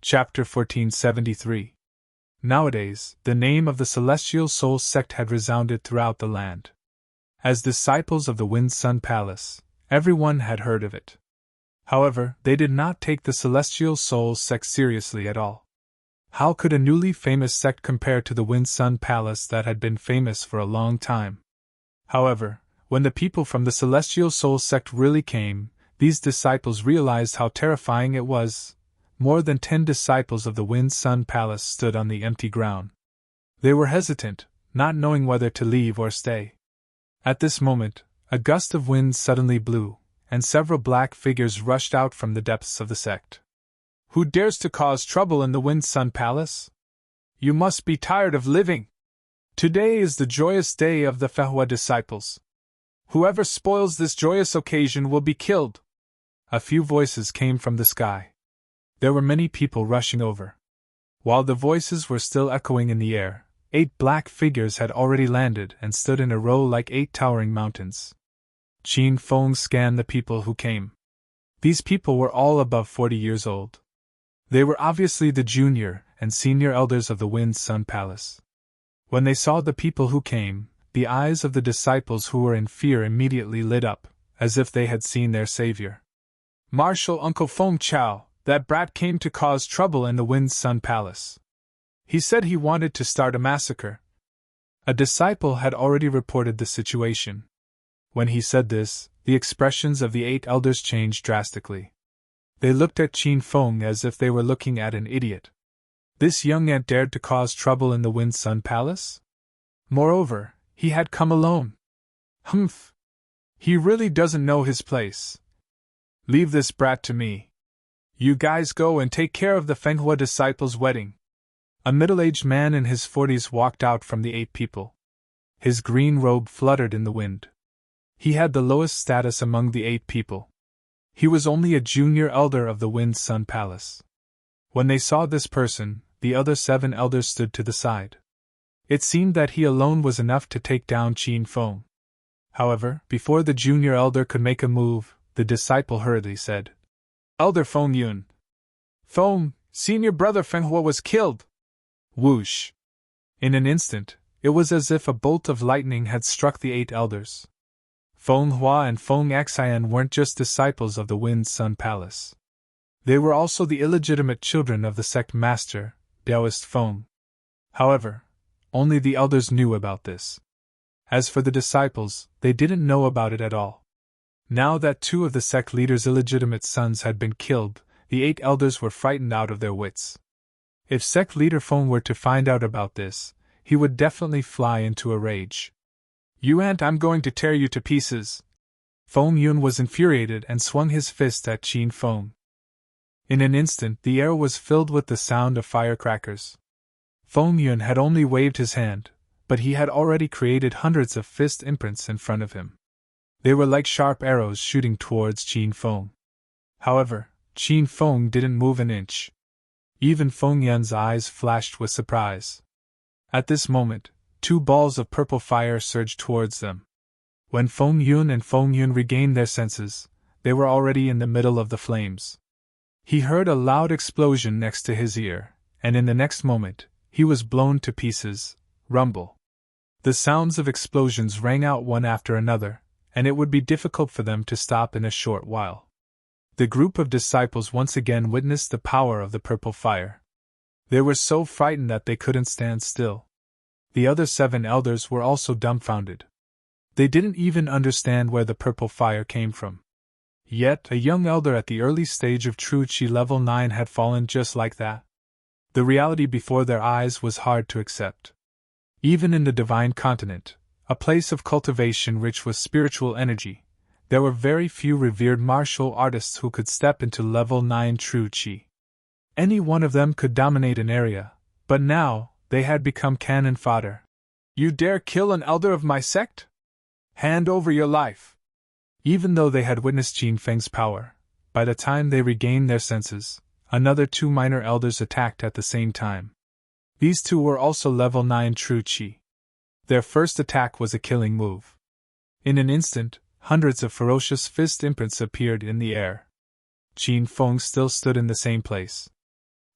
Chapter 1473. Nowadays, the name of the Celestial Soul sect had resounded throughout the land. As disciples of the Wind-Sun Palace, everyone had heard of it. However, they did not take the Celestial Soul sect seriously at all. How could a newly famous sect compare to the Wind-Sun Palace that had been famous for a long time? However, when the people from the Celestial Soul sect really came, these disciples realized how terrifying it was. More than 10 disciples of the Wind-Sun Palace stood on the empty ground. They were hesitant, not knowing whether to leave or stay. At this moment, a gust of wind suddenly blew, and several black figures rushed out from the depths of the sect. "Who dares to cause trouble in the Wind-Sun Palace? You must be tired of living! Today is the joyous day of the Fehua disciples. Whoever spoils this joyous occasion will be killed!" A few voices came from the sky. There were many people rushing over. While the voices were still echoing in the air, 8 black figures had already landed and stood in a row like 8 towering mountains. Qin Feng scanned the people who came. These people were all above 40 years old. They were obviously the junior and senior elders of the Wind-Sun Palace. When they saw the people who came, the eyes of the disciples who were in fear immediately lit up, as if they had seen their savior. "Marshal Uncle Feng Chao, that brat came to cause trouble in the Wind-Sun Palace. He said he wanted to start a massacre." A disciple had already reported the situation. When he said this, the expressions of the 8 elders changed drastically. They looked at Qin Feng as if they were looking at an idiot. This young ant dared to cause trouble in the Wind-Sun Palace? Moreover, he had come alone. Humph! He really doesn't know his place. Leave this brat to me. You guys go and take care of the Fenghua disciples' wedding. A middle-aged man in his 40s walked out from the 8 people. His green robe fluttered in the wind. He had the lowest status among the 8 people. He was only a junior elder of the Wind-Sun Palace. When they saw this person, the other 7 elders stood to the side. It seemed that he alone was enough to take down Qin Feng. However, before the junior elder could make a move, the disciple hurriedly said, "Elder Feng Yun. Feng, senior brother Fenghua was killed." Whoosh! In an instant, it was as if a bolt of lightning had struck the 8 elders. Feng Hua and Feng Xian weren't just disciples of the Wind-Sun Palace. They were also the illegitimate children of the sect master, Taoist Feng. However, only the elders knew about this. As for the disciples, they didn't know about it at all. Now that 2 of the sect leaders' illegitimate sons had been killed, the 8 elders were frightened out of their wits. If sect leader Feng were to find out about this, he would definitely fly into a rage. "You ant, I'm going to tear you to pieces!" Feng Yun was infuriated and swung his fist at Qin Feng. In an instant, the air was filled with the sound of firecrackers. Feng Yun had only waved his hand, but he had already created hundreds of fist imprints in front of him. They were like sharp arrows shooting towards Qin Feng. However, Qin Feng didn't move an inch. Even Feng Yun's eyes flashed with surprise. At this moment, 2 balls of purple fire surged towards them. When Feng Yun and Feng Yun regained their senses, they were already in the middle of the flames. He heard a loud explosion next to his ear, and in the next moment, he was blown to pieces. Rumble. The sounds of explosions rang out one after another, and it would be difficult for them to stop in a short while. The group of disciples once again witnessed the power of the purple fire. They were so frightened that they couldn't stand still. The other 7 elders were also dumbfounded. They didn't even understand where the purple fire came from. Yet, a young elder at the early stage of True Qi level 9 had fallen just like that. The reality before their eyes was hard to accept. Even in the Divine Continent, a place of cultivation rich with spiritual energy, there were very few revered martial artists who could step into level 9 True Qi. Any one of them could dominate an area, but now, they had become cannon fodder. "You dare kill an elder of my sect? Hand over your life!" Even though they had witnessed Qin Feng's power, by the time they regained their senses, another 2 minor elders attacked at the same time. These 2 were also level 9 True Qi. Their first attack was a killing move. In an instant, hundreds of ferocious fist imprints appeared in the air. Qin Feng still stood in the same place.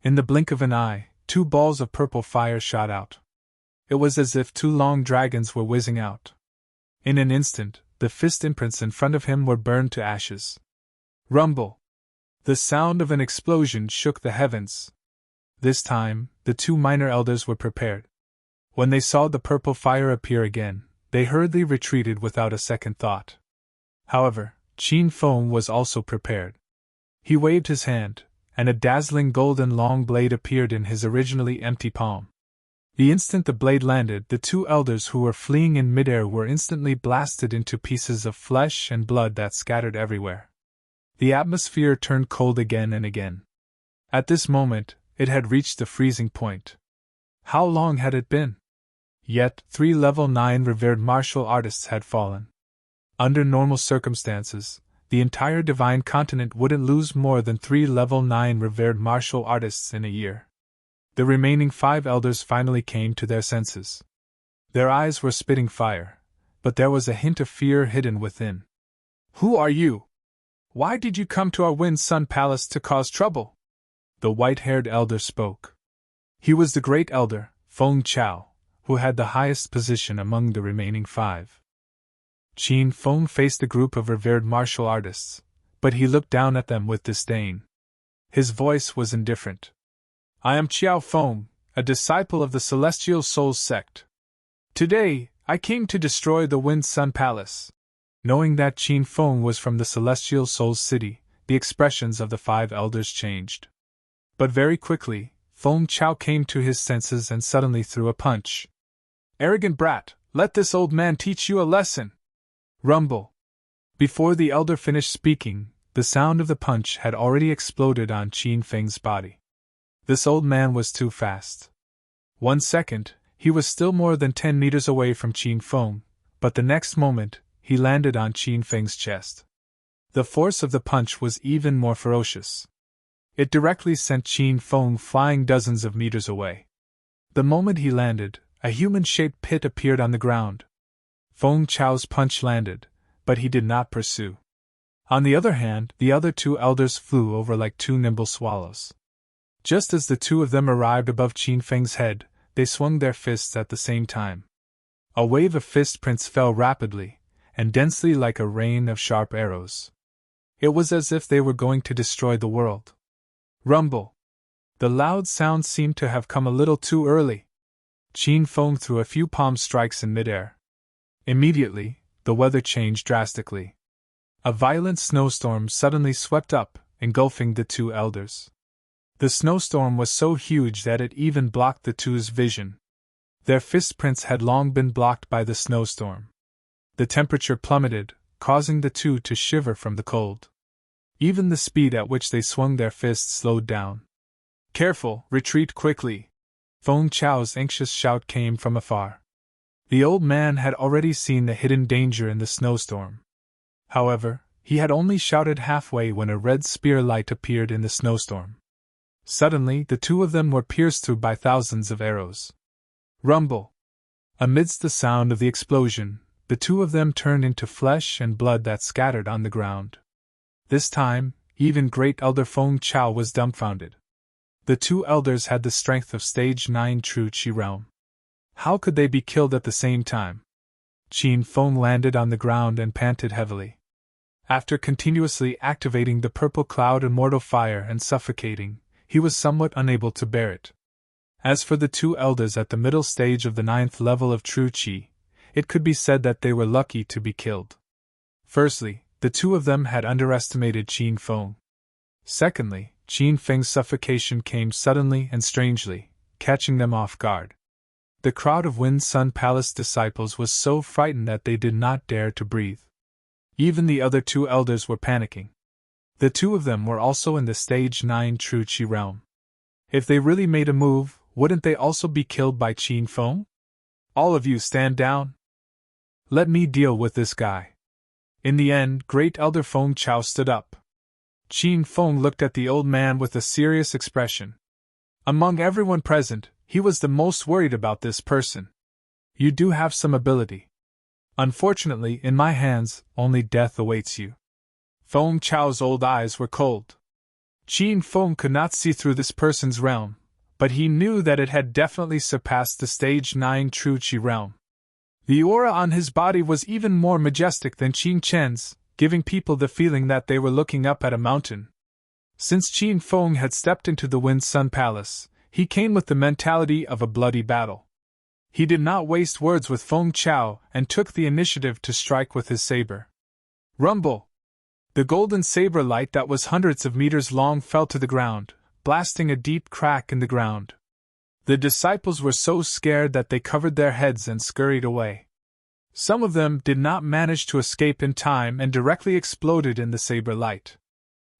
In the blink of an eye, 2 balls of purple fire shot out. It was as if 2 long dragons were whizzing out. In an instant, the fist imprints in front of him were burned to ashes. Rumble! The sound of an explosion shook the heavens. This time, the 2 minor elders were prepared. When they saw the purple fire appear again, they hurriedly retreated without a second thought. However, Qin Feng was also prepared. He waved his hand, and a dazzling golden long blade appeared in his originally empty palm. The instant the blade landed, the 2 elders who were fleeing in midair were instantly blasted into pieces of flesh and blood that scattered everywhere. The atmosphere turned cold again and again. At this moment, it had reached the freezing point. How long had it been? Yet, 3 level 9 revered martial artists had fallen. Under normal circumstances, the entire divine continent wouldn't lose more than 3 level 9 revered martial artists in a year. The remaining 5 elders finally came to their senses. Their eyes were spitting fire, but there was a hint of fear hidden within. "Who are you? Why did you come to our Wind Sun Palace to cause trouble?" The white-haired elder spoke. He was the great elder, Feng Chao, who had the highest position among the remaining 5. Qin Feng faced a group of revered martial artists, but he looked down at them with disdain. His voice was indifferent. "I am Qiao Feng, a disciple of the Celestial Souls sect. Today, I came to destroy the Wind Sun Palace." Knowing that Qin Feng was from the Celestial Souls city, the expressions of the 5 elders changed. But very quickly, Feng Chao came to his senses and suddenly threw a punch. "Arrogant brat, let this old man teach you a lesson!" Rumble! Before the elder finished speaking, the sound of the punch had already exploded on Qin Feng's body. This old man was too fast. 1 second, he was still more than 10 meters away from Qin Feng, but the next moment, he landed on Qin Feng's chest. The force of the punch was even more ferocious. It directly sent Qin Feng flying dozens of meters away. The moment he landed, a human-shaped pit appeared on the ground. Feng Chao's punch landed, but he did not pursue. On the other hand, the other 2 elders flew over like 2 nimble swallows. Just as the 2 of them arrived above Qin Feng's head, they swung their fists at the same time. A wave of fist prints fell rapidly, and densely like a rain of sharp arrows. It was as if they were going to destroy the world. Rumble! The loud sound seemed to have come a little too early. Qin Feng threw a few palm strikes in midair. Immediately, the weather changed drastically. A violent snowstorm suddenly swept up, engulfing the 2 elders. The snowstorm was so huge that it even blocked the 2's vision. Their fist prints had long been blocked by the snowstorm. The temperature plummeted, causing the 2 to shiver from the cold. Even the speed at which they swung their fists slowed down. "Careful, retreat quickly!" Feng Chao's anxious shout came from afar. The old man had already seen the hidden danger in the snowstorm. However, he had only shouted halfway when a red spear light appeared in the snowstorm. Suddenly, the 2 of them were pierced through by thousands of arrows. Rumble! Amidst the sound of the explosion, the 2 of them turned into flesh and blood that scattered on the ground. This time, even great elder Feng Chao was dumbfounded. The 2 elders had the strength of stage 9 true Qi realm. How could they be killed at the same time? Qin Feng landed on the ground and panted heavily. After continuously activating the purple cloud immortal fire and suffocating, he was somewhat unable to bear it. As for the 2 elders at the middle stage of the 9th level of true Qi, it could be said that they were lucky to be killed. Firstly, the 2 of them had underestimated Qin Feng. Secondly, Qin Feng's suffocation came suddenly and strangely, catching them off guard. The crowd of Wind Sun Palace disciples was so frightened that they did not dare to breathe. Even the other 2 elders were panicking. The 2 of them were also in the stage 9 true Qi realm. If they really made a move, wouldn't they also be killed by Qin Feng? "All of you stand down. Let me deal with this guy." In the end, great elder Feng Chao stood up. Qin Feng looked at the old man with a serious expression. Among everyone present, he was the most worried about this person. "You do have some ability. Unfortunately, in my hands, only death awaits you." Feng Chao's old eyes were cold. Qin Feng could not see through this person's realm, but he knew that it had definitely surpassed the stage 9 true Qi realm. The aura on his body was even more majestic than Qin Chen's, giving people the feeling that they were looking up at a mountain. Since Qin Feng had stepped into the Wind Sun Palace, he came with the mentality of a bloody battle. He did not waste words with Feng Chao and took the initiative to strike with his saber. Rumble! The golden saber light that was hundreds of meters long fell to the ground, blasting a deep crack in the ground. The disciples were so scared that they covered their heads and scurried away. Some of them did not manage to escape in time and directly exploded in the saber light.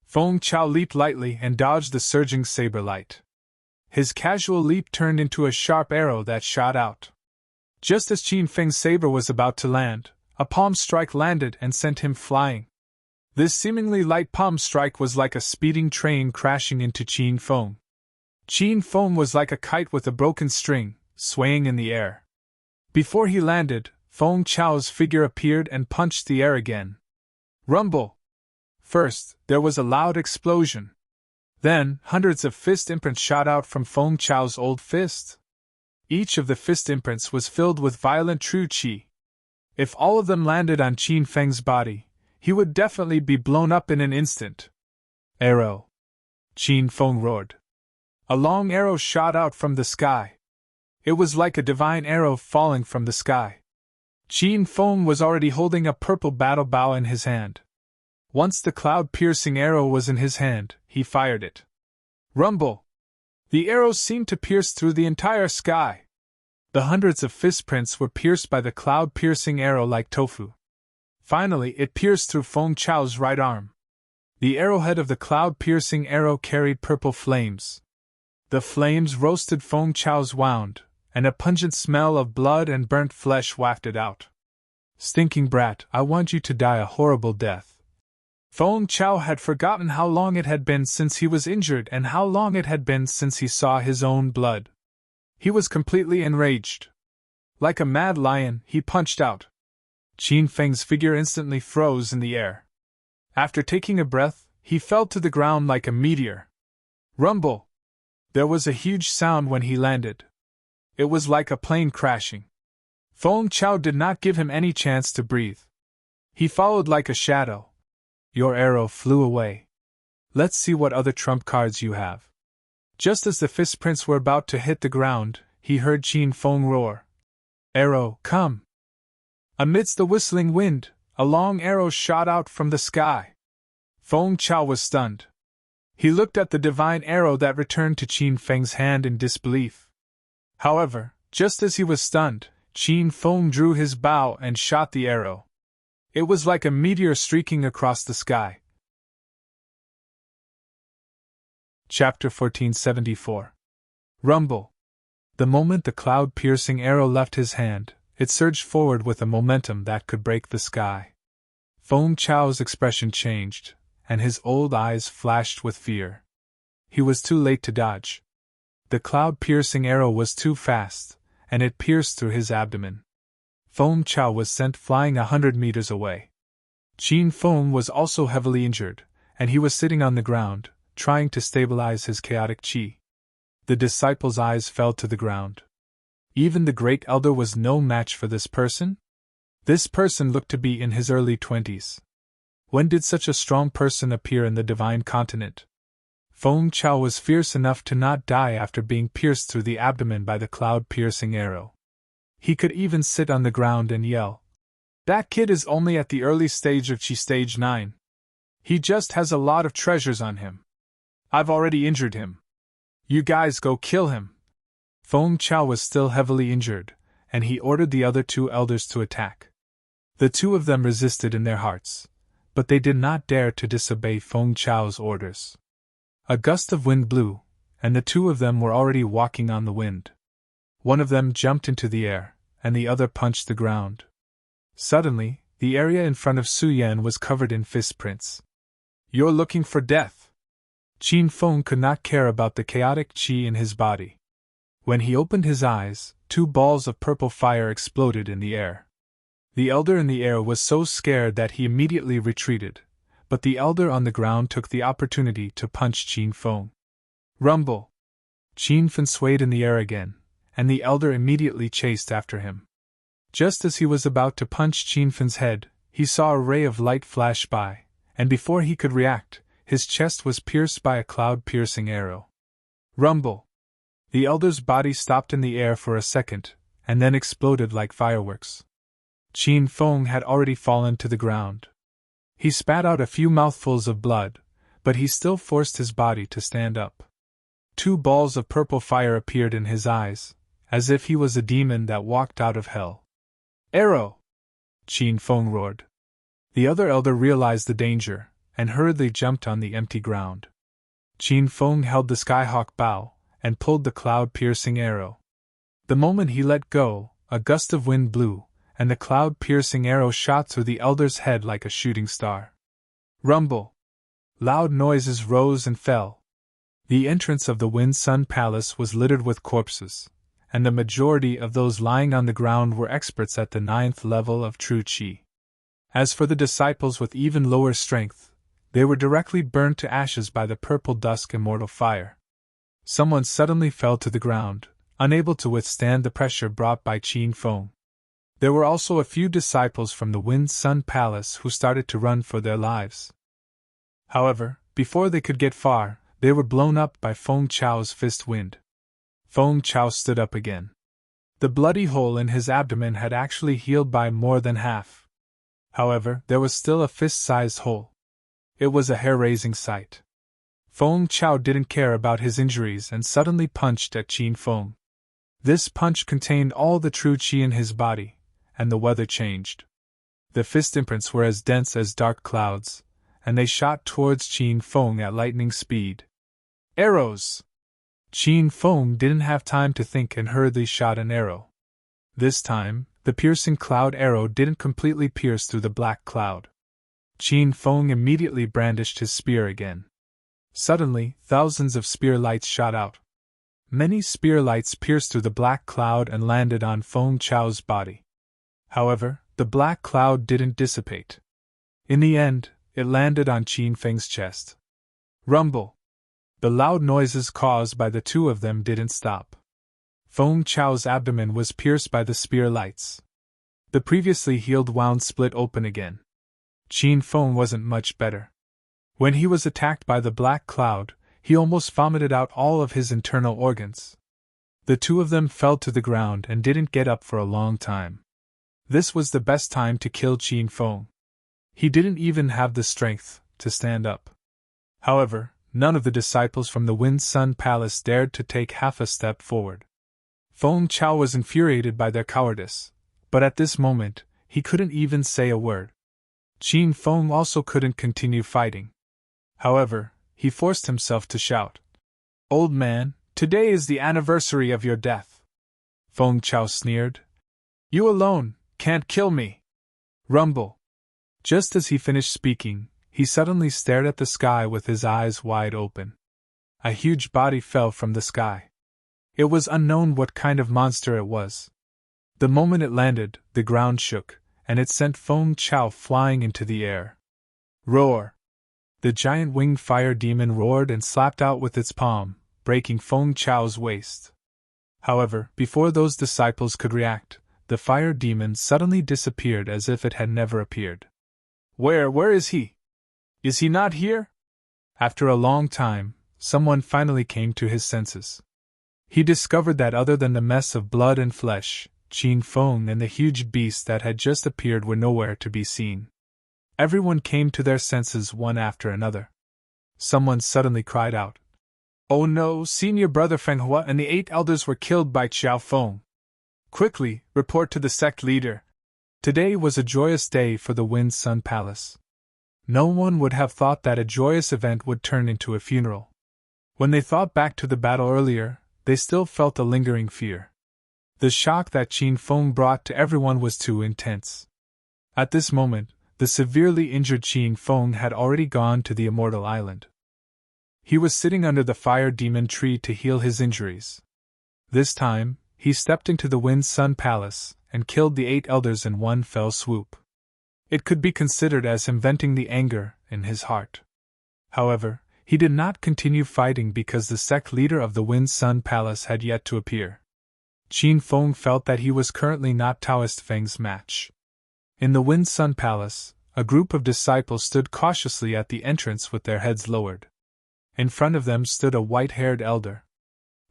Feng Chao leaped lightly and dodged the surging saber light. His casual leap turned into a sharp arrow that shot out. Just as Qin Feng's saber was about to land, a palm strike landed and sent him flying. This seemingly light palm strike was like a speeding train crashing into Qin Feng. Qin Feng was like a kite with a broken string, swaying in the air. Before he landed, Feng Chao's figure appeared and punched the air again. Rumble! First, there was a loud explosion. Then, hundreds of fist imprints shot out from Feng Chao's old fist. Each of the fist imprints was filled with violent true qi. If all of them landed on Qin Feng's body, he would definitely be blown up in an instant. Arrow! Qin Feng roared. A long arrow shot out from the sky. It was like a divine arrow falling from the sky. Qin Feng was already holding a purple battle bow in his hand. Once the cloud-piercing arrow was in his hand, he fired it. Rumble! The arrow seemed to pierce through the entire sky. The hundreds of fist prints were pierced by the cloud-piercing arrow like tofu. Finally, it pierced through Feng Chao's right arm. The arrowhead of the cloud-piercing arrow carried purple flames. The flames roasted Feng Chao's wound, and a pungent smell of blood and burnt flesh wafted out. Stinking brat, I want you to die a horrible death. Feng Chao had forgotten how long it had been since he was injured and how long it had been since he saw his own blood. He was completely enraged. Like a mad lion, he punched out. Qin Feng's figure instantly froze in the air. After taking a breath, he fell to the ground like a meteor. Rumble! There was a huge sound when he landed. It was like a plane crashing. Feng Chao did not give him any chance to breathe. He followed like a shadow. Your arrow flew away. Let's see what other trump cards you have. Just as the fist prints were about to hit the ground, he heard Qin Feng roar. Arrow, come! Amidst the whistling wind, a long arrow shot out from the sky. Feng Chao was stunned. He looked at the divine arrow that returned to Qin Feng's hand in disbelief. However, just as he was stunned, Qin Feng drew his bow and shot the arrow. It was like a meteor streaking across the sky. Chapter 1474. Rumble! The moment the cloud-piercing arrow left his hand, it surged forward with a momentum that could break the sky. Feng Chao's expression changed, and his old eyes flashed with fear. He was too late to dodge. The cloud-piercing arrow was too fast, and it pierced through his abdomen. Feng Chao was sent flying 100 meters away. Qin Feng was also heavily injured, and he was sitting on the ground, trying to stabilize his chaotic qi. The disciples' eyes fell to the ground. Even the great elder was no match for this person? This person looked to be in his early 20s. When did such a strong person appear in the divine continent? Feng Chao was fierce enough to not die after being pierced through the abdomen by the cloud-piercing arrow. He could even sit on the ground and yell. That kid is only at the early stage of Qi Stage 9. He just has a lot of treasures on him. I've already injured him. You guys go kill him. Feng Chao was still heavily injured, and he ordered the other two elders to attack. The two of them resisted in their hearts, but they did not dare to disobey Feng Chao's orders. A gust of wind blew, and the two of them were already walking on the wind. One of them jumped into the air, and the other punched the ground. Suddenly, the area in front of Su Yan was covered in fist prints. You're looking for death. Qin Feng could not care about the chaotic qi in his body. When he opened his eyes, 2 balls of purple fire exploded in the air. The elder in the air was so scared that he immediately retreated, but the elder on the ground took the opportunity to punch Qin Feng. Rumble! Qin Feng swayed in the air again, and the elder immediately chased after him. Just as he was about to punch Qin Feng's head, he saw a ray of light flash by, and before he could react, his chest was pierced by a cloud-piercing arrow. Rumble! The elder's body stopped in the air for a second, and then exploded like fireworks. Qin Feng had already fallen to the ground. He spat out a few mouthfuls of blood, but he still forced his body to stand up. 2 balls of purple fire appeared in his eyes, as if he was a demon that walked out of hell. Arrow! Qin Feng roared. The other elder realized the danger, and hurriedly jumped on the empty ground. Qin Feng held the skyhawk bow, and pulled the cloud-piercing arrow. The moment he let go, a gust of wind blew, and the cloud-piercing arrow shot through the elder's head like a shooting star. Rumble! Loud noises rose and fell. The entrance of the Wind Sun Palace was littered with corpses, and the majority of those lying on the ground were experts at the 9th level of true Qi. As for the disciples with even lower strength, they were directly burned to ashes by the purple dusk immortal fire. Someone suddenly fell to the ground, unable to withstand the pressure brought by Qin Feng. There were also a few disciples from the Wind Sun Palace who started to run for their lives. However, before they could get far, they were blown up by Feng Chao's fist wind. Feng Chao stood up again. The bloody hole in his abdomen had actually healed by more than half. However, there was still a fist-sized hole. It was a hair-raising sight. Feng Chao didn't care about his injuries and suddenly punched at Qin Feng. This punch contained all the true Qi in his body, and the weather changed. The fist imprints were as dense as dark clouds, and they shot towards Qin Feng at lightning speed. Arrows! Qin Feng didn't have time to think and hurriedly shot an arrow. This time, the piercing cloud arrow didn't completely pierce through the black cloud. Qin Feng immediately brandished his spear again. Suddenly, thousands of spear lights shot out. Many spear lights pierced through the black cloud and landed on Feng Chao's body. However, the black cloud didn't dissipate. In the end, it landed on Qin Feng's chest. Rumble! The loud noises caused by the two of them didn't stop. Feng Chao's abdomen was pierced by the spear lights. The previously healed wound split open again. Qin Feng wasn't much better. When he was attacked by the black cloud, he almost vomited out all of his internal organs. The two of them fell to the ground and didn't get up for a long time. This was the best time to kill Qin Feng. He didn't even have the strength to stand up. However, none of the disciples from the Wind Sun Palace dared to take half a step forward. Feng Chao was infuriated by their cowardice, but at this moment, he couldn't even say a word. Qin Feng also couldn't continue fighting. However, he forced himself to shout, "Old man, today is the anniversary of your death." Feng Chao sneered. "You alone can't kill me." Rumble! Just as he finished speaking, he suddenly stared at the sky with his eyes wide open. A huge body fell from the sky. It was unknown what kind of monster it was. The moment it landed, the ground shook, and it sent Feng Chao flying into the air. Roar! The giant winged fire demon roared and slapped out with its palm, breaking Feng Chao's waist. However, before those disciples could react, the fire demon suddenly disappeared as if it had never appeared. Where is he? Is he not here?" After a long time, someone finally came to his senses. He discovered that other than the mess of blood and flesh, Qin Feng and the huge beast that had just appeared were nowhere to be seen. Everyone came to their senses one after another. Someone suddenly cried out, "Oh no, Senior Brother Feng Hua and the 8 elders were killed by Qiao Feng. Quickly, report to the sect leader." Today was a joyous day for the Wind Sun Palace. No one would have thought that a joyous event would turn into a funeral. When they thought back to the battle earlier, they still felt a lingering fear. The shock that Qin Feng brought to everyone was too intense. At this moment, the severely injured Qin Feng had already gone to the Immortal Island. He was sitting under the fire demon tree to heal his injuries. This time, he stepped into the Wind Sun Palace and killed the 8 elders in one fell swoop. It could be considered as him venting the anger in his heart. However, he did not continue fighting because the sect leader of the Wind Sun Palace had yet to appear. Qin Feng felt that he was currently not Taoist Feng's match. In the Wind Sun Palace, a group of disciples stood cautiously at the entrance with their heads lowered. In front of them stood a white-haired elder.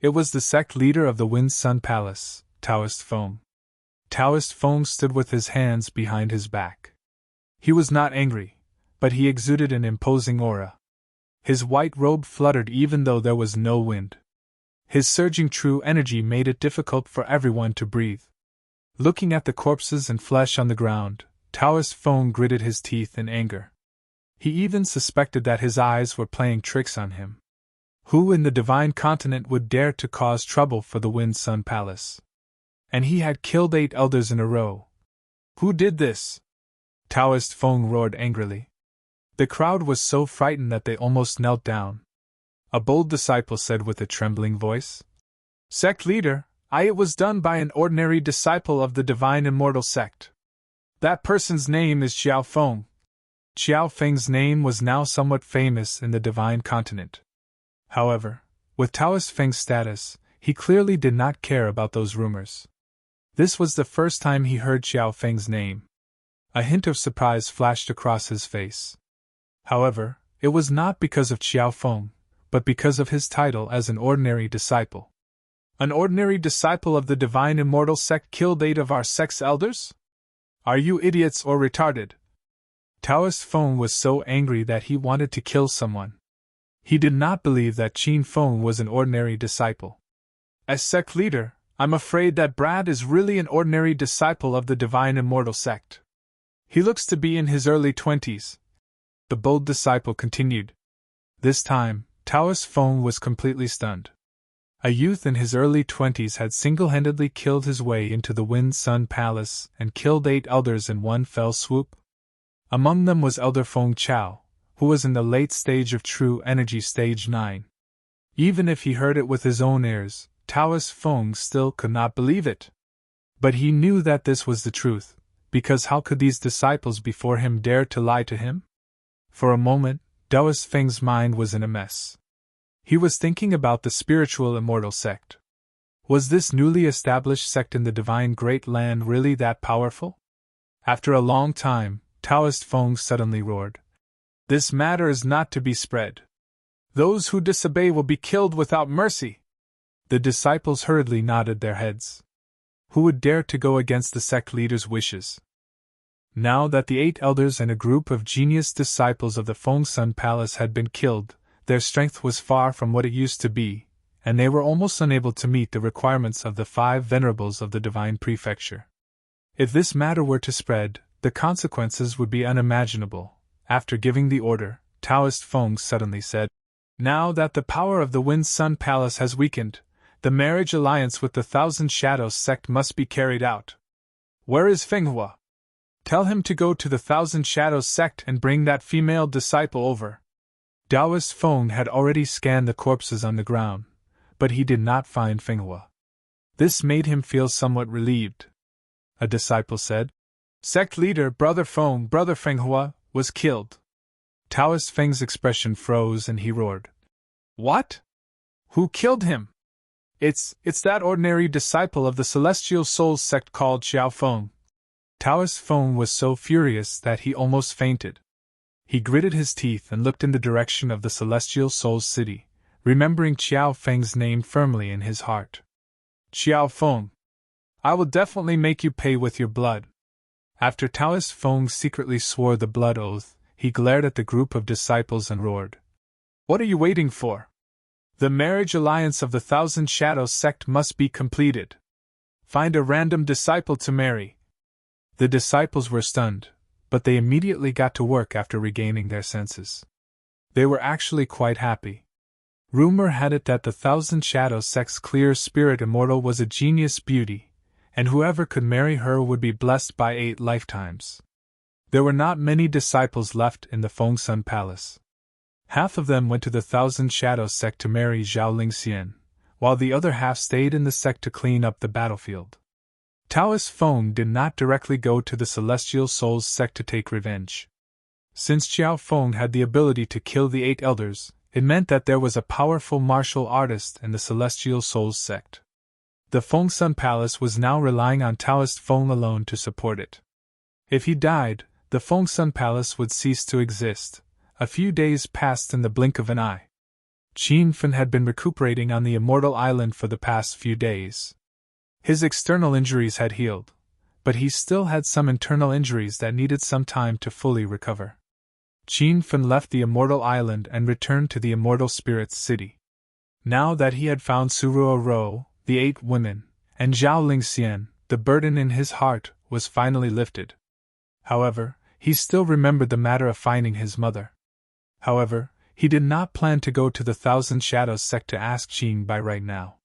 It was the sect leader of the Wind Sun Palace, Taoist Feng. Taoist Feng stood with his hands behind his back. He was not angry, but he exuded an imposing aura. His white robe fluttered even though there was no wind. His surging true energy made it difficult for everyone to breathe. Looking at the corpses and flesh on the ground, Taoist Feng gritted his teeth in anger. He even suspected that his eyes were playing tricks on him. Who in the divine continent would dare to cause trouble for the Wind Sun Palace? And he had killed 8 elders in a row. Who did this? Taoist Feng roared angrily. The crowd was so frightened that they almost knelt down. A bold disciple said with a trembling voice, "Sect leader, it was done by an ordinary disciple of the divine immortal sect. That person's name is Xiao Feng." Xiao Feng's name was now somewhat famous in the divine continent. However, with Taoist Feng's status, he clearly did not care about those rumors. This was the first time he heard Xiao Feng's name. A hint of surprise flashed across his face. However, it was not because of Xiao Feng, but because of his title as an ordinary disciple. An ordinary disciple of the divine immortal sect killed 8 of our sect's elders? Are you idiots or retarded? Taoist Feng was so angry that he wanted to kill someone. He did not believe that Qin Feng was an ordinary disciple. As sect leader, I'm afraid that Brad is really an ordinary disciple of the divine immortal sect. He looks to be in his early 20s. The bold disciple continued. This time, Taoist Feng was completely stunned. A youth in his early 20s had single-handedly killed his way into the Wind Sun Palace and killed 8 elders in one fell swoop. Among them was Elder Feng Chao, who was in the late stage of true energy stage 9. Even if he heard it with his own ears, Taoist Feng still could not believe it. But he knew that this was the truth, because how could these disciples before him dare to lie to him? For a moment, Taoist Feng's mind was in a mess. He was thinking about the spiritual immortal sect. Was this newly established sect in the divine Great Land really that powerful? After a long time, Taoist Feng suddenly roared. This matter is not to be spread. Those who disobey will be killed without mercy. The disciples hurriedly nodded their heads. Who would dare to go against the sect leader's wishes? Now that the 8 elders and a group of genius disciples of the Feng Sun Palace had been killed, their strength was far from what it used to be, and they were almost unable to meet the requirements of the 5 venerables of the divine prefecture. If this matter were to spread, the consequences would be unimaginable. After giving the order, Taoist Feng suddenly said, "Now that the power of the Wind Sun Palace has weakened, the marriage alliance with the Thousand Shadows sect must be carried out. Where is Fenghua? Tell him to go to the Thousand Shadows sect and bring that female disciple over." Taoist Feng had already scanned the corpses on the ground, but he did not find Fenghua. This made him feel somewhat relieved. A disciple said, "Sect leader Brother Fenghua, was killed." Taoist Feng's expression froze and he roared. "What? Who killed him?" It's that ordinary disciple of the Celestial Souls sect called Xiao Feng." Taoist Feng was so furious that he almost fainted. He gritted his teeth and looked in the direction of the Celestial Souls city, remembering Xiao Feng's name firmly in his heart. "Xiao Feng, I will definitely make you pay with your blood." After Taoist Feng secretly swore the blood oath, he glared at the group of disciples and roared. "What are you waiting for? The marriage alliance of the Thousand Shadows sect must be completed. Find a random disciple to marry." The disciples were stunned, but they immediately got to work after regaining their senses. They were actually quite happy. Rumor had it that the Thousand Shadows sect's clear spirit immortal was a genius beauty, and whoever could marry her would be blessed by 8 lifetimes. There were not many disciples left in the Feng Sun Palace. Half of them went to the Thousand Shadows sect to marry Zhao Lingxian, while the other half stayed in the sect to clean up the battlefield. Taoist Feng did not directly go to the Celestial Souls sect to take revenge. Since Xiao Feng had the ability to kill the 8 elders, it meant that there was a powerful martial artist in the Celestial Souls sect. The Feng Sun Palace was now relying on Taoist Feng alone to support it. If he died, the Feng Sun Palace would cease to exist. A few days passed in the blink of an eye. Qin Fen had been recuperating on the Immortal Island for the past few days. His external injuries had healed, but he still had some internal injuries that needed some time to fully recover. Qin Fen left the Immortal Island and returned to the Immortal Spirits City. Now that he had found Suruo Ro, the 8 women, and Zhao Lingxian, the burden in his heart was finally lifted. However, he still remembered the matter of finding his mother. However, he did not plan to go to the Thousand Shadows sect to ask Qin Bai right now.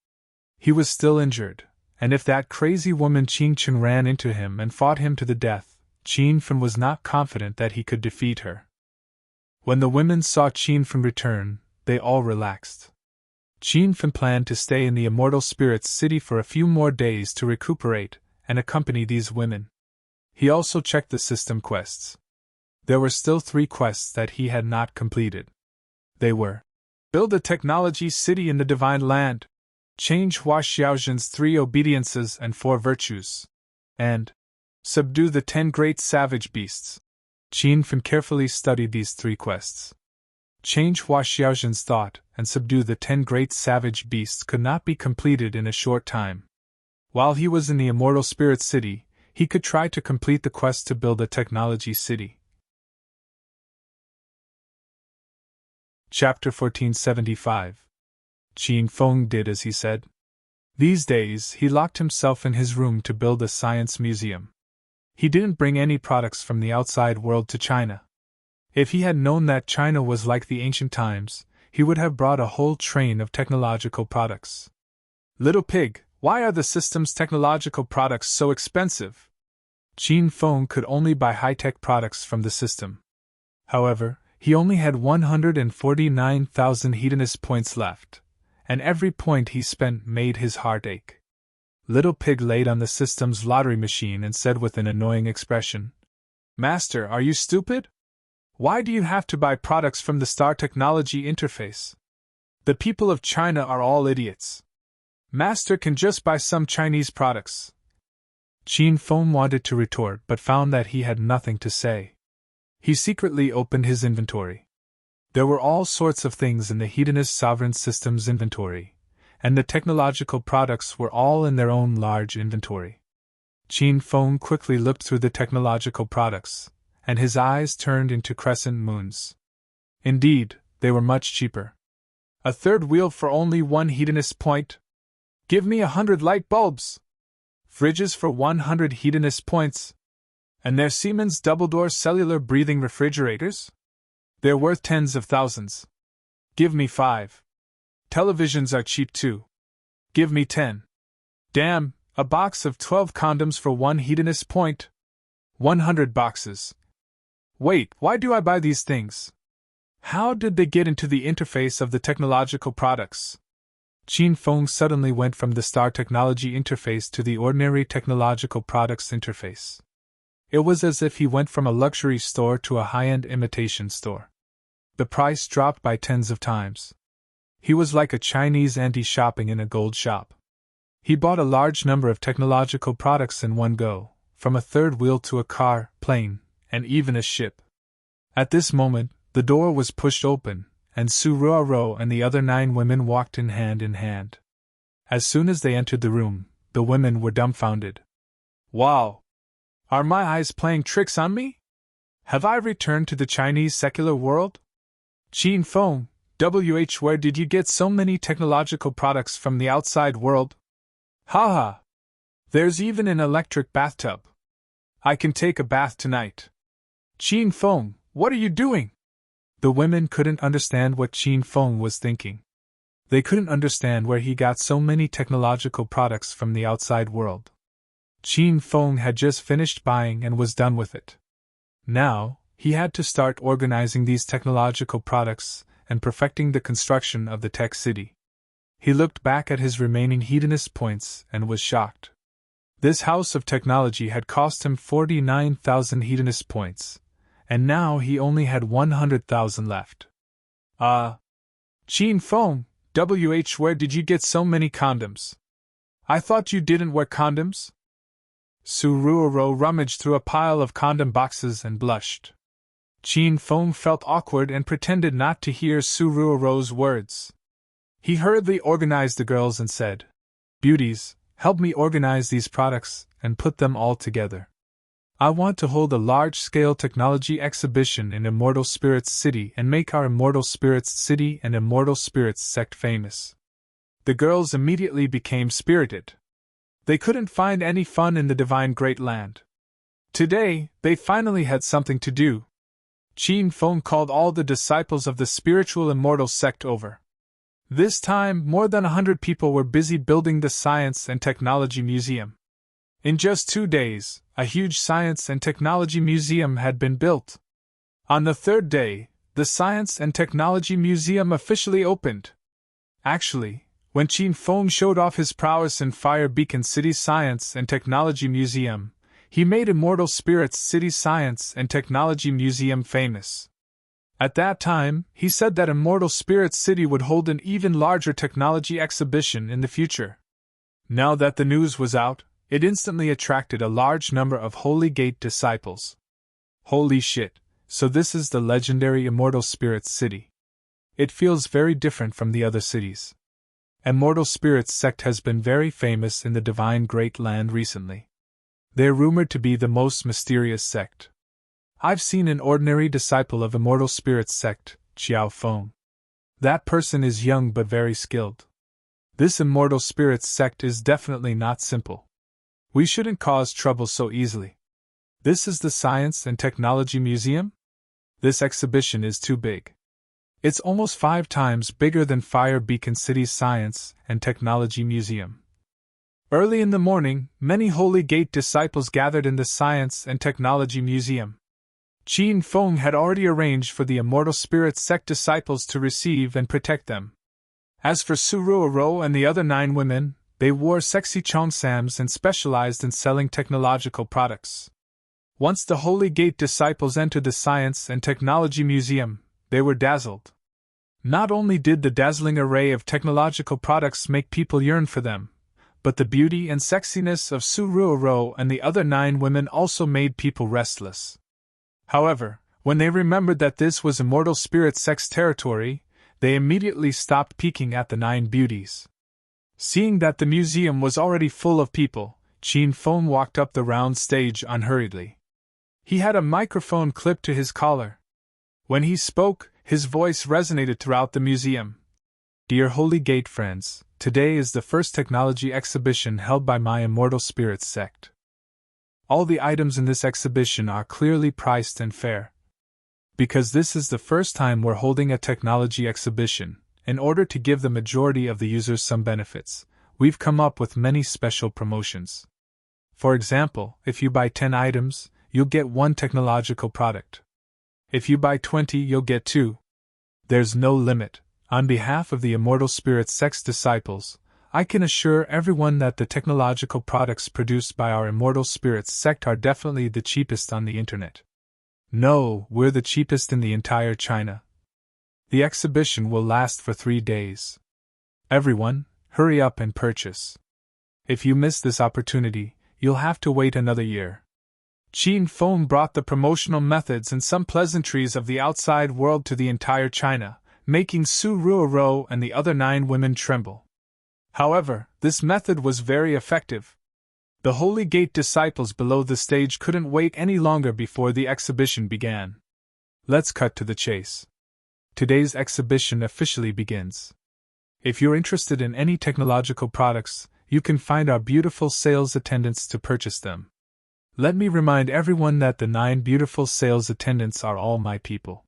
He was still injured, and if that crazy woman Qing Chun ran into him and fought him to the death, Qin Fen was not confident that he could defeat her. When the women saw Qin Fen return, they all relaxed. Qin Fen planned to stay in the Immortal Spirits City for a few more days to recuperate and accompany these women. He also checked the system quests. There were still 3 quests that he had not completed. They were: build a technology city in the Divine Land, change Hua Xiaozhen's 3 obediences and 4 virtues, and subdue the 10 great savage beasts. Qin Fen carefully studied these 3 quests. Change Hua Xiaozhen's thought and subdue the 10 great savage beasts could not be completed in a short time. While he was in the Immortal Spirit City, he could try to complete the quest to build a technology city. Chapter 1475. Qin Feng did as he said. These days he locked himself in his room to build a science museum. He didn't bring any products from the outside world to China. If he had known that China was like the ancient times, he would have brought a whole train of technological products. Little pig, why are the system's technological products so expensive? Qin Feng could only buy high-tech products from the system. However, he only had 149,000 hedonist points left, and every point he spent made his heart ache. Little Pig laid on the system's lottery machine and said with an annoying expression, "Master, are you stupid? Why do you have to buy products from the Star Technology interface? The people of China are all idiots. Master can just buy some Chinese products." Qin Feng wanted to retort but found that he had nothing to say. He secretly opened his inventory. There were all sorts of things in the hedonist sovereign system's inventory, and the technological products were all in their own large inventory. Qin Feng quickly looked through the technological products, and his eyes turned into crescent moons. Indeed, they were much cheaper. A third wheel for only 1 hedonist point? Give me 100 light bulbs! Fridges for 100 hedonist points? And their Siemens double-door cellular breathing refrigerators? They're worth tens of thousands. Give me 5. Televisions are cheap too. Give me 10. Damn, a box of 12 condoms for 1 hedonist point? 100 boxes. Wait, why do I buy these things? How did they get into the interface of the technological products? Qin Feng suddenly went from the Star Technology interface to the ordinary technological products interface. It was as if he went from a luxury store to a high-end imitation store. The price dropped by tens of times. He was like a Chinese auntie shopping in a gold shop. He bought a large number of technological products in one go, from a third wheel to a car, plane, and even a ship. At this moment, the door was pushed open, and Su Ruoro and the other 9 women walked in hand. As soon as they entered the room, the women were dumbfounded. Wow! Are my eyes playing tricks on me? Have I returned to the Chinese secular world? Qin Feng, where did you get so many technological products from the outside world? Haha! There's even an electric bathtub. I can take a bath tonight. Qin Feng, what are you doing? The women couldn't understand what Qin Feng was thinking. They couldn't understand where he got so many technological products from the outside world. Qin Feng had just finished buying and was done with it. Now, he had to start organizing these technological products and perfecting the construction of the tech city. He looked back at his remaining hedonist points and was shocked. This house of technology had cost him 49,000 hedonist points, and now he only had 100,000 left. Qin Feng, where did you get so many condoms? I thought you didn't wear condoms? Su Ruoro rummaged through a pile of condom boxes and blushed. Qin Feng felt awkward and pretended not to hear Su Ruoro's words. He hurriedly organized the girls and said, "Beauties, help me organize these products and put them all together. I want to hold a large-scale technology exhibition in Immortal Spirits City and make our Immortal Spirits City and Immortal Spirits sect famous." The girls immediately became spirited. They couldn't find any fun in the divine great land. Today, they finally had something to do. Qin Feng called all the disciples of the spiritual immortal sect over. This time, more than 100 people were busy building the Science and Technology Museum. In just 2 days, a huge science and technology museum had been built. On the third day, the Science and Technology Museum officially opened. Actually, when Qin Feng showed off his prowess in Fire Beacon City Science and Technology Museum, he made Immortal Spirits City Science and Technology Museum famous. At that time, he said that Immortal Spirits City would hold an even larger technology exhibition in the future. Now that the news was out, it instantly attracted a large number of Holy Gate disciples. Holy shit, so this is the legendary Immortal Spirits City. It feels very different from the other cities. Immortal Spirits sect has been very famous in the Divine Great Land recently. They're rumored to be the most mysterious sect. I've seen an ordinary disciple of Immortal Spirits sect, Xiao Feng. That person is young but very skilled. This Immortal Spirits sect is definitely not simple. We shouldn't cause trouble so easily. This is the Science and Technology Museum? This exhibition is too big. It's almost 5 times bigger than Fire Beacon City's Science and Technology Museum. Early in the morning, many Holy Gate disciples gathered in the Science and Technology Museum. Qin Feng had already arranged for the Immortal Spirits sect disciples to receive and protect them. As for Su Ruoro and the other 9 women, they wore sexy cheongsams and specialized in selling technological products. Once the Holy Gate disciples entered the Science and Technology Museum, they were dazzled. Not only did the dazzling array of technological products make people yearn for them, but the beauty and sexiness of Su Ruoro and the other 9 women also made people restless. However, when they remembered that this was Immortal Spirit sect's territory, they immediately stopped peeking at the 9 beauties. Seeing that the museum was already full of people, Qin Feng walked up the round stage unhurriedly. He had a microphone clipped to his collar. When he spoke, his voice resonated throughout the museum. "Dear Holy Gate friends, today is the first technology exhibition held by my Immortal Spirits sect. All the items in this exhibition are clearly priced and fair. Because this is the first time we're holding a technology exhibition, in order to give the majority of the users some benefits, we've come up with many special promotions. For example, if you buy 10 items, you'll get 1 technological product. If you buy 20, you'll get 2. There's no limit. On behalf of the Immortal Spirit sect's disciples, I can assure everyone that the technological products produced by our Immortal Spirits sect are definitely the cheapest on the internet. No, we're the cheapest in the entire China. The exhibition will last for 3 days. Everyone, hurry up and purchase. If you miss this opportunity, you'll have to wait another year." Qin Feng brought the promotional methods and some pleasantries of the outside world to the entire China, making Su Ruoro and the other 9 women tremble. However, this method was very effective. The Holy Gate disciples below the stage couldn't wait any longer before the exhibition began. Let's cut to the chase. Today's exhibition officially begins. If you're interested in any technological products, you can find our beautiful sales attendants to purchase them. Let me remind everyone that the 9 beautiful sales attendants are all my people.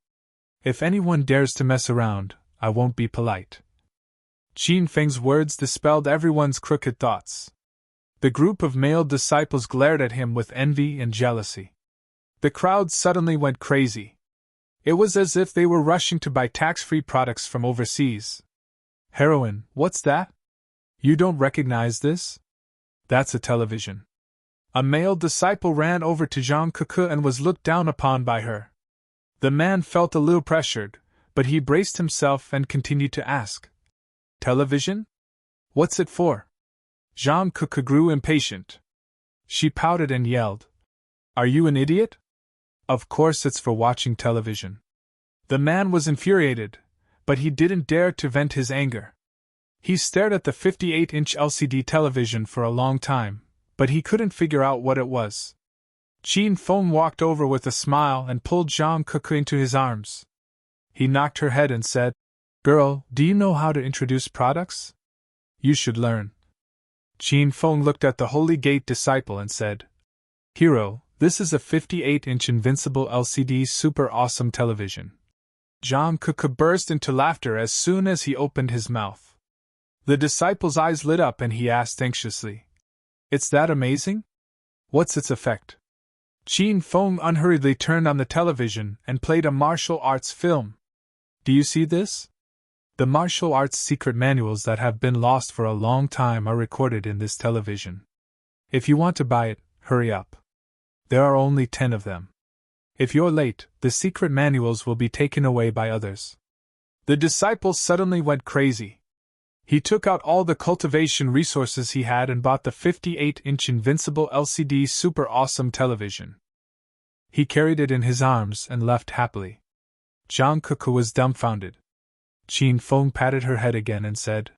If anyone dares to mess around, I won't be polite. Qin Feng's words dispelled everyone's crooked thoughts. The group of male disciples glared at him with envy and jealousy. The crowd suddenly went crazy. It was as if they were rushing to buy tax-free products from overseas. "Heroine, what's that? You don't recognize this? That's a television." A male disciple ran over to Zhang Kuku and was looked down upon by her. The man felt a little pressured, but he braced himself and continued to ask. Television? What's it for? Jean Coco grew impatient. She pouted and yelled. Are you an idiot? Of course it's for watching television. The man was infuriated, but he didn't dare to vent his anger. He stared at the 58-inch LCD television for a long time, but he couldn't figure out what it was. Chin Feng walked over with a smile and pulled Jean Coco into his arms. He knocked her head and said, Girl, do you know how to introduce products? You should learn. Chin Feng looked at the Holy Gate disciple and said, Hero, this is a 58-inch invincible LCD super awesome television. Jean Coco burst into laughter as soon as he opened his mouth. The disciple's eyes lit up and he asked anxiously, It's that amazing? What's its effect? Chin Feng unhurriedly turned on the television and played a martial arts film. Do you see this? The martial arts secret manuals that have been lost for a long time are recorded in this television. If you want to buy it, hurry up. There are only 10 of them. If you're late, the secret manuals will be taken away by others. The disciple suddenly went crazy. He took out all the cultivation resources he had and bought the 58-inch invincible LCD super awesome television. He carried it in his arms and left happily. Jean Coco was dumbfounded. Chin Feng patted her head again and said,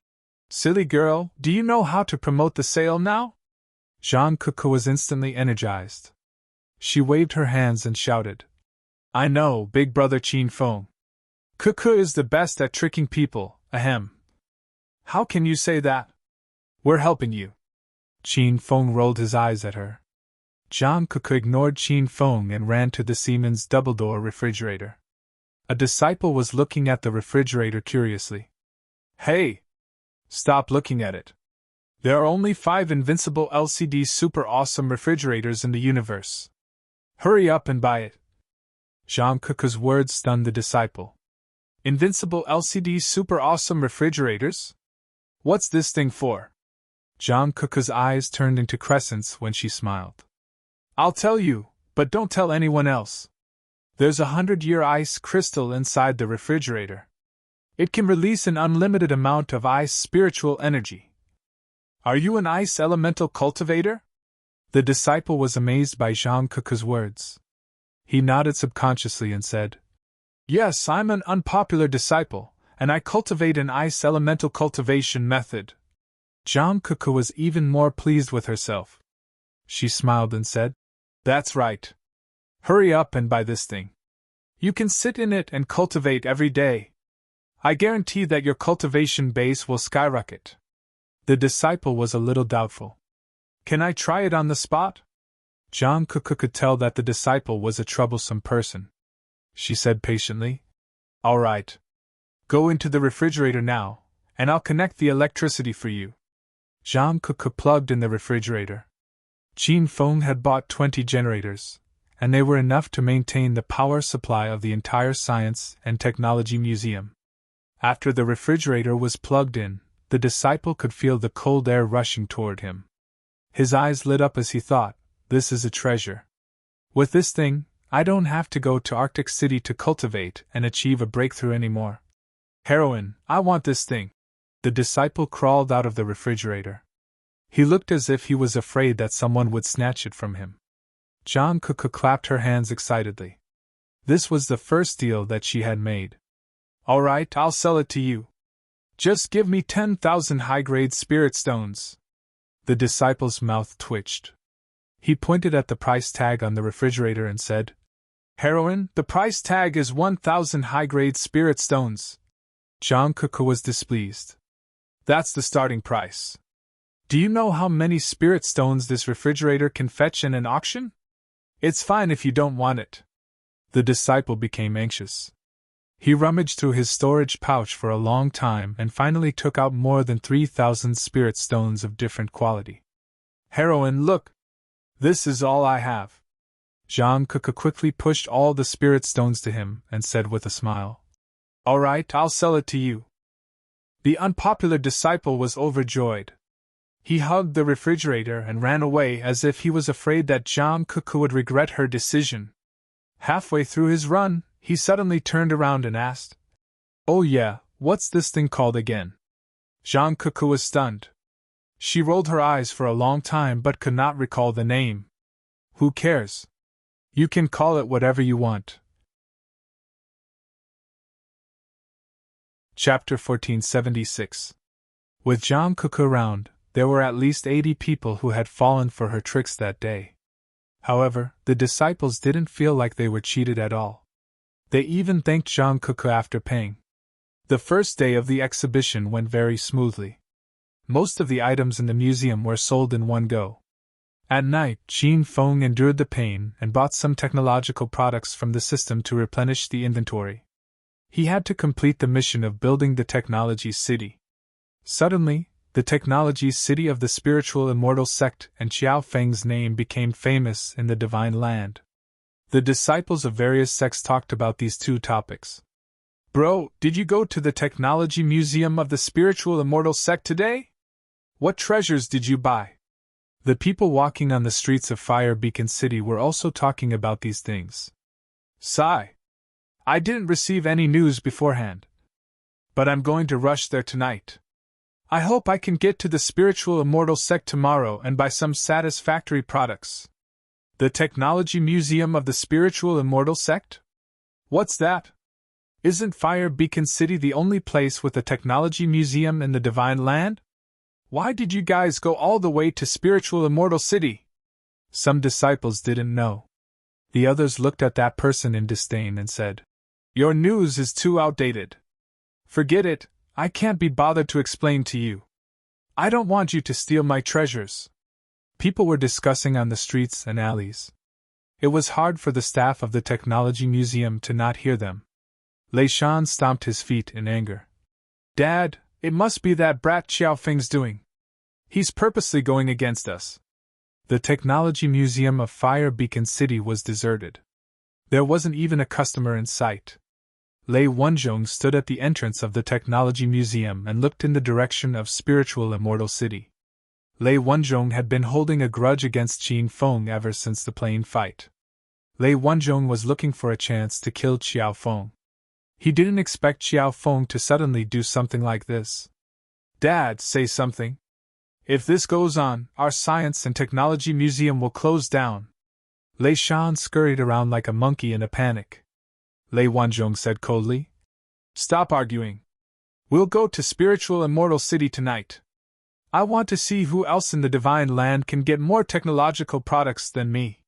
Silly girl, do you know how to promote the sale now? Jean Coco was instantly energized. She waved her hands and shouted, I know, big brother Chin Feng. Coco is the best at tricking people, ahem. How can you say that? We're helping you. Chin Feng rolled his eyes at her. Jean Coco ignored Chin Feng and ran to the Siemens double-door refrigerator. A disciple was looking at the refrigerator curiously. Hey! Stop looking at it. There are only 5 invincible LCD super awesome refrigerators in the universe. Hurry up and buy it. Jean Coco's words stunned the disciple. Invincible LCD super awesome refrigerators? What's this thing for? Jean Coco's eyes turned into crescents when she smiled. I'll tell you, but don't tell anyone else. There's a 100-year ice crystal inside the refrigerator. It can release an unlimited amount of ice spiritual energy. Are you an ice elemental cultivator? The disciple was amazed by Jean Coco's words. He nodded subconsciously and said, Yes, I'm an unpopular disciple, and I cultivate an ice elemental cultivation method. Jean Coco was even more pleased with herself. She smiled and said, That's right. Hurry up and buy this thing. You can sit in it and cultivate every day. I guarantee that your cultivation base will skyrocket. The disciple was a little doubtful. Can I try it on the spot? Jean Coco could tell that the disciple was a troublesome person. She said patiently, All right. Go into the refrigerator now, and I'll connect the electricity for you. Jean Coco plugged in the refrigerator. Chin Feng had bought 20 generators, and they were enough to maintain the power supply of the entire Science and Technology Museum. After the refrigerator was plugged in, the disciple could feel the cold air rushing toward him. His eyes lit up as he thought, This is a treasure. With this thing, I don't have to go to Arctic City to cultivate and achieve a breakthrough anymore. Heroine, I want this thing. The disciple crawled out of the refrigerator. He looked as if he was afraid that someone would snatch it from him. Jean Coco clapped her hands excitedly. This was the first deal that she had made. All right, I'll sell it to you. Just give me 10,000 high-grade spirit stones. The disciple's mouth twitched. He pointed at the price tag on the refrigerator and said, Heroine, the price tag is 1,000 high-grade spirit stones. Jean Coco was displeased. That's the starting price. Do you know how many spirit stones this refrigerator can fetch in an auction? It's fine if you don't want it. The disciple became anxious. He rummaged through his storage pouch for a long time and finally took out more than 3,000 spirit stones of different quality. Heroine, look! This is all I have. Jean Coco quickly pushed all the spirit stones to him and said with a smile, All right, I'll sell it to you. The unpopular disciple was overjoyed. He hugged the refrigerator and ran away as if he was afraid that Jean Coco would regret her decision. Halfway through his run, he suddenly turned around and asked, "Oh yeah, what's this thing called again?" Jean Cuckoo was stunned. She rolled her eyes for a long time but could not recall the name. "Who cares? You can call it whatever you want." Chapter 1476. With Jean Cuckoo around, there were at least 80 people who had fallen for her tricks that day. However, the disciples didn't feel like they were cheated at all. They even thanked Jean Cuckoo after paying. The first day of the exhibition went very smoothly. Most of the items in the museum were sold in one go. At night, Qin Feng endured the pain and bought some technological products from the system to replenish the inventory. He had to complete the mission of building the technology city. Suddenly, the technology city of the spiritual immortal sect and Xiao Feng's name became famous in the divine land. The disciples of various sects talked about these two topics. "Bro, did you go to the technology museum of the spiritual immortal sect today? What treasures did you buy?" The people walking on the streets of Fire Beacon City were also talking about these things. Sigh. I didn't receive any news beforehand. But I'm going to rush there tonight. I hope I can get to the spiritual immortal sect tomorrow and buy some satisfactory products. The Technology Museum of the Spiritual Immortal Sect? What's that? Isn't Fire Beacon City the only place with a technology museum in the Divine Land? Why did you guys go all the way to Spiritual Immortal City? Some disciples didn't know. The others looked at that person in disdain and said, "Your news is too outdated. Forget it, I can't be bothered to explain to you. I don't want you to steal my treasures." People were discussing on the streets and alleys. It was hard for the staff of the Technology Museum to not hear them. Lei Shan stomped his feet in anger. "Dad, it must be that brat Xiao Feng's doing. He's purposely going against us." The Technology Museum of Fire Beacon City was deserted. There wasn't even a customer in sight. Lei Wenzhong stood at the entrance of the Technology Museum and looked in the direction of Spiritual Immortal City. Lei Wenzhong had been holding a grudge against Qin Feng ever since the plane fight. Lei Wenzhong was looking for a chance to kill Xiao Feng. He didn't expect Xiao Feng to suddenly do something like this. "Dad, say something. If this goes on, our Science and Technology Museum will close down." Lei Shan scurried around like a monkey in a panic. Lei Wenzhong said coldly, "Stop arguing. We'll go to Spiritual Immortal City tonight. I want to see who else in the Divine Land can get more technological products than me."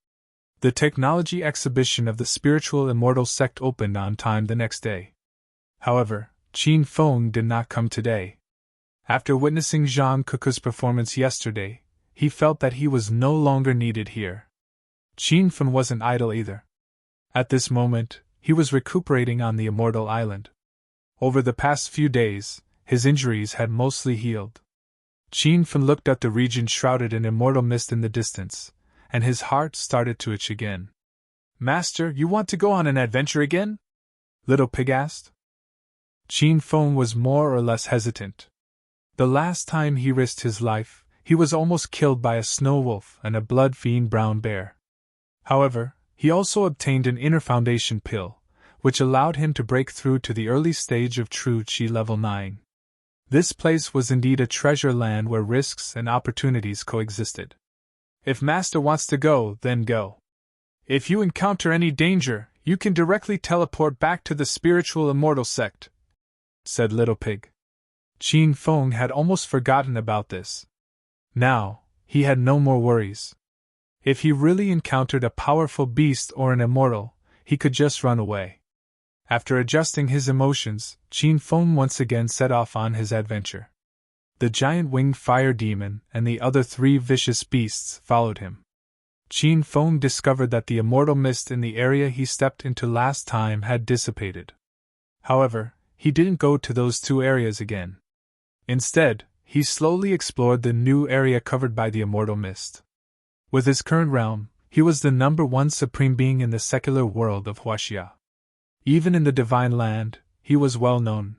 The technology exhibition of the Spiritual Immortal Sect opened on time the next day. However, Qin Feng did not come today. After witnessing Jean Cuckoo's performance yesterday, he felt that he was no longer needed here. Qin Feng wasn't idle either. At this moment, he was recuperating on the Immortal Island. Over the past few days, his injuries had mostly healed. Qin Feng looked at the region shrouded in immortal mist in the distance, and his heart started to itch again. "Master, you want to go on an adventure again?" Little Pig asked. Qin Feng was more or less hesitant. The last time he risked his life, he was almost killed by a snow wolf and a blood-fiend brown bear. However, he also obtained an inner foundation pill, which allowed him to break through to the early stage of True Qi level 9. This place was indeed a treasure land where risks and opportunities coexisted. "If Master wants to go, then go. If you encounter any danger, you can directly teleport back to the Spiritual Immortal Sect," said Little Pig. Qin Feng had almost forgotten about this. Now, he had no more worries. If he really encountered a powerful beast or an immortal, he could just run away. After adjusting his emotions, Qin Feng once again set off on his adventure. The giant winged fire demon and the other 3 vicious beasts followed him. Qin Feng discovered that the immortal mist in the area he stepped into last time had dissipated. However, he didn't go to those 2 areas again. Instead, he slowly explored the new area covered by the immortal mist. With his current realm, he was the #1 supreme being in the secular world of Huaxia. Even in the Divine Land, he was well known.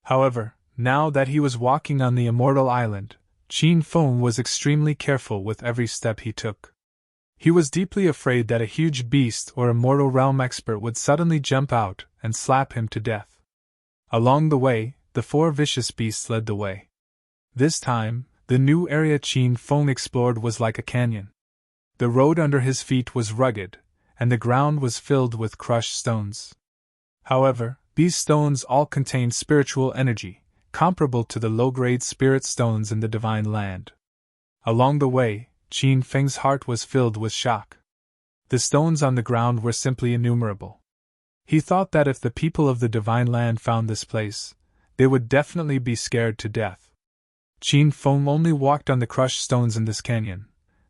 However, now that he was walking on the Immortal Island, Qin Feng was extremely careful with every step he took. He was deeply afraid that a huge beast or immortal realm expert would suddenly jump out and slap him to death. Along the way, the 4 vicious beasts led the way. This time, the new area Qin Feng explored was like a canyon. The road under his feet was rugged, and the ground was filled with crushed stones. However, these stones all contained spiritual energy, comparable to the low-grade spirit stones in the Divine Land. Along the way, Qin Feng's heart was filled with shock. The stones on the ground were simply innumerable. He thought that if the people of the Divine Land found this place, they would definitely be scared to death. Qin Feng only walked on the crushed stones in this canyon,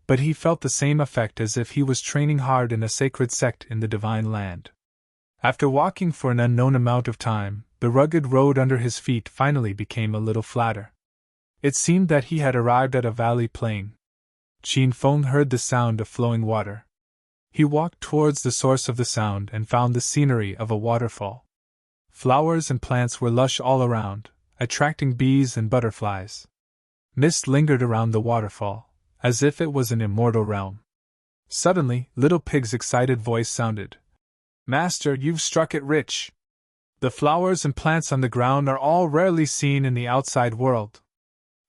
but he felt the same effect as if he was training hard in a sacred sect in the Divine Land. After walking for an unknown amount of time, the rugged road under his feet finally became a little flatter. It seemed that he had arrived at a valley plain. Qin Feng heard the sound of flowing water. He walked towards the source of the sound and found the scenery of a waterfall. Flowers and plants were lush all around, attracting bees and butterflies. Mist lingered around the waterfall, as if it was an immortal realm. Suddenly, Little Pig's excited voice sounded. "Master, you've struck it rich! The flowers and plants on the ground are all rarely seen in the outside world.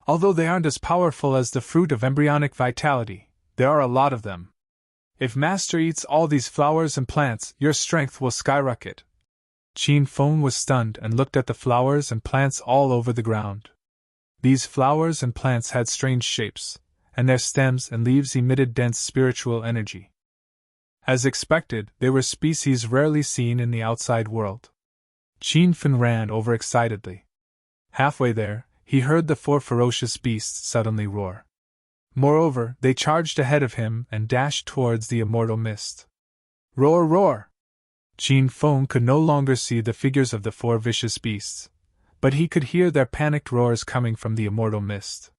Although they aren't as powerful as the fruit of embryonic vitality, there are a lot of them. If Master eats all these flowers and plants, your strength will skyrocket." Qin Feng was stunned and looked at the flowers and plants all over the ground. These flowers and plants had strange shapes, and their stems and leaves emitted dense spiritual energy. As expected, they were species rarely seen in the outside world. Qin Feng ran over excitedly. Halfway there, he heard the 4 ferocious beasts suddenly roar. Moreover, they charged ahead of him and dashed towards the immortal mist. Roar, roar! Qin Feng could no longer see the figures of the 4 vicious beasts, but he could hear their panicked roars coming from the immortal mist.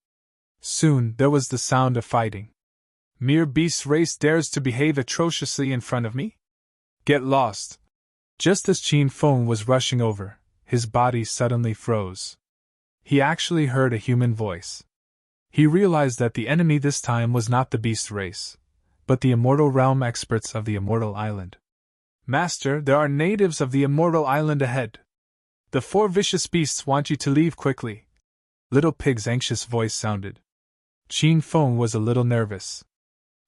Soon there was the sound of fighting. "Mere beast's race dares to behave atrociously in front of me? Get lost!" Just as Qin Feng was rushing over, his body suddenly froze. He actually heard a human voice. He realized that the enemy this time was not the beast race, but the immortal realm experts of the immortal island. "Master, there are natives of the immortal island ahead. The 4 vicious beasts want you to leave quickly." Little Pig's anxious voice sounded. Qin Feng was a little nervous.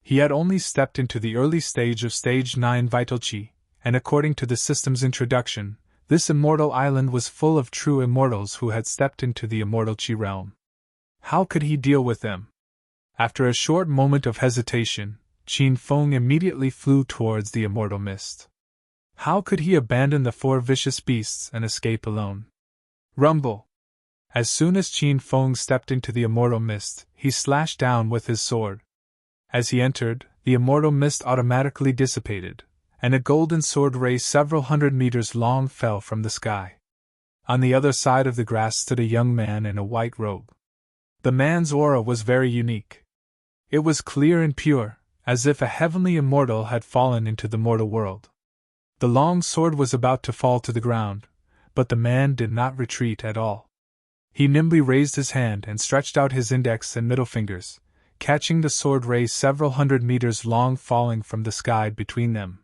He had only stepped into the early stage of Stage 9 Vital Qi, and according to the system's introduction, this immortal island was full of true immortals who had stepped into the immortal Qi realm. How could he deal with them? After a short moment of hesitation, Qin Feng immediately flew towards the immortal mist. How could he abandon the 4 vicious beasts and escape alone? Rumble! As soon as Qin Feng stepped into the immortal mist, he slashed down with his sword. As he entered, the immortal mist automatically dissipated, and a golden sword ray several hundred meters long fell from the sky. On the other side of the grass stood a young man in a white robe. The man's aura was very unique. It was clear and pure, as if a heavenly immortal had fallen into the mortal world. The long sword was about to fall to the ground, but the man did not retreat at all. He nimbly raised his hand and stretched out his index and middle fingers, catching the sword ray several hundred meters long falling from the sky between them.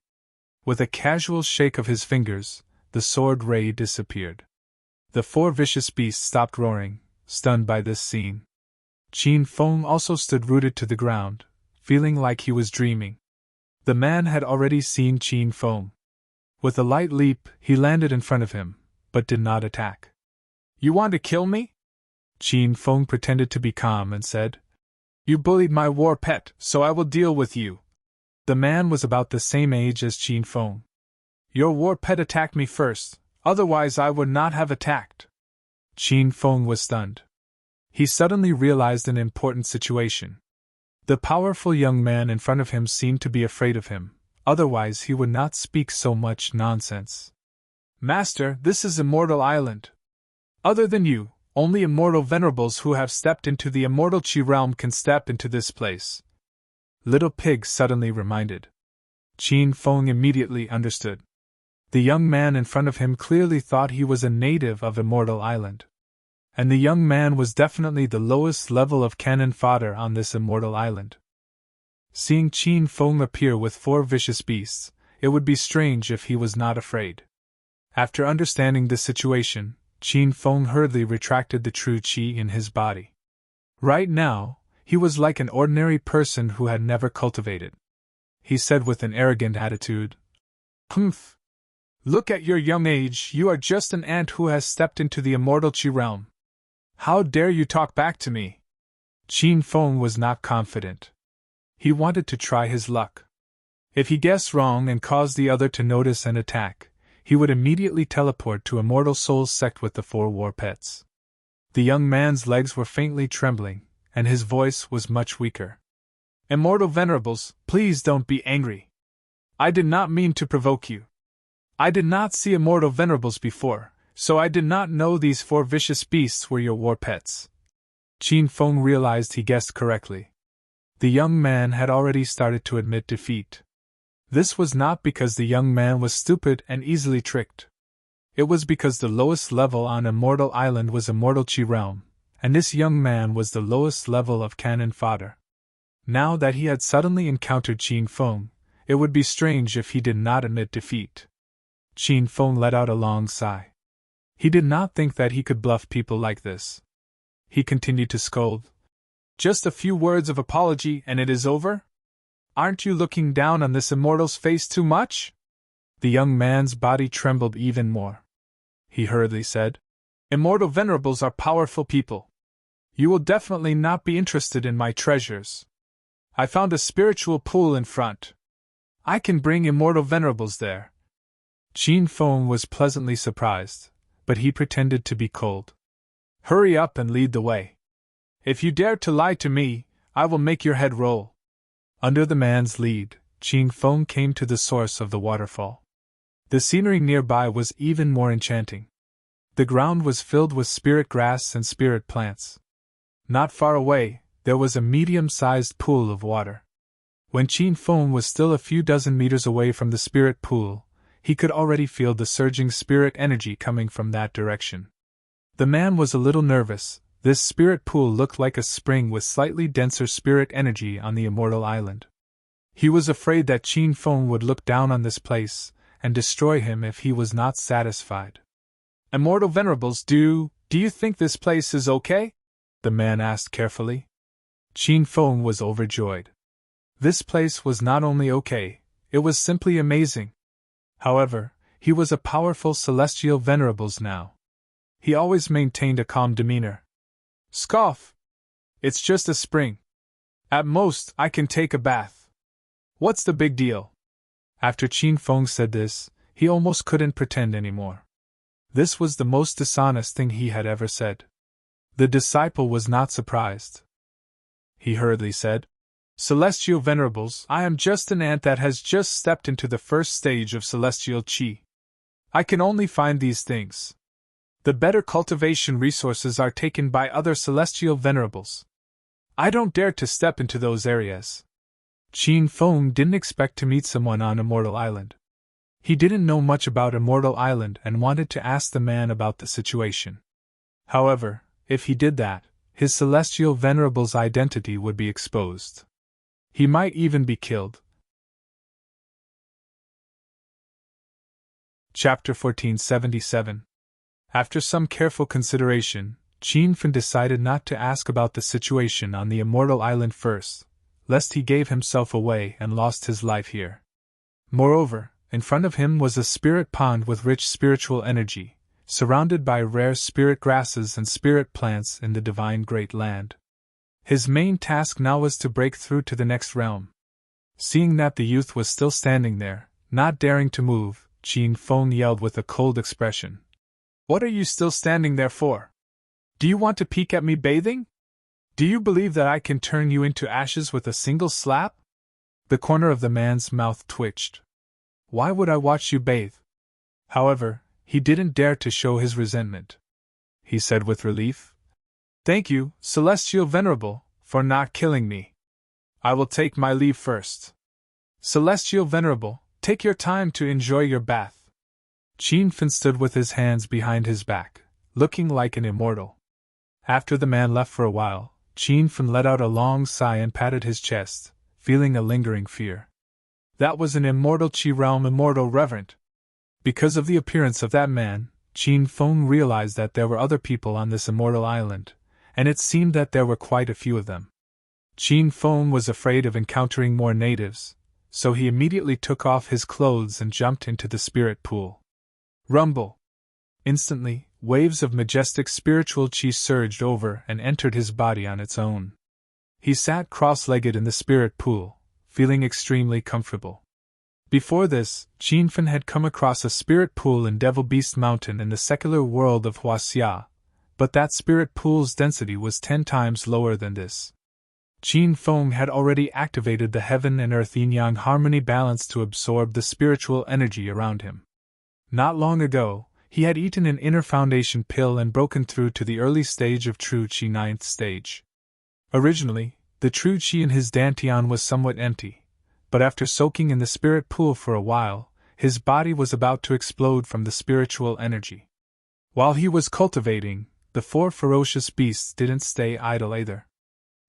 With a casual shake of his fingers, the sword ray disappeared. The 4 vicious beasts stopped roaring, stunned by this scene. Qin Feng also stood rooted to the ground, feeling like he was dreaming. The man had already seen Qin Feng. With a light leap, he landed in front of him, but did not attack. "You want to kill me?" Qin Feng pretended to be calm and said. "You bullied my war pet, so I will deal with you." The man was about the same age as Qin Feng. "Your war pet attacked me first, otherwise I would not have attacked." Qin Feng was stunned. He suddenly realized an important situation. The powerful young man in front of him seemed to be afraid of him, otherwise he would not speak so much nonsense. "Master, this is Immortal Island. Other than you, only immortal venerables who have stepped into the immortal Qi realm can step into this place," Little Pig suddenly reminded. Qin Feng immediately understood. The young man in front of him clearly thought he was a native of Immortal Island. And the young man was definitely the lowest level of cannon fodder on this Immortal Island. Seeing Qin Feng appear with 4 vicious beasts, it would be strange if he was not afraid. After understanding the situation, Qin Feng hurriedly retracted the true qi in his body. Right now, he was like an ordinary person who had never cultivated. He said with an arrogant attitude, "Humph! Look at your young age, you are just an ant who has stepped into the immortal qi realm. How dare you talk back to me?" Qin Feng was not confident. He wanted to try his luck. If he guessed wrong and caused the other to notice and attack, he would immediately teleport to Immortal Soul's sect with the 4 war pets. The young man's legs were faintly trembling, and his voice was much weaker. "Immortal Venerables, please don't be angry. I did not mean to provoke you. I did not see Immortal Venerables before, so I did not know these 4 vicious beasts were your war pets." Qin Feng realized he guessed correctly. The young man had already started to admit defeat. This was not because the young man was stupid and easily tricked. It was because the lowest level on Immortal Island was Immortal Qi Realm, and this young man was the lowest level of cannon fodder. Now that he had suddenly encountered Qin Feng, it would be strange if he did not admit defeat. Qin Feng let out a long sigh. He did not think that he could bluff people like this. He continued to scold. "Just a few words of apology and it is over? Aren't you looking down on this immortal's face too much?" The young man's body trembled even more. He hurriedly said, "Immortal Venerables are powerful people. You will definitely not be interested in my treasures. I found a spiritual pool in front. I can bring Immortal Venerables there." Qin Feng was pleasantly surprised, but he pretended to be cold. "Hurry up and lead the way. If you dare to lie to me, I will make your head roll." Under the man's lead, Qin Feng came to the source of the waterfall. The scenery nearby was even more enchanting. The ground was filled with spirit grass and spirit plants. Not far away, there was a medium-sized pool of water. When Qin Feng was still a few dozen meters away from the spirit pool, he could already feel the surging spirit energy coming from that direction. The man was a little nervous. This spirit pool looked like a spring with slightly denser spirit energy on the Immortal Island. He was afraid that Qin Feng would look down on this place and destroy him if he was not satisfied. "Immortal Venerables, do you think this place is okay?" the man asked carefully. Qin Feng was overjoyed. This place was not only okay, it was simply amazing. However, he was a powerful celestial Venerables now. He always maintained a calm demeanor. "Scoff! It's just a spring. At most, I can take a bath. What's the big deal?" After Qin Feng said this, he almost couldn't pretend anymore. This was the most dishonest thing he had ever said. The disciple was not surprised. He hurriedly said, "Celestial Venerables, I am just an ant that has just stepped into the first stage of celestial qi. I can only find these things. The better cultivation resources are taken by other celestial Venerables. I don't dare to step into those areas." Qin Feng didn't expect to meet someone on Immortal Island. He didn't know much about Immortal Island and wanted to ask the man about the situation. However, if he did that, his celestial Venerable's identity would be exposed. He might even be killed. Chapter 1477. After some careful consideration, Qin Feng decided not to ask about the situation on the Immortal Island first, lest he gave himself away and lost his life here. Moreover, in front of him was a spirit pond with rich spiritual energy, surrounded by rare spirit grasses and spirit plants in the divine Great Land. His main task now was to break through to the next realm. Seeing that the youth was still standing there, not daring to move, Qin Feng yelled with a cold expression, "What are you still standing there for? Do you want to peek at me bathing? Do you believe that I can turn you into ashes with a single slap?" The corner of the man's mouth twitched. "Why would I watch you bathe?" However, he didn't dare to show his resentment. He said with relief, "Thank you, Celestial Venerable, for not killing me. I will take my leave first. Celestial Venerable, take your time to enjoy your bath." Qin Feng stood with his hands behind his back, looking like an immortal. After the man left for a while, Qin Feng let out a long sigh and patted his chest, feeling a lingering fear. That was an immortal Qi realm immortal reverent. Because of the appearance of that man, Qin Feng realized that there were other people on this immortal island, and it seemed that there were quite a few of them. Qin Feng was afraid of encountering more natives, so he immediately took off his clothes and jumped into the spirit pool. Rumble! Instantly, waves of majestic spiritual qi surged over and entered his body on its own. He sat cross-legged in the spirit pool, feeling extremely comfortable. Before this, Qin Feng had come across a spirit pool in Devil Beast Mountain in the secular world of Huaxia, but that spirit pool's density was 10 times lower than this. Qin Feng had already activated the heaven and earth yin-yang harmony balance to absorb the spiritual energy around him. Not long ago, he had eaten an inner foundation pill and broken through to the early stage of true qi 9th stage. Originally, the true qi in his dantian was somewhat empty, but after soaking in the spirit pool for a while, his body was about to explode from the spiritual energy. While he was cultivating, the 4 ferocious beasts didn't stay idle either.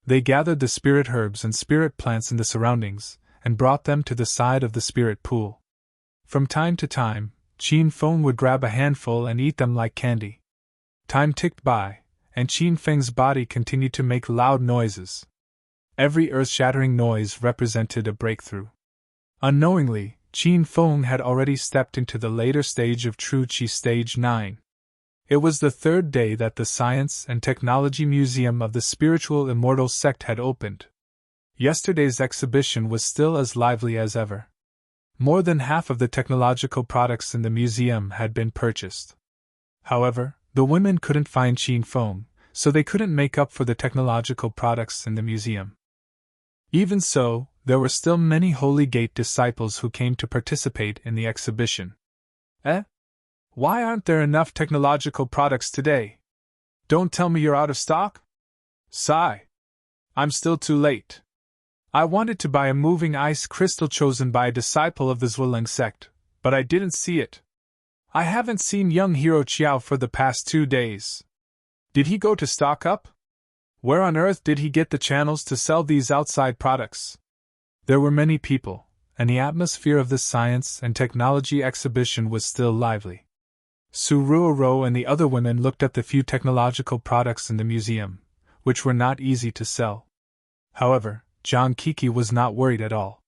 They gathered the spirit herbs and spirit plants in the surroundings, and brought them to the side of the spirit pool. From time to time, Qin Feng would grab a handful and eat them like candy. Time ticked by, and Qin Feng's body continued to make loud noises. Every earth-shattering noise represented a breakthrough. Unknowingly, Qin Feng had already stepped into the later stage of True Qi Stage 9. It was the 3rd day that the Science and Technology Museum of the Spiritual Immortal Sect had opened. Yesterday's exhibition was still as lively as ever. More than half of the technological products in the museum had been purchased. However, the women couldn't find Qin Feng, so they couldn't make up for the technological products in the museum. Even so, there were still many Holy Gate disciples who came to participate in the exhibition. Why aren't there enough technological products today? Don't tell me you're out of stock? Sigh. I'm still too late. I wanted to buy a moving ice crystal chosen by a disciple of the Zhuoling sect, but I didn't see it. I haven't seen young hero Qiao for the past 2 days. Did he go to stock up? Where on earth did he get the channels to sell these outside products? There were many people, and the atmosphere of the science and technology exhibition was still lively. Su Ruoro and the other women looked at the few technological products in the museum, which were not easy to sell. However, Zhang Kiki was not worried at all.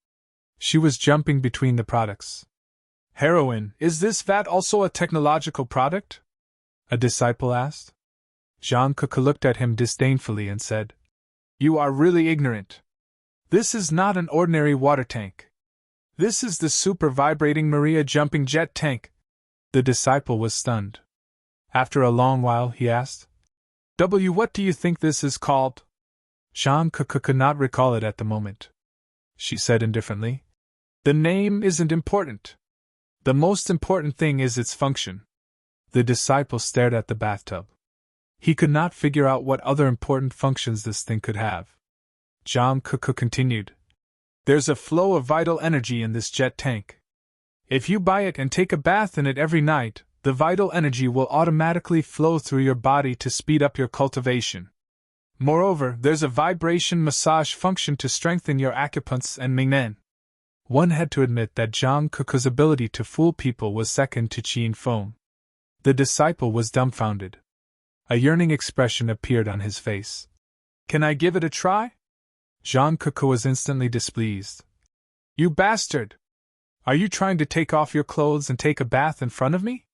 She was jumping between the products. Heroine, is this vat also a technological product? A disciple asked. Zhang Keke looked at him disdainfully and said, You are really ignorant. This is not an ordinary water tank. This is the super vibrating Maria jumping jet tank. The disciple was stunned. After a long while, he asked, What do you think this is called? Zhang Keke could not recall it at the moment. She said indifferently, The name isn't important. The most important thing is its function. The disciple stared at the bathtub. He could not figure out what other important functions this thing could have. Zhang Keke continued, There's a flow of vital energy in this jet tank. If you buy it and take a bath in it every night, the vital energy will automatically flow through your body to speed up your cultivation. Moreover, there's a vibration massage function to strengthen your acupuncture and mingnen. One had to admit that Zhang Keke's ability to fool people was second to Qin Feng. The disciple was dumbfounded. A yearning expression appeared on his face. Can I give it a try? Zhang Keke was instantly displeased. You bastard! Are you trying to take off your clothes and take a bath in front of me?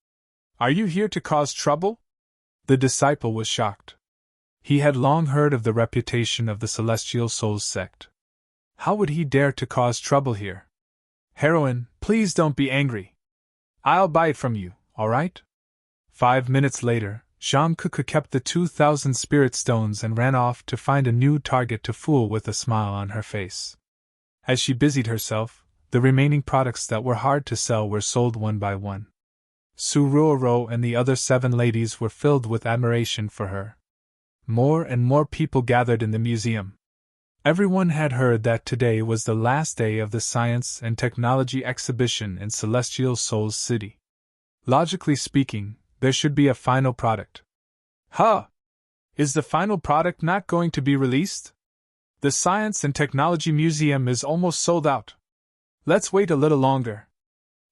Are you here to cause trouble? The disciple was shocked. He had long heard of the reputation of the Celestial Souls sect. How would he dare to cause trouble here? Heroine, please don't be angry. I'll buy it from you, all right? 5 minutes later, Zhang Keke kept the 2,000 spirit stones and ran off to find a new target to fool with a smile on her face. As she busied herself, the remaining products that were hard to sell were sold one by one. Su Ruoro and the other 7 ladies were filled with admiration for her. More and more people gathered in the museum. Everyone had heard that today was the last day of the Science and Technology exhibition in Celestial Souls City. Logically speaking, there should be a final product. Is the final product not going to be released? The Science and Technology Museum is almost sold out. Let's wait a little longer.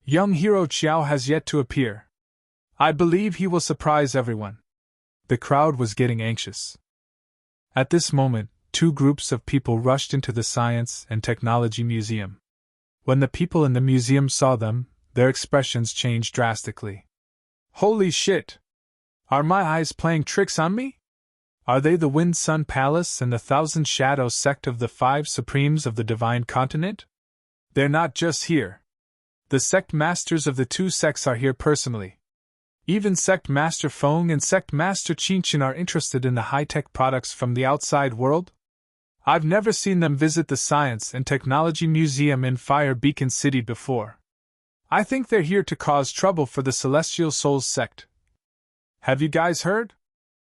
Young hero Qiao has yet to appear. I believe he will surprise everyone. The crowd was getting anxious. At this moment, two groups of people rushed into the Science and Technology Museum. When the people in the museum saw them, their expressions changed drastically. Holy shit! Are my eyes playing tricks on me? Are they the Wind Sun Palace and the Thousand Shadows sect of the Five Supremes of the Divine Continent? They're not just here. The sect masters of the two sects are here personally. Even Sect Master Feng and Sect Master Qinchin are interested in the high-tech products from the outside world. I've never seen them visit the Science and Technology Museum in Fire Beacon City before. I think they're here to cause trouble for the Celestial Souls sect. Have you guys heard?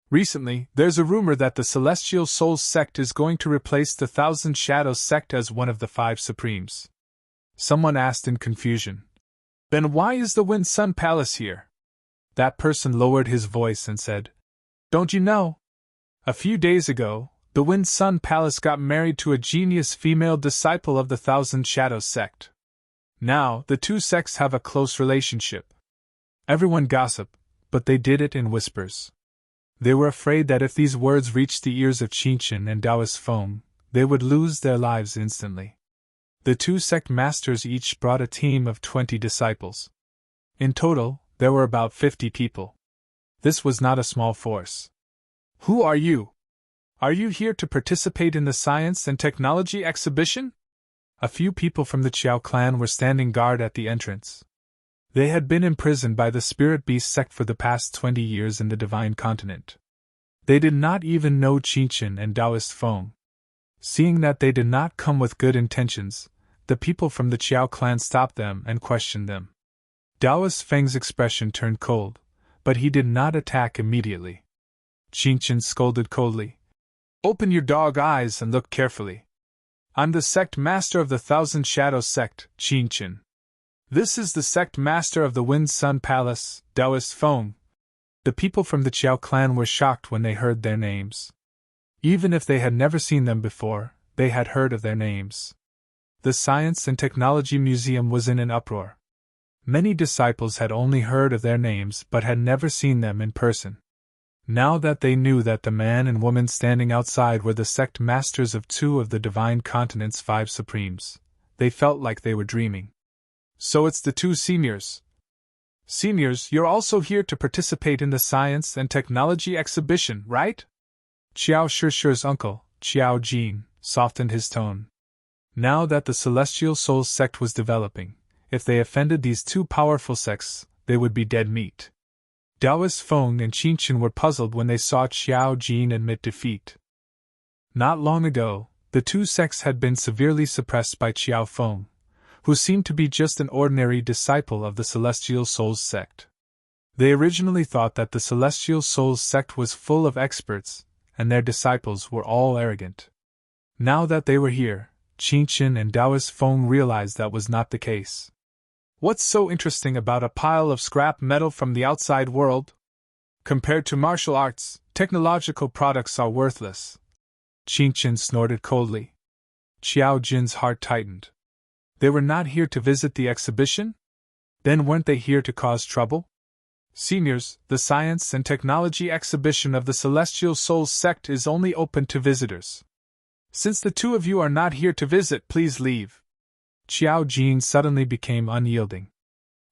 Recently, there's a rumor that the Celestial Souls sect is going to replace the Thousand Shadows sect as one of the Five Supremes. Someone asked in confusion. Then why is the Wind Sun Palace here? That person lowered his voice and said, Don't you know? A few days ago, the Wind Sun Palace got married to a genius female disciple of the Thousand Shadows sect. Now, the two sects have a close relationship. Everyone gossiped, but they did it in whispers. They were afraid that if these words reached the ears of Qinchin and Taoist Feng, they would lose their lives instantly. The two sect masters each brought a team of 20 disciples. In total, there were about 50 people. This was not a small force. Who are you? Are you here to participate in the Science and Technology exhibition? A few people from the Qiao clan were standing guard at the entrance. They had been imprisoned by the Spirit Beast sect for the past 20 years in the Divine Continent. They did not even know Qinchin and Taoist Feng. Seeing that they did not come with good intentions, the people from the Qiao clan stopped them and questioned them. Taoist Feng's expression turned cold, but he did not attack immediately. Qinchin scolded coldly. Open your dog eyes and look carefully. I'm the sect master of the Thousand Shadows sect, Qinchin. This is the sect master of the Wind Sun Palace, Taoist Feng. The people from the Qiao clan were shocked when they heard their names. Even if they had never seen them before, they had heard of their names. The Science and Technology Museum was in an uproar. Many disciples had only heard of their names but had never seen them in person. Now that they knew that the man and woman standing outside were the sect masters of two of the Divine Continent's Five Supremes, they felt like they were dreaming. So it's the two seniors. Seniors, you're also here to participate in the Science and Technology exhibition, right? Qiao Shishi's uncle, Qiao Jin, softened his tone. Now that the Celestial Souls sect was developing, if they offended these two powerful sects, they would be dead meat. Taoist Feng and Qinchin were puzzled when they saw Qiao Jin admit defeat. Not long ago, the two sects had been severely suppressed by Qiao Feng, who seemed to be just an ordinary disciple of the Celestial Souls sect. They originally thought that the Celestial Souls sect was full of experts, and their disciples were all arrogant. Now that they were here, Qinchin and Taoist Feng realized that was not the case. What's so interesting about a pile of scrap metal from the outside world? Compared to martial arts, technological products are worthless. Qinchin snorted coldly. Qiao Jin's heart tightened. They were not here to visit the exhibition? Then weren't they here to cause trouble? Seniors, the Science and Technology exhibition of the Celestial Souls sect is only open to visitors. Since the two of you are not here to visit, please leave. Qiao Jin suddenly became unyielding.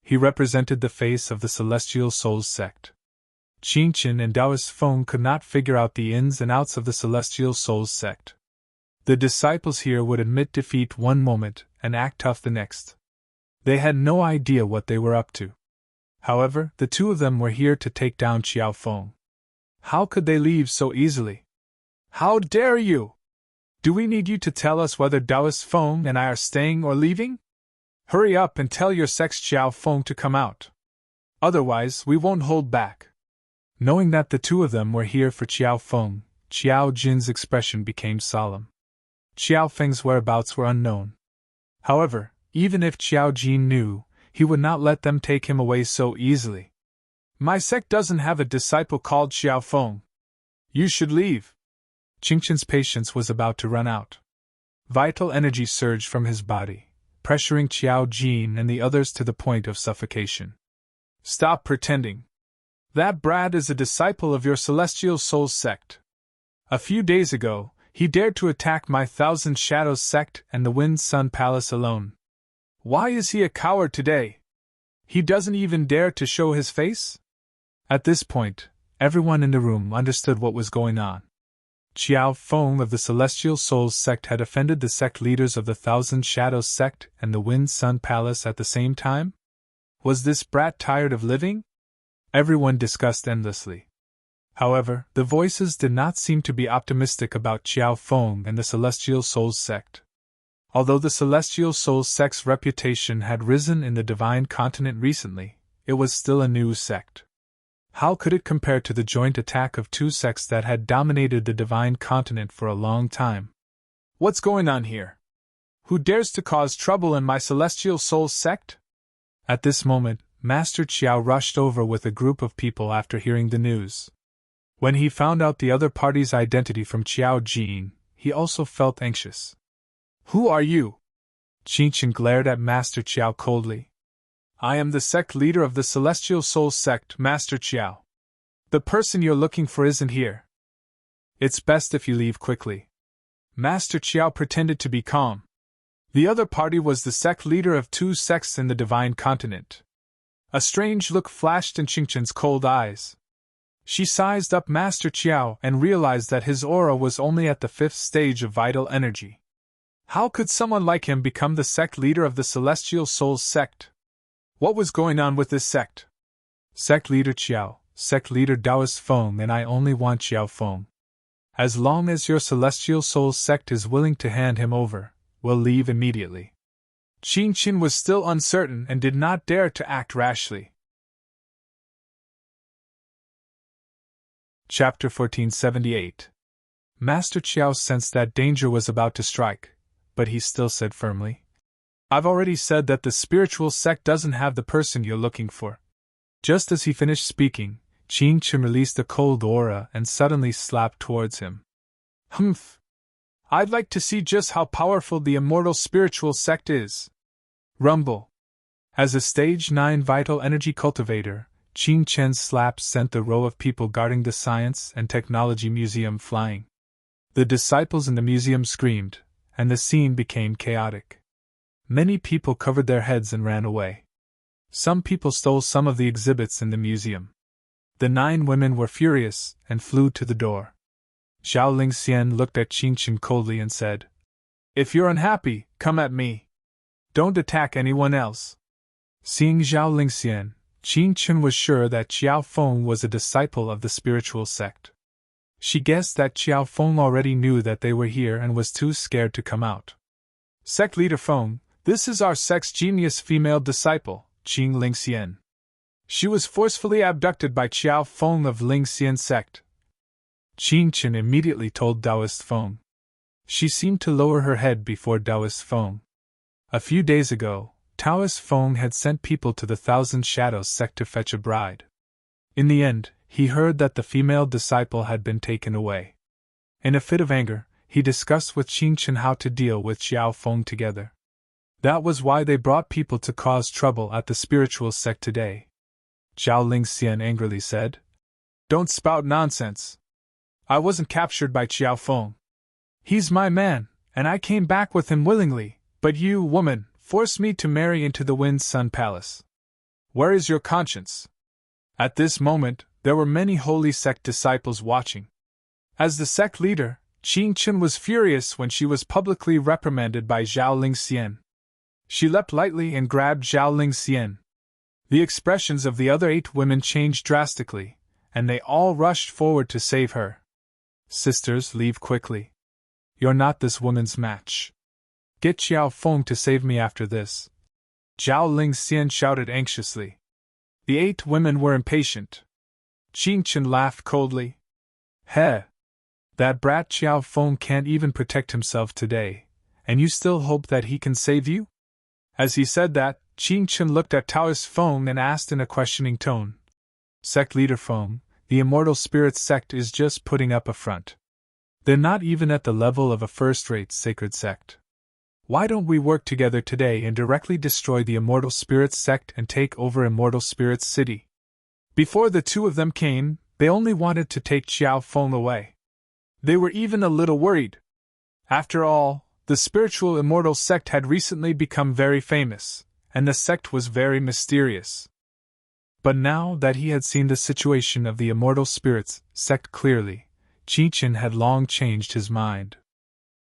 He represented the face of the Celestial Souls sect. Qinchin and Taoist Feng could not figure out the ins and outs of the Celestial Souls sect. The disciples here would admit defeat one moment and act tough the next. They had no idea what they were up to. However, the two of them were here to take down Qiao Feng. How could they leave so easily? How dare you! Do we need you to tell us whether Taoist Feng and I are staying or leaving? Hurry up and tell your sect's Qiao Feng to come out. Otherwise, we won't hold back. Knowing that the two of them were here for Qiao Feng, Qiao Jin's expression became solemn. Qiao Feng's whereabouts were unknown. However, even if Qiao Jin knew, he would not let them take him away so easily. My sect doesn't have a disciple called Qiao Feng. You should leave. Qingchen's patience was about to run out. Vital energy surged from his body, pressuring Qiao Jin and the others to the point of suffocation. Stop pretending. That brat is a disciple of your Celestial Souls sect. A few days ago, he dared to attack my Thousand Shadows sect and the Wind Sun Palace alone. Why is he a coward today? He doesn't even dare to show his face? At this point, everyone in the room understood what was going on. Qiao Feng of the Celestial Souls sect had offended the sect leaders of the Thousand Shadows sect and the Wind Sun Palace at the same time? Was this brat tired of living? Everyone discussed endlessly. However, the voices did not seem to be optimistic about Qiao Feng and the Celestial Souls sect. Although the Celestial Souls sect's reputation had risen in the Divine Continent recently, it was still a new sect. How could it compare to the joint attack of two sects that had dominated the Divine Continent for a long time? What's going on here? Who dares to cause trouble in my Celestial Souls sect? At this moment, Master Qiao rushed over with a group of people after hearing the news. When he found out the other party's identity from Qiao Jin, he also felt anxious. Who are you? Qingchen glared at Master Qiao coldly. I am the sect leader of the Celestial Souls sect, Master Qiao. The person you're looking for isn't here. It's best if you leave quickly. Master Qiao pretended to be calm. The other party was the sect leader of two sects in the Divine Continent. A strange look flashed in Qingchen's cold eyes. She sized up Master Qiao and realized that his aura was only at the 5th stage of vital energy. How could someone like him become the sect leader of the Celestial Souls sect? What was going on with this sect? Sect leader Qiao, sect leader Taoist Feng, and I only want Qiao Feng. As long as your Celestial Souls sect is willing to hand him over, we'll leave immediately. Qingchen was still uncertain and did not dare to act rashly. Chapter 1478. Master Qiao sensed that danger was about to strike, but he still said firmly, I've already said that the spiritual sect doesn't have the person you're looking for. Just as he finished speaking, Qingchen released a cold aura and suddenly slapped towards him. Humph! I'd like to see just how powerful the immortal spiritual sect is. Rumble! As a stage 9 vital energy cultivator, Qingchen's slap sent the row of people guarding the Science and Technology Museum flying. The disciples in the museum screamed, and the scene became chaotic. Many people covered their heads and ran away. Some people stole some of the exhibits in the museum. The 9 women were furious and flew to the door. Zhao Lingxian looked at Qingchen coldly and said, If you're unhappy, come at me. Don't attack anyone else. Seeing Zhao Lingxian, Qingchen was sure that Qiao Feng was a disciple of the spiritual sect. She guessed that Qiao Feng already knew that they were here and was too scared to come out. Sect leader Feng, this is our sect's genius female disciple, Qing Lingxian. She was forcefully abducted by Qiao Feng of Lingxian sect. Qingchen immediately told Taoist Feng. She seemed to lower her head before Taoist Feng. A few days ago, Taoist Feng had sent people to the Thousand Shadows sect to fetch a bride. In the end, he heard that the female disciple had been taken away. In a fit of anger, he discussed with Qingchen how to deal with Qiao Feng together. That was why they brought people to cause trouble at the spiritual sect today. Zhao Lingxian angrily said, Don't spout nonsense. I wasn't captured by Qiao Feng. He's my man, and I came back with him willingly, but you, woman, forced me to marry into the Wind Sun Palace. Where is your conscience? At this moment, there were many holy sect disciples watching. As the sect leader, Qingchen was furious when she was publicly reprimanded by Zhao Lingxian. She leapt lightly and grabbed Zhao Lingxian. The expressions of the other 8 women changed drastically, and they all rushed forward to save her. Sisters, leave quickly. You're not this woman's match. Get Qiao Feng to save me after this. Zhao Lingxian shouted anxiously. The 8 women were impatient. Qingchen laughed coldly. Heh! That brat Qiao Feng can't even protect himself today, and you still hope that he can save you? As he said that, Qingchen looked at Taoist Feng and asked in a questioning tone. Sect leader Feng, the immortal spirit sect is just putting up a front. They're not even at the level of a first-rate sacred sect. Why don't we work together today and directly destroy the Immortal Spirits sect and take over Immortal Spirits City? Before the two of them came, they only wanted to take Xiao Feng away. They were even a little worried. After all, the spiritual immortal sect had recently become very famous, and the sect was very mysterious. But now that he had seen the situation of the Immortal Spirits sect clearly, Qin had long changed his mind.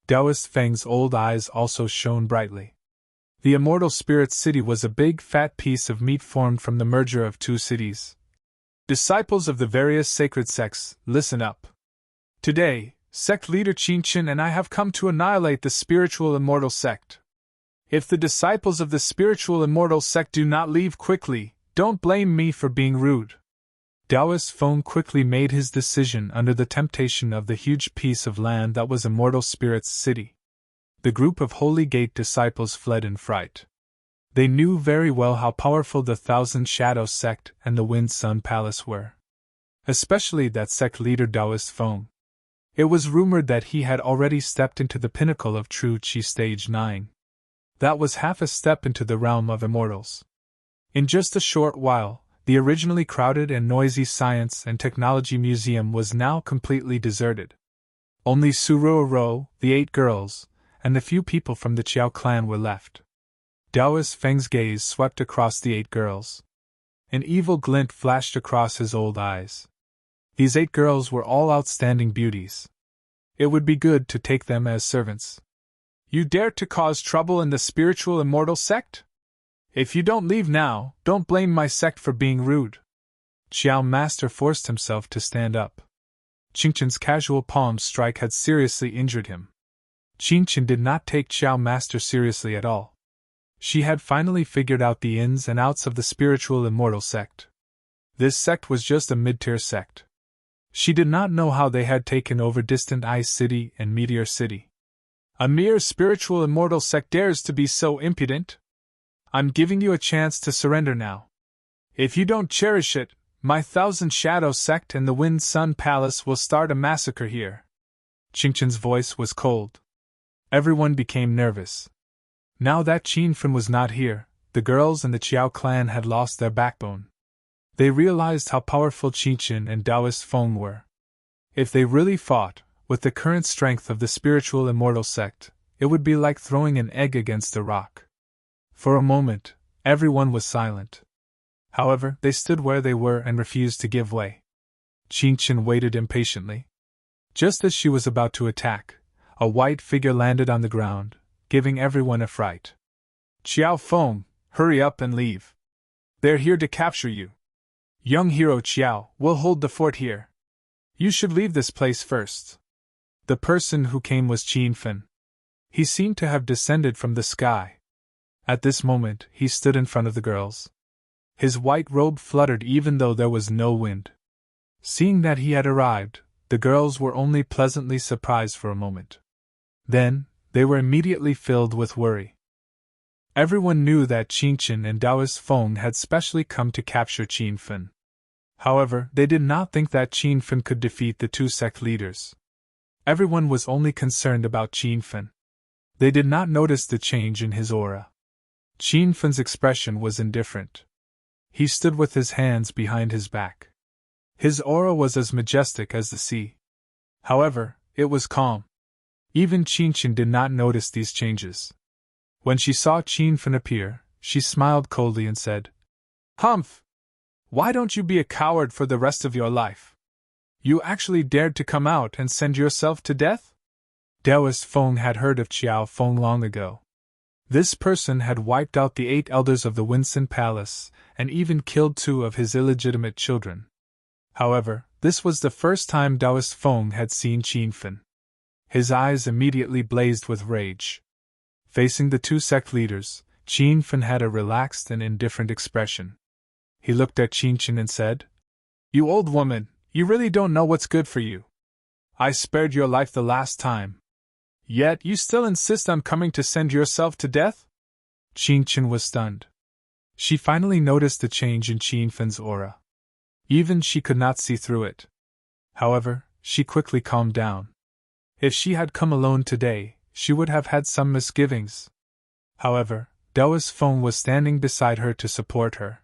Taoist Feng's old eyes also shone brightly. The Immortal Spirits City was a big fat piece of meat formed from the merger of two cities. Disciples of the various sacred sects, listen up. Today, sect leader Qin and I have come to annihilate the spiritual immortal sect. If the disciples of the spiritual immortal sect do not leave quickly, don't blame me for being rude. Taoist Feng quickly made his decision under the temptation of the huge piece of land that was Immortal Spirits City. The group of Holy Gate disciples fled in fright. They knew very well how powerful the Thousand Shadows sect and the Wind Sun Palace were. Especially that sect leader Taoist Feng. It was rumored that he had already stepped into the pinnacle of True Qi Stage 9. That was half a step into the realm of immortals. In just a short while, the originally crowded and noisy Science and Technology Museum was now completely deserted. Only Suruo, the 8 girls, and the few people from the Qiao clan were left. Taoist Feng's gaze swept across the 8 girls. An evil glint flashed across his old eyes. These 8 girls were all outstanding beauties. It would be good to take them as servants. You dare to cause trouble in the spiritual immortal sect? If you don't leave now, don't blame my sect for being rude. Xiao Master forced himself to stand up. Qin's casual palm strike had seriously injured him. Qin did not take Xiao Master seriously at all. She had finally figured out the ins and outs of the spiritual immortal sect. This sect was just a mid-tier sect. She did not know how they had taken over Distant Ice City and Meteor City. A mere spiritual immortal sect dares to be so impudent? I'm giving you a chance to surrender now. If you don't cherish it, my Thousand Shadows sect and the Wind Sun Palace will start a massacre here. Qin's voice was cold. Everyone became nervous. Now that Qin was not here, the girls and the Qiao clan had lost their backbone. They realized how powerful Qin and Taoist Feng were. If they really fought, with the current strength of the spiritual immortal sect, it would be like throwing an egg against a rock. For a moment, everyone was silent. However, they stood where they were and refused to give way. Qin waited impatiently. Just as she was about to attack, a white figure landed on the ground, giving everyone a fright. Qiao Feng, hurry up and leave. They're here to capture you. Young hero Qiao will hold the fort here. You should leave this place first. The person who came was Qin. He seemed to have descended from the sky. At this moment, he stood in front of the girls. His white robe fluttered even though there was no wind. Seeing that he had arrived, the girls were only pleasantly surprised for a moment. Then, they were immediately filled with worry. Everyone knew that Qin and Taoist Feng had specially come to capture Qin. However, they did not think that Qin could defeat the two sect leaders. Everyone was only concerned about Qin. They did not notice the change in his aura. Qin's expression was indifferent. He stood with his hands behind his back. His aura was as majestic as the sea. However, it was calm. Even Qin did not notice these changes. When she saw Qin appear, she smiled coldly and said, "Humph! Why don't you be a coward for the rest of your life? You actually dared to come out and send yourself to death?" Taoist Feng had heard of Qiao Feng long ago. This person had wiped out the 8 elders of the Winsun Palace, and even killed 2 of his illegitimate children. However, this was the first time Taoist Feng had seen Qin. His eyes immediately blazed with rage. Facing the 2 sect leaders, Qin had a relaxed and indifferent expression. He looked at Qin and said, "You old woman, you really don't know what's good for you. I spared your life the last time. Yet you still insist on coming to send yourself to death?" Qin was stunned. She finally noticed the change in Qin's aura. Even she could not see through it. However, she quickly calmed down. If she had come alone today, she would have had some misgivings. However, Dao's Feng was standing beside her to support her.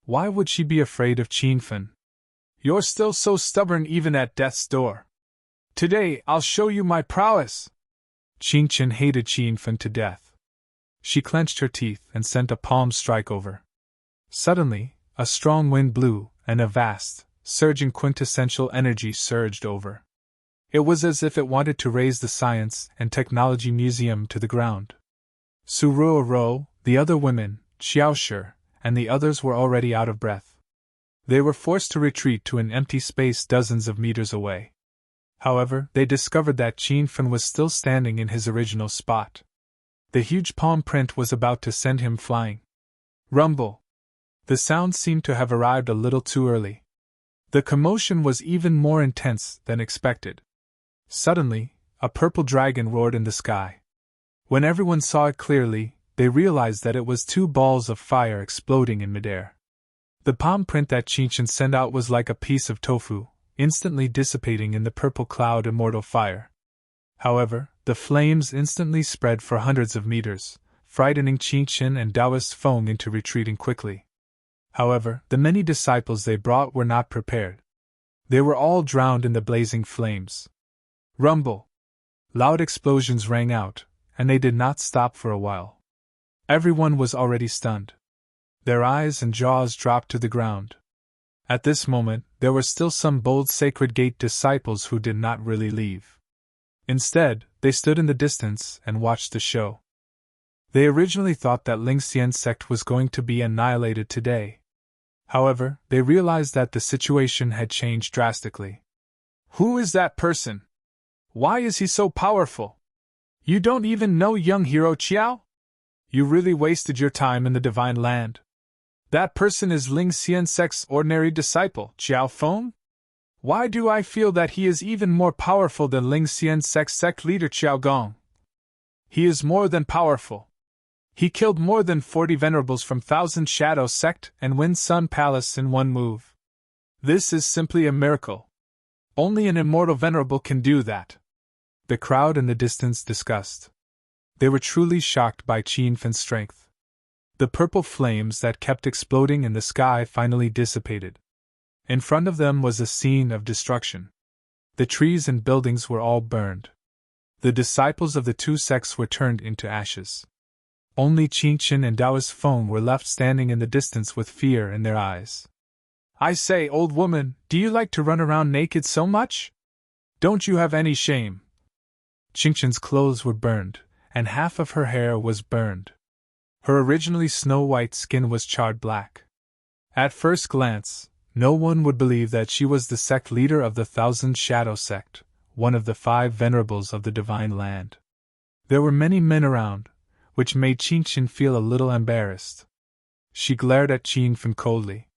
Why would she be afraid of Qinfen? You're still so stubborn even at death's door. Today, I'll show you my prowess. Qingchen hated Qinfen to death. She clenched her teeth and sent a palm strike over. Suddenly, a strong wind blew, and a vast, surging quintessential energy surged over. It was as if it wanted to raise the Science and Technology Museum to the ground. Su Ruoro, the other women, Xiaoshi, and the others were already out of breath. They were forced to retreat to an empty space dozens of meters away. However, they discovered that Qinfen was still standing in his original spot. The huge palm print was about to send him flying. Rumble! The sound seemed to have arrived a little too early. The commotion was even more intense than expected. Suddenly, a purple dragon roared in the sky. When everyone saw it clearly, they realized that it was two balls of fire exploding in midair. The palm print that Qinchen sent out was like a piece of tofu, instantly dissipating in the purple cloud immortal fire. However, the flames instantly spread for hundreds of meters, frightening Qinchen and Taoist Feng into retreating quickly. However, the many disciples they brought were not prepared. They were all drowned in the blazing flames. Rumble! Loud explosions rang out, and they did not stop for a while. Everyone was already stunned. Their eyes and jaws dropped to the ground. At this moment, there were still some bold Sacred Gate disciples who did not really leave. Instead, they stood in the distance and watched the show. They originally thought that Lingxian sect was going to be annihilated today. However, they realized that the situation had changed drastically. Who is that person? Why is he so powerful? You don't even know young hero Qiao? You really wasted your time in the Divine Land. That person is Lingxian sect's ordinary disciple, Qiao Feng? Why do I feel that he is even more powerful than Lingxian sect's sect leader Qiao Gong? He is more than powerful. He killed more than 40 venerables from Thousand Shadow sect and Wind Sun Palace in one move. This is simply a miracle. Only an immortal venerable can do that. The crowd in the distance discussed. They were truly shocked by Qinfen's strength. The purple flames that kept exploding in the sky finally dissipated. In front of them was a scene of destruction. The trees and buildings were all burned. The disciples of the two sects were turned into ashes. Only Qingchen and Taoist Feng were left standing in the distance with fear in their eyes. I say, old woman, do you like to run around naked so much? Don't you have any shame? Qingchen's clothes were burned, and half of her hair was burned. Her originally snow-white skin was charred black. At first glance, no one would believe that she was the sect leader of the Thousand Shadow sect, one of the 5 venerables of the Divine Land. There were many men around, which made Qingchen feel a little embarrassed. She glared at Qinfen coldly.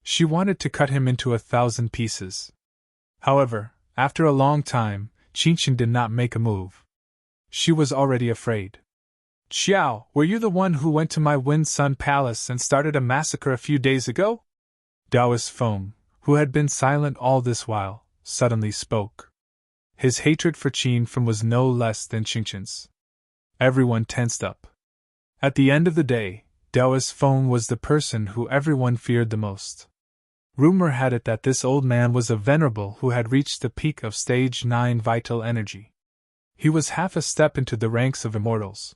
She wanted to cut him into 1,000 pieces. However, after a long time, Qingchen did not make a move. She was already afraid. Xiao, were you the one who went to my Wind Sun Palace and started a massacre a few days ago? Taoist Feng, who had been silent all this while, suddenly spoke. His hatred for Qinfen was no less than Qingchen's. Everyone tensed up. At the end of the day, Taoist Feng was the person who everyone feared the most. Rumor had it that this old man was a venerable who had reached the peak of stage 9 vital energy. He was half a step into the ranks of immortals.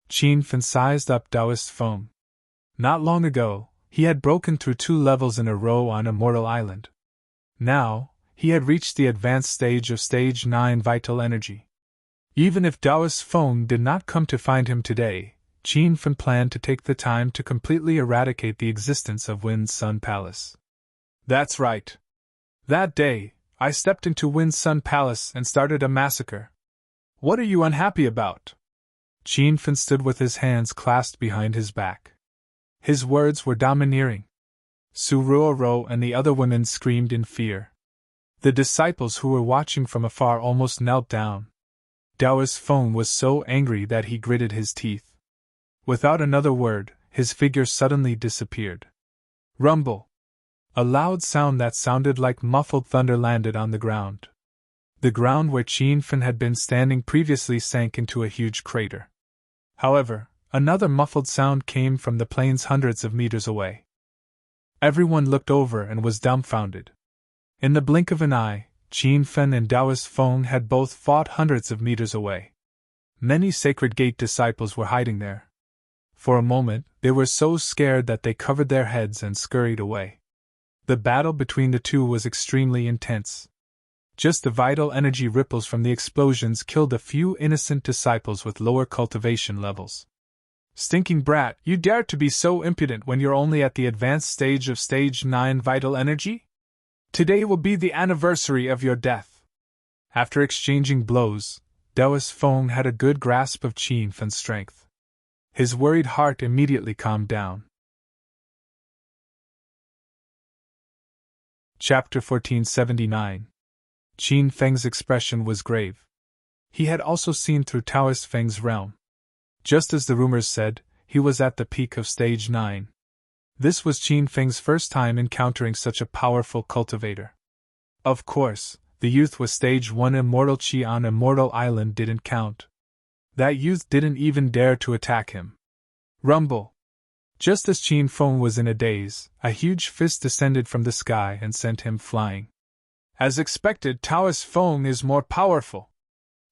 Qinfen sized up Taoist Feng. Not long ago, he had broken through 2 levels in a row on Immortal Island. Now, he had reached the advanced stage of stage 9 vital energy. Even if Taoist Feng did not come to find him today, Qinfen planned to take the time to completely eradicate the existence of Wind Sun Palace. That's right. That day, I stepped into Wind Sun Palace and started a massacre. What are you unhappy about? Qinfen stood with his hands clasped behind his back. His words were domineering. Su Ruoro and the other women screamed in fear. The disciples who were watching from afar almost knelt down. Taoist Feng was so angry that he gritted his teeth. Without another word, his figure suddenly disappeared. Rumble! A loud sound that sounded like muffled thunder landed on the ground. The ground where Qin Fen had been standing previously sank into a huge crater. However, another muffled sound came from the plains hundreds of meters away. Everyone looked over and was dumbfounded. In the blink of an eye, Qin Fen and Taoist Feng had both fought hundreds of meters away. Many Sacred Gate disciples were hiding there. For a moment, they were so scared that they covered their heads and scurried away. The battle between the two was extremely intense. Just the vital energy ripples from the explosions killed a few innocent disciples with lower cultivation levels. Stinking brat, you dare to be so impudent when you're only at the advanced stage of Stage 9 vital energy? Today will be the anniversary of your death. After exchanging blows, Taoist Feng had a good grasp of Qin Fen's strength. His worried heart immediately calmed down. Chapter 1479. Qin Feng's expression was grave. He had also seen through Taoist Feng's realm. Just as the rumors said, he was at the peak of Stage 9. This was Qin Feng's first time encountering such a powerful cultivator. Of course, the youth with Stage 1 immortal Qi on Immortal Island didn't count. That youth didn't even dare to attack him. Rumble! Just as Qin Feng was in a daze, a huge fist descended from the sky and sent him flying. As expected, Taoist Feng is more powerful.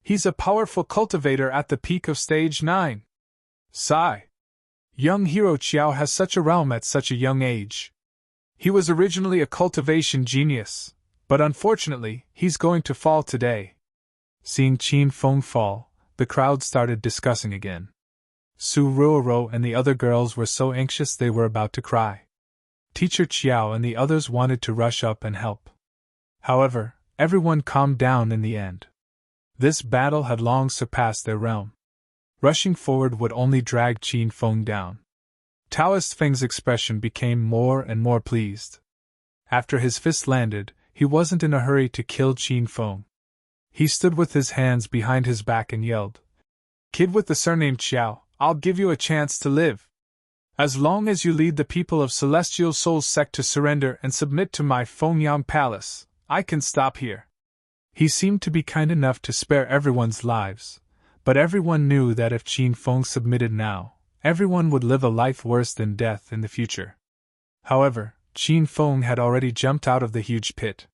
He's a powerful cultivator at the peak of Stage 9. Sigh. Young hero Qiao has such a realm at such a young age. He was originally a cultivation genius, but unfortunately, he's going to fall today. Seeing Qin Feng fall, the crowd started discussing again. Su Ruoro and the other girls were so anxious they were about to cry. Teacher Qiao and the others wanted to rush up and help. However, everyone calmed down in the end. This battle had long surpassed their realm. Rushing forward would only drag Qin Feng down. Taoist Feng's expression became more and more pleased. After his fist landed, he wasn't in a hurry to kill Qin Feng. He stood with his hands behind his back and yelled, "Kid with the surname Qiao, I'll give you a chance to live. As long as you lead the people of Celestial Soul's sect to surrender and submit to my Fengyang Palace, I can stop here." He seemed to be kind enough to spare everyone's lives, but everyone knew that if Qin Feng submitted now, everyone would live a life worse than death in the future. However, Qin Feng had already jumped out of the huge pit.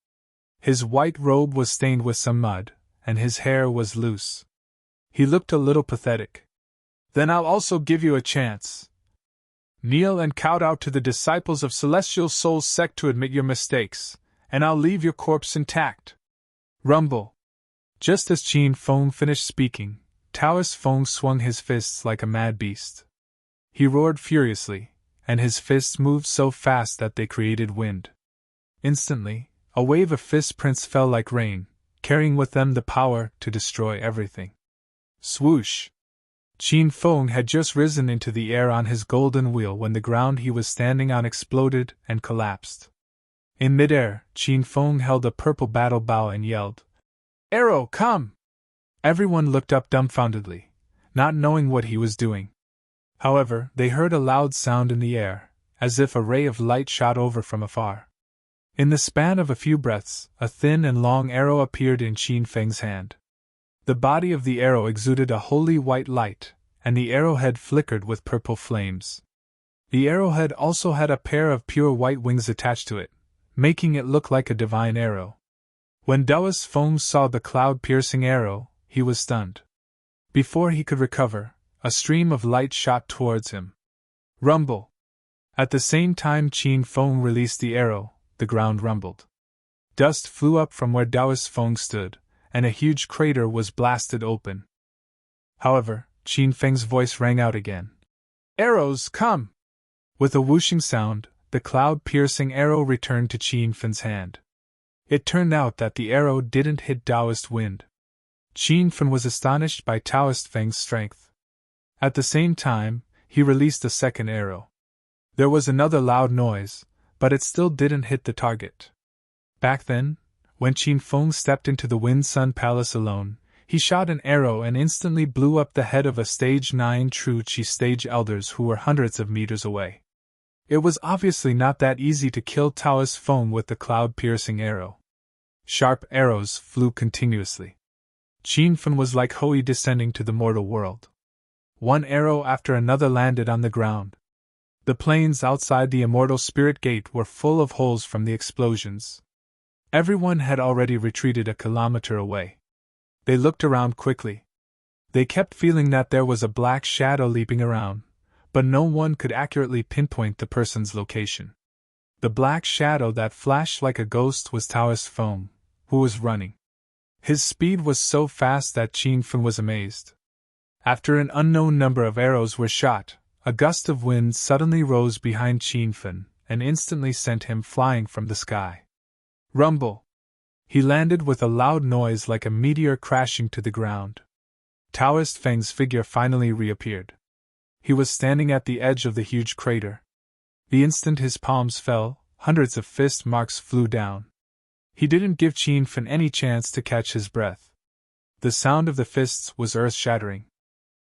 His white robe was stained with some mud, and his hair was loose. He looked a little pathetic. "Then I'll also give you a chance. Kneel and kowtow to the disciples of Celestial Soul's sect to admit your mistakes, and I'll leave your corpse intact." Rumble! Just as Qin Feng finished speaking, Taoist Feng swung his fists like a mad beast. He roared furiously, and his fists moved so fast that they created wind. Instantly, a wave of fist prints fell like rain, carrying with them the power to destroy everything. Swoosh! Qin Feng had just risen into the air on his golden wheel when the ground he was standing on exploded and collapsed. In midair, Qin Feng held a purple battle bow and yelled, "Arrow, come!" Everyone looked up dumbfoundedly, not knowing what he was doing. However, they heard a loud sound in the air, as if a ray of light shot over from afar. In the span of a few breaths, a thin and long arrow appeared in Qin Feng's hand. The body of the arrow exuded a holy white light, and the arrowhead flickered with purple flames. The arrowhead also had a pair of pure white wings attached to it, making it look like a divine arrow. When Taoist Feng saw the cloud-piercing arrow, he was stunned. Before he could recover, a stream of light shot towards him. Rumble! At the same time Qin Feng released the arrow, the ground rumbled. Dust flew up from where Taoist Feng stood, and a huge crater was blasted open. However, Qin Feng's voice rang out again. "Arrows, come!" With a whooshing sound, the cloud-piercing arrow returned to Qin Feng's hand. It turned out that the arrow didn't hit Taoist wind. Qin Feng was astonished by Taoist Feng's strength. At the same time, he released a second arrow. There was another loud noise, but it still didn't hit the target. Back then, when Qin Feng stepped into the Wind Sun Palace alone, he shot an arrow and instantly blew up the head of a Stage 9 True Qi stage elders who were hundreds of meters away. It was obviously not that easy to kill Taoist Feng with the cloud-piercing arrow. Sharp arrows flew continuously. Qin Fen was like Hui descending to the mortal world. One arrow after another landed on the ground. The plains outside the immortal spirit gate were full of holes from the explosions. Everyone had already retreated a kilometer away. They looked around quickly. They kept feeling that there was a black shadow leaping around, but no one could accurately pinpoint the person's location. The black shadow that flashed like a ghost was Taoist Feng, who was running. His speed was so fast that Qin Fen was amazed. After an unknown number of arrows were shot, a gust of wind suddenly rose behind Qin Fen and instantly sent him flying from the sky. Rumble! He landed with a loud noise like a meteor crashing to the ground. Taoist Feng's figure finally reappeared. He was standing at the edge of the huge crater. The instant his palms fell, hundreds of fist marks flew down. He didn't give Qin Fen any chance to catch his breath. The sound of the fists was earth-shattering.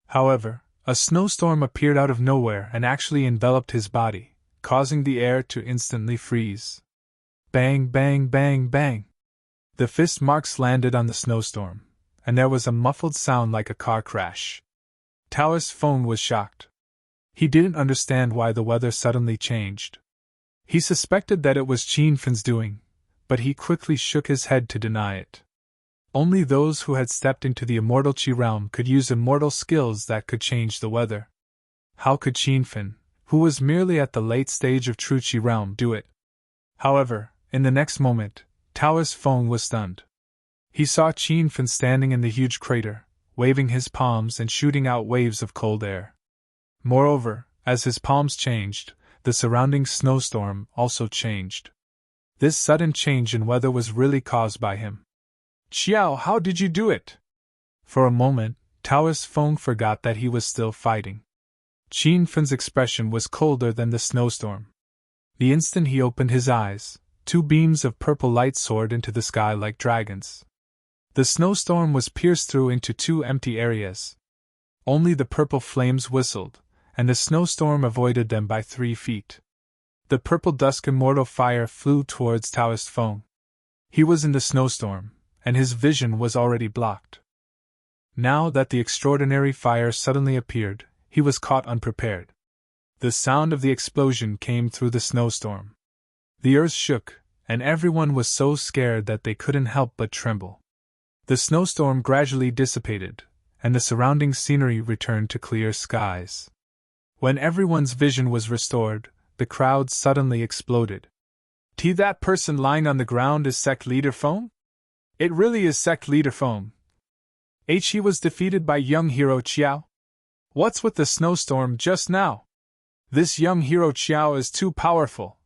However, a snowstorm appeared out of nowhere and actually enveloped his body, causing the air to instantly freeze. Bang, bang, bang, bang! The fist marks landed on the snowstorm, and there was a muffled sound like a car crash. Taoist Feng was shocked. He didn't understand why the weather suddenly changed. He suspected that it was Qin Fen's doing, but he quickly shook his head to deny it. Only those who had stepped into the immortal Qi realm could use immortal skills that could change the weather. How could Qin Fen, who was merely at the late stage of true Qi realm, do it? However, in the next moment, Taoist Feng was stunned. He saw Qin Fen standing in the huge crater, waving his palms and shooting out waves of cold air. Moreover, as his palms changed, the surrounding snowstorm also changed. This sudden change in weather was really caused by him. Xiao, how did you do it? For a moment, Taoist Feng forgot that he was still fighting. Qin Fen's expression was colder than the snowstorm. The instant he opened his eyes, two beams of purple light soared into the sky like dragons. The snowstorm was pierced through into two empty areas. Only the purple flames whistled, and the snowstorm avoided them by 3 feet. The purple dusk immortal fire flew towards Taoist Feng. He was in the snowstorm, and his vision was already blocked. Now that the extraordinary fire suddenly appeared, he was caught unprepared. The sound of the explosion came through the snowstorm. The earth shook, and everyone was so scared that they couldn't help but tremble. The snowstorm gradually dissipated, and the surrounding scenery returned to clear skies. When everyone's vision was restored, the crowd suddenly exploded. That person lying on the ground is sect leader Feng? It really is sect leader Feng. He was defeated by young hero Qiao? What's with the snowstorm just now? This young hero Qiao is too powerful.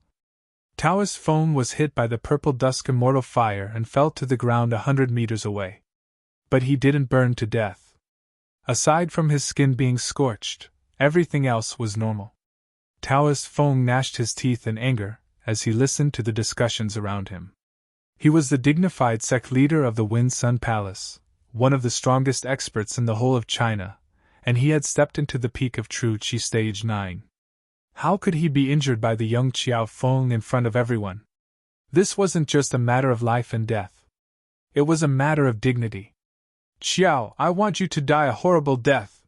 Taoist Feng was hit by the purple dusk immortal fire and fell to the ground 100 meters away. But he didn't burn to death. Aside from his skin being scorched, everything else was normal. Taoist Feng gnashed his teeth in anger as he listened to the discussions around him. He was the dignified sect leader of the Wind Sun Palace, one of the strongest experts in the whole of China, and he had stepped into the peak of True Qi Stage 9. How could he be injured by the young Qiao Feng in front of everyone? This wasn't just a matter of life and death. It was a matter of dignity. Qiao, I want you to die a horrible death.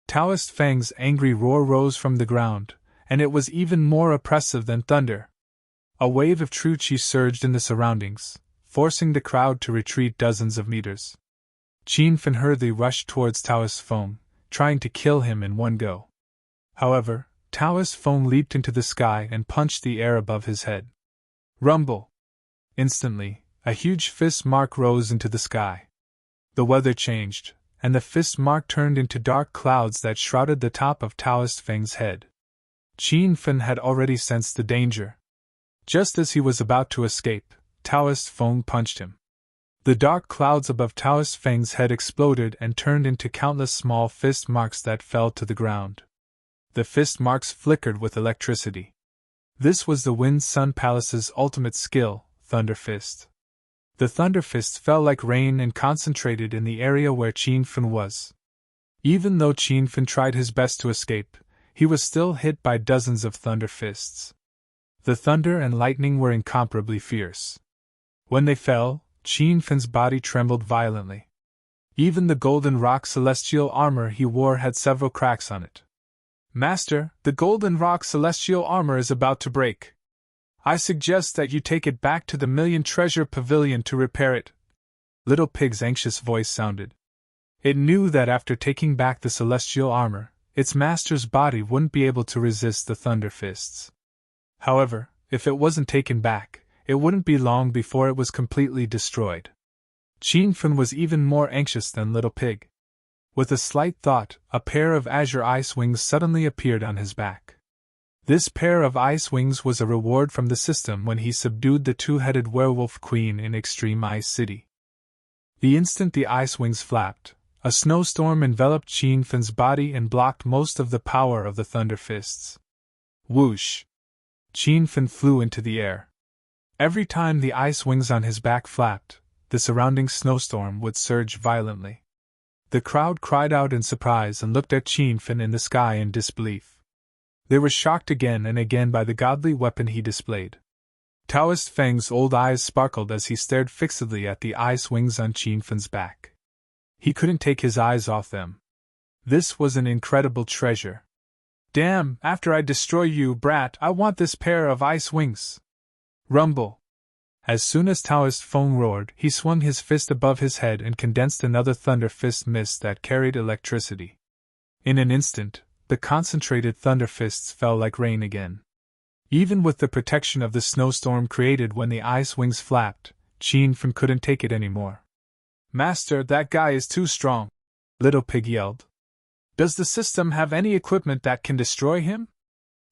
Taoist Feng's angry roar rose from the ground, and it was even more oppressive than thunder. A wave of true qi surged in the surroundings, forcing the crowd to retreat dozens of meters. Qin Fen hurriedly rushed towards Taoist Feng, trying to kill him in one go. However, Taoist Feng leaped into the sky and punched the air above his head. Rumble! Instantly, a huge fist mark rose into the sky. The weather changed, and the fist mark turned into dark clouds that shrouded the top of Taoist Feng's head. Qin Fen had already sensed the danger. Just as he was about to escape, Taoist Feng punched him. The dark clouds above Taoist Feng's head exploded and turned into countless small fist marks that fell to the ground. The fist marks flickered with electricity. This was the Wind Sun Palace's ultimate skill, Thunder Fist. The Thunder Fist fell like rain and concentrated in the area where Qin Fen was. Even though Qin Fen tried his best to escape, he was still hit by dozens of Thunder Fists. The thunder and lightning were incomparably fierce. When they fell, Qin Fan's body trembled violently. Even the golden rock celestial armor he wore had several cracks on it. Master, the golden rock celestial armor is about to break. I suggest that you take it back to the Million Treasure Pavilion to repair it. Little Pig's anxious voice sounded. It knew that after taking back the celestial armor, its master's body wouldn't be able to resist the thunder fists. However, if it wasn't taken back, it wouldn't be long before it was completely destroyed. Qin Fan was even more anxious than Little Pig. With a slight thought, a pair of azure ice wings suddenly appeared on his back. This pair of ice wings was a reward from the system when he subdued the two-headed werewolf queen in Extreme Ice City. The instant the ice wings flapped, a snowstorm enveloped Qin Fan's body and blocked most of the power of the thunder fists. Whoosh! Qin Fan flew into the air. Every time the ice wings on his back flapped, the surrounding snowstorm would surge violently. The crowd cried out in surprise and looked at Qin Fan in the sky in disbelief. They were shocked again and again by the godly weapon he displayed. Taoist Feng's old eyes sparkled as he stared fixedly at the ice wings on Qin Fan's back. He couldn't take his eyes off them. This was an incredible treasure. Damn, after I destroy you, brat, I want this pair of ice wings. Rumble. As soon as Taoist Feng roared, he swung his fist above his head and condensed another thunder fist mist that carried electricity. In an instant, the concentrated thunder fists fell like rain again. Even with the protection of the snowstorm created when the ice wings flapped, Qin Fan couldn't take it anymore. Master, that guy is too strong, Little Pig yelled. Does the system have any equipment that can destroy him?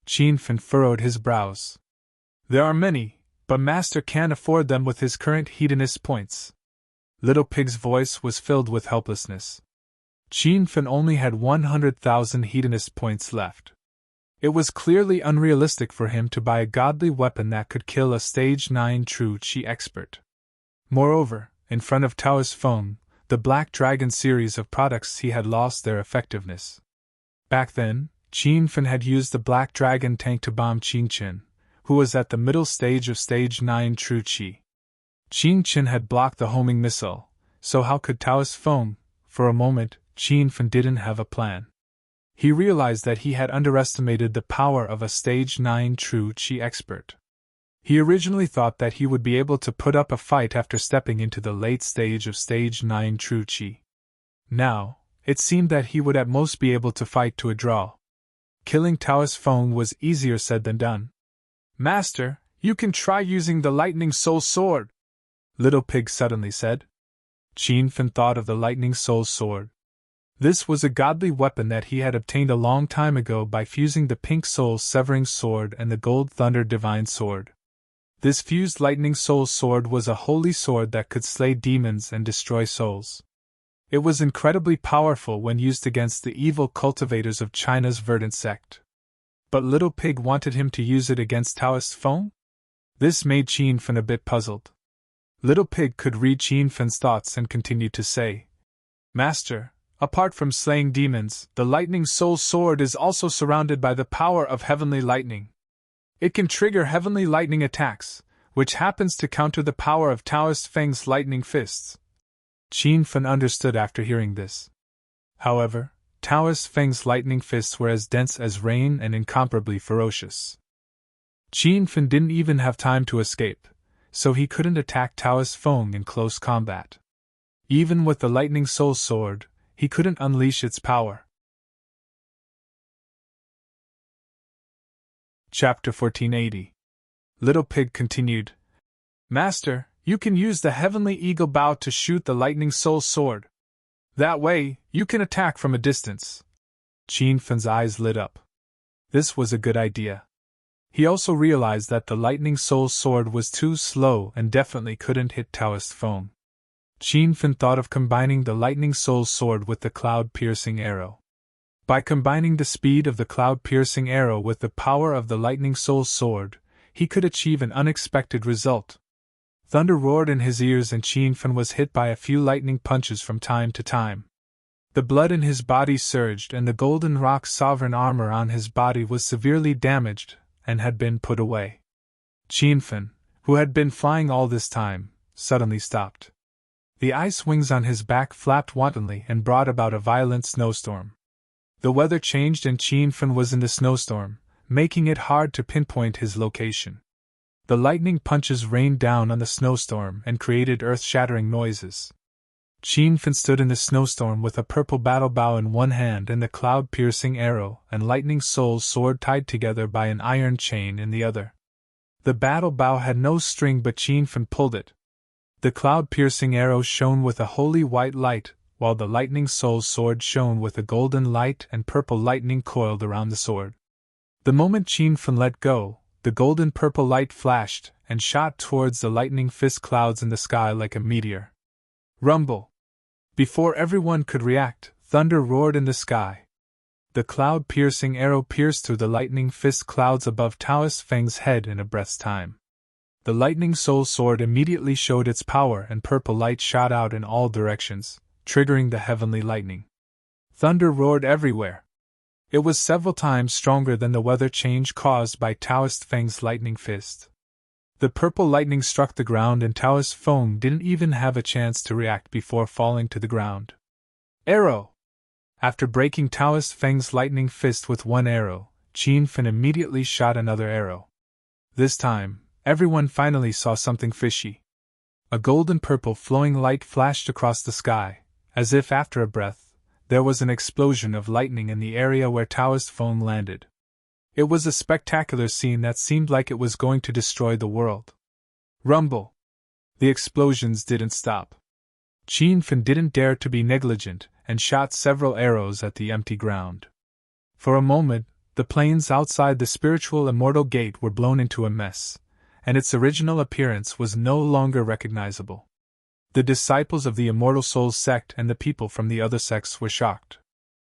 Qin Fan furrowed his brows. There are many, but Master can't afford them with his current hedonist points. Little Pig's voice was filled with helplessness. Qin Fan only had 100,000 hedonist points left. It was clearly unrealistic for him to buy a godly weapon that could kill a Stage 9 True Qi expert. Moreover, in front of Taoist Feng, the Black Dragon series of products had lost their effectiveness. Back then, Qin Fan had used the Black Dragon tank to bomb Qin Chen, who was at the middle stage of Stage 9 True Qi. Qin Chen had blocked the homing missile, so how could Taoist Feng? For a moment, Qin Fan didn't have a plan. He realized that he had underestimated the power of a Stage 9 True Qi expert. He originally thought that he would be able to put up a fight after stepping into the late stage of Stage 9 True Qi. Now, it seemed that he would at most be able to fight to a draw. Killing Taoist Feng was easier said than done. Master, you can try using the Lightning Soul Sword, Little Pig suddenly said. Qin Fan thought of the Lightning Soul Sword. This was a godly weapon that he had obtained a long time ago by fusing the Pink Soul Severing Sword and the Gold Thunder Divine Sword. This fused Lightning Soul Sword was a holy sword that could slay demons and destroy souls. It was incredibly powerful when used against the evil cultivators of China's Verdant sect. But Little Pig wanted him to use it against Taoist Feng? This made Qin Fan a bit puzzled. Little Pig could read Qin Fan's thoughts and continued to say, Master, apart from slaying demons, the Lightning Soul Sword is also surrounded by the power of heavenly lightning. It can trigger heavenly lightning attacks, which happens to counter the power of Taoist Feng's lightning fists. Qin Fan understood after hearing this. However, Taoist Feng's lightning fists were as dense as rain and incomparably ferocious. Qin Fan didn't even have time to escape, so he couldn't attack Taoist Feng in close combat. Even with the Lightning Soul Sword, he couldn't unleash its power. Chapter 1480. Little Pig continued, Master, you can use the Heavenly Eagle Bow to shoot the Lightning Soul Sword. That way, you can attack from a distance. Qin Fan's eyes lit up. This was a good idea. He also realized that the Lightning Soul Sword was too slow and definitely couldn't hit Taoist Feng. Qin Fan thought of combining the Lightning Soul Sword with the Cloud-Piercing Arrow. By combining the speed of the Cloud-Piercing Arrow with the power of the Lightning Soul Sword, he could achieve an unexpected result. Thunder roared in his ears and Qin Fan was hit by a few lightning punches from time to time. The blood in his body surged and the golden rock sovereign armor on his body was severely damaged and had been put away. Qin Fan, who had been flying all this time, suddenly stopped. The ice wings on his back flapped wantonly and brought about a violent snowstorm. The weather changed and Qin Fen was in the snowstorm, making it hard to pinpoint his location. The lightning punches rained down on the snowstorm and created earth-shattering noises. Qin Fen stood in the snowstorm with a purple battle bow in one hand and the cloud-piercing arrow and lightning soul sword tied together by an iron chain in the other. The battle bow had no string but Qin Fen pulled it. The cloud-piercing arrow shone with a holy white light, while the lightning soul sword shone with a golden light and purple lightning coiled around the sword. The moment Qin Fen let go, the golden purple light flashed and shot towards the lightning fist clouds in the sky like a meteor. Rumble! Before everyone could react, thunder roared in the sky. The cloud-piercing arrow pierced through the lightning fist clouds above Taoist Feng's head in a breath's time. The lightning soul sword immediately showed its power and purple light shot out in all directions, triggering the heavenly lightning. Thunder roared everywhere. It was several times stronger than the weather change caused by Taoist Feng's lightning fist. The purple lightning struck the ground and Taoist Feng didn't even have a chance to react before falling to the ground. Arrow! After breaking Taoist Feng's lightning fist with one arrow, Qin Fen immediately shot another arrow. This time, everyone finally saw something fishy. A golden-purple flowing light flashed across the sky, as if after a breath, there was an explosion of lightning in the area where Taoist Feng landed. It was a spectacular scene that seemed like it was going to destroy the world. Rumble! The explosions didn't stop. Qin Fen didn't dare to be negligent and shot several arrows at the empty ground. For a moment, the plains outside the spiritual immortal gate were blown into a mess, and its original appearance was no longer recognizable. The disciples of the Immortal Souls sect and the people from the other sects were shocked.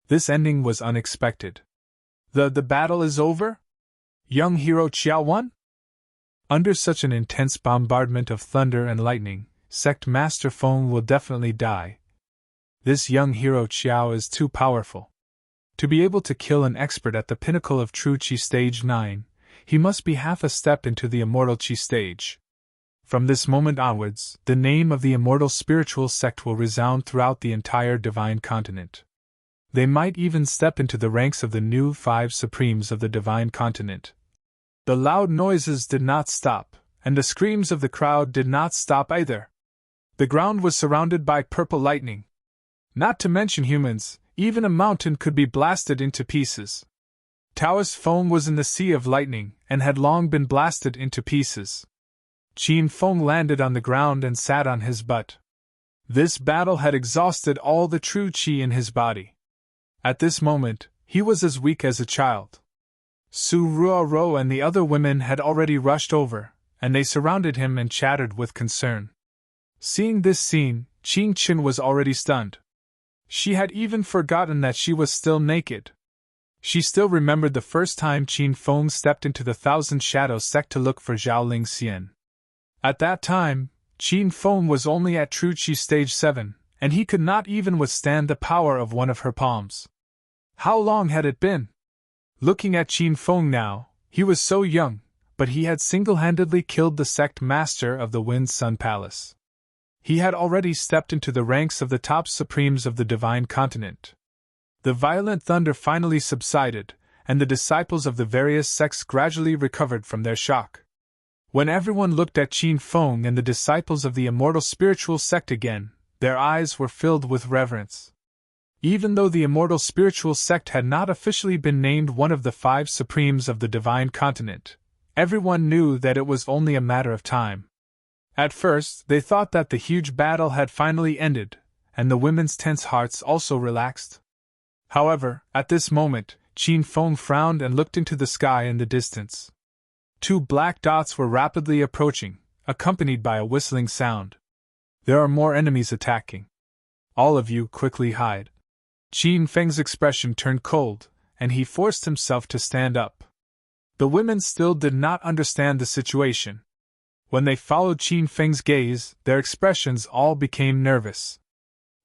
This ending was unexpected. The battle is over? Young hero Qiao won? Under such an intense bombardment of thunder and lightning, Sect Master Feng will definitely die. This young hero Qiao is too powerful. To be able to kill an expert at the pinnacle of True Qi Stage 9, he must be half a step into the Immortal Qi stage. From this moment onwards, the name of the Immortal Spiritual Sect will resound throughout the entire Divine Continent. They might even step into the ranks of the new 5 Supremes of the Divine Continent. The loud noises did not stop, and the screams of the crowd did not stop either. The ground was surrounded by purple lightning. Not to mention humans, even a mountain could be blasted into pieces. Taoist Feng was in the sea of lightning and had long been blasted into pieces. Qin Feng landed on the ground and sat on his butt. This battle had exhausted all the true qi in his body. At this moment, he was as weak as a child. Su Ruoro and the other women had already rushed over, and they surrounded him and chattered with concern. Seeing this scene, Qin Qin was already stunned. She had even forgotten that she was still naked. She still remembered the first time Qin Feng stepped into the Thousand Shadows sect to look for Zhao Ling Xian. At that time, Qin Feng was only at True Qi Stage 7, and he could not even withstand the power of one of her palms. How long had it been? Looking at Qin Feng now, he was so young, but he had single-handedly killed the sect master of the Wind Sun Palace. He had already stepped into the ranks of the top supremes of the Divine Continent. The violent thunder finally subsided, and the disciples of the various sects gradually recovered from their shock. When everyone looked at Qin Feng and the disciples of the Immortal Spiritual Sect again, their eyes were filled with reverence. Even though the Immortal Spiritual Sect had not officially been named one of the 5 Supremes of the Divine Continent, everyone knew that it was only a matter of time. At first, they thought that the huge battle had finally ended, and the women's tense hearts also relaxed. However, at this moment, Qin Feng frowned and looked into the sky in the distance. 2 black dots were rapidly approaching, accompanied by a whistling sound. There are more enemies attacking. All of you quickly hide. Qin Feng's expression turned cold, and he forced himself to stand up. The women still did not understand the situation. When they followed Qin Feng's gaze, their expressions all became nervous.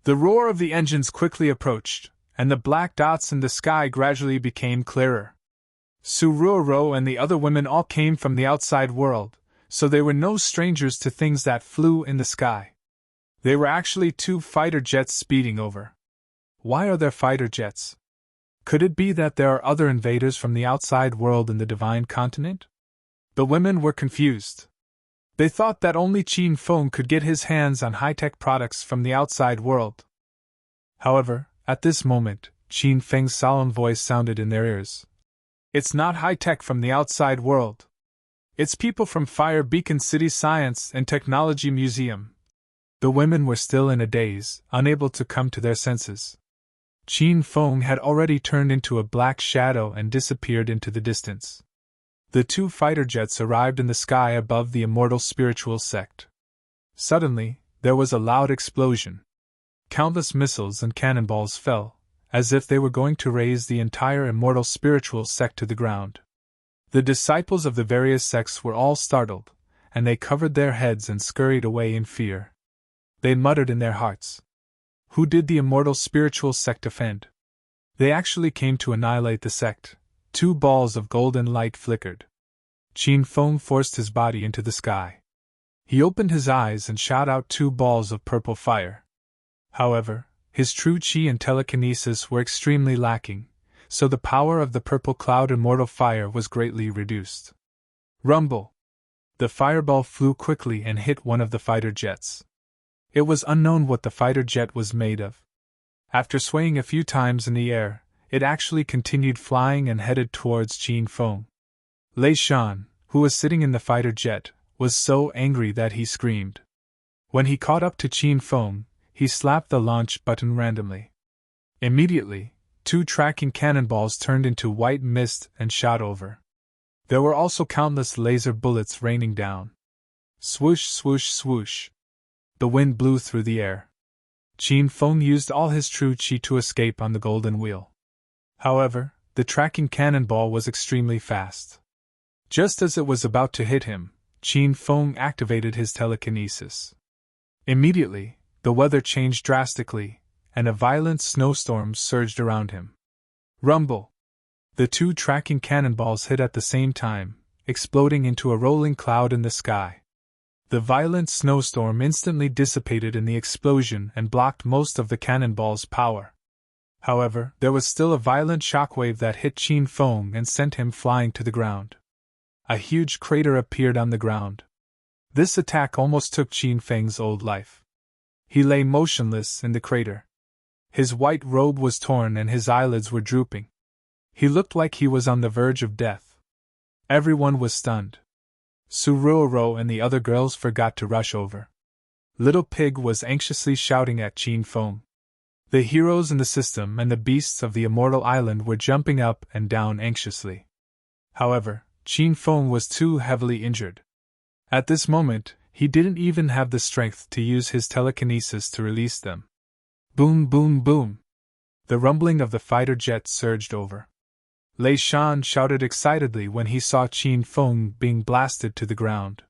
The roar of the engines quickly approached, and the black dots in the sky gradually became clearer. Su Ruoro and the other women all came from the outside world, So they were no strangers to things that flew in the sky. They were actually two fighter jets speeding over. Why are there fighter jets? Could it be that there are other invaders from the outside world in the divine continent? The women were confused. They thought that only Qin Feng could get his hands on high-tech products from the outside world. However, at this moment, Qin Feng's solemn voice sounded in their ears. It's not high-tech from the outside world. It's people from Fire Beacon City Science and Technology Museum. The women were still in a daze, unable to come to their senses. Qin Feng had already turned into a black shadow and disappeared into the distance. The two fighter jets arrived in the sky above the immortal spiritual sect. Suddenly, there was a loud explosion. Countless missiles and cannonballs fell, as if they were going to raze the entire immortal spiritual sect to the ground. The disciples of the various sects were all startled, and they covered their heads and scurried away in fear. They muttered in their hearts. Who did the immortal spiritual sect offend? They actually came to annihilate the sect. Two balls of golden light flickered. Qin Feng forced his body into the sky. He opened his eyes and shot out two balls of purple fire. However, his true qi and telekinesis were extremely lacking, so the power of the purple cloud immortal fire was greatly reduced. Rumble! The fireball flew quickly and hit one of the fighter jets. It was unknown what the fighter jet was made of. After swaying a few times in the air, it actually continued flying and headed towards Qin Feng. Lei Shan, who was sitting in the fighter jet, was so angry that he screamed. When he caught up to Qin Feng, he slapped the launch button randomly. Immediately, two tracking cannonballs turned into white mist and shot over. There were also countless laser bullets raining down. Swoosh, swoosh, swoosh. The wind blew through the air. Qin Feng used all his true qi to escape on the golden wheel. However, the tracking cannonball was extremely fast. Just as it was about to hit him, Qin Feng activated his telekinesis. Immediately, the weather changed drastically, and a violent snowstorm surged around him. Rumble! The two tracking cannonballs hit at the same time, exploding into a rolling cloud in the sky. The violent snowstorm instantly dissipated in the explosion and blocked most of the cannonball's power. However, there was still a violent shockwave that hit Qin Feng and sent him flying to the ground. A huge crater appeared on the ground. This attack almost took Qin Feng's old life. He lay motionless in the crater. His white robe was torn and his eyelids were drooping. He looked like he was on the verge of death. Everyone was stunned. Suruoro and the other girls forgot to rush over. Little Pig was anxiously shouting at Qin Feng. The heroes in the system and the beasts of the immortal island were jumping up and down anxiously. However, Qin Feng was too heavily injured. At this moment, he didn't even have the strength to use his telekinesis to release them. Boom, boom, boom! The rumbling of the fighter jet surged over. Lei Shan shouted excitedly when he saw Qin Feng being blasted to the ground.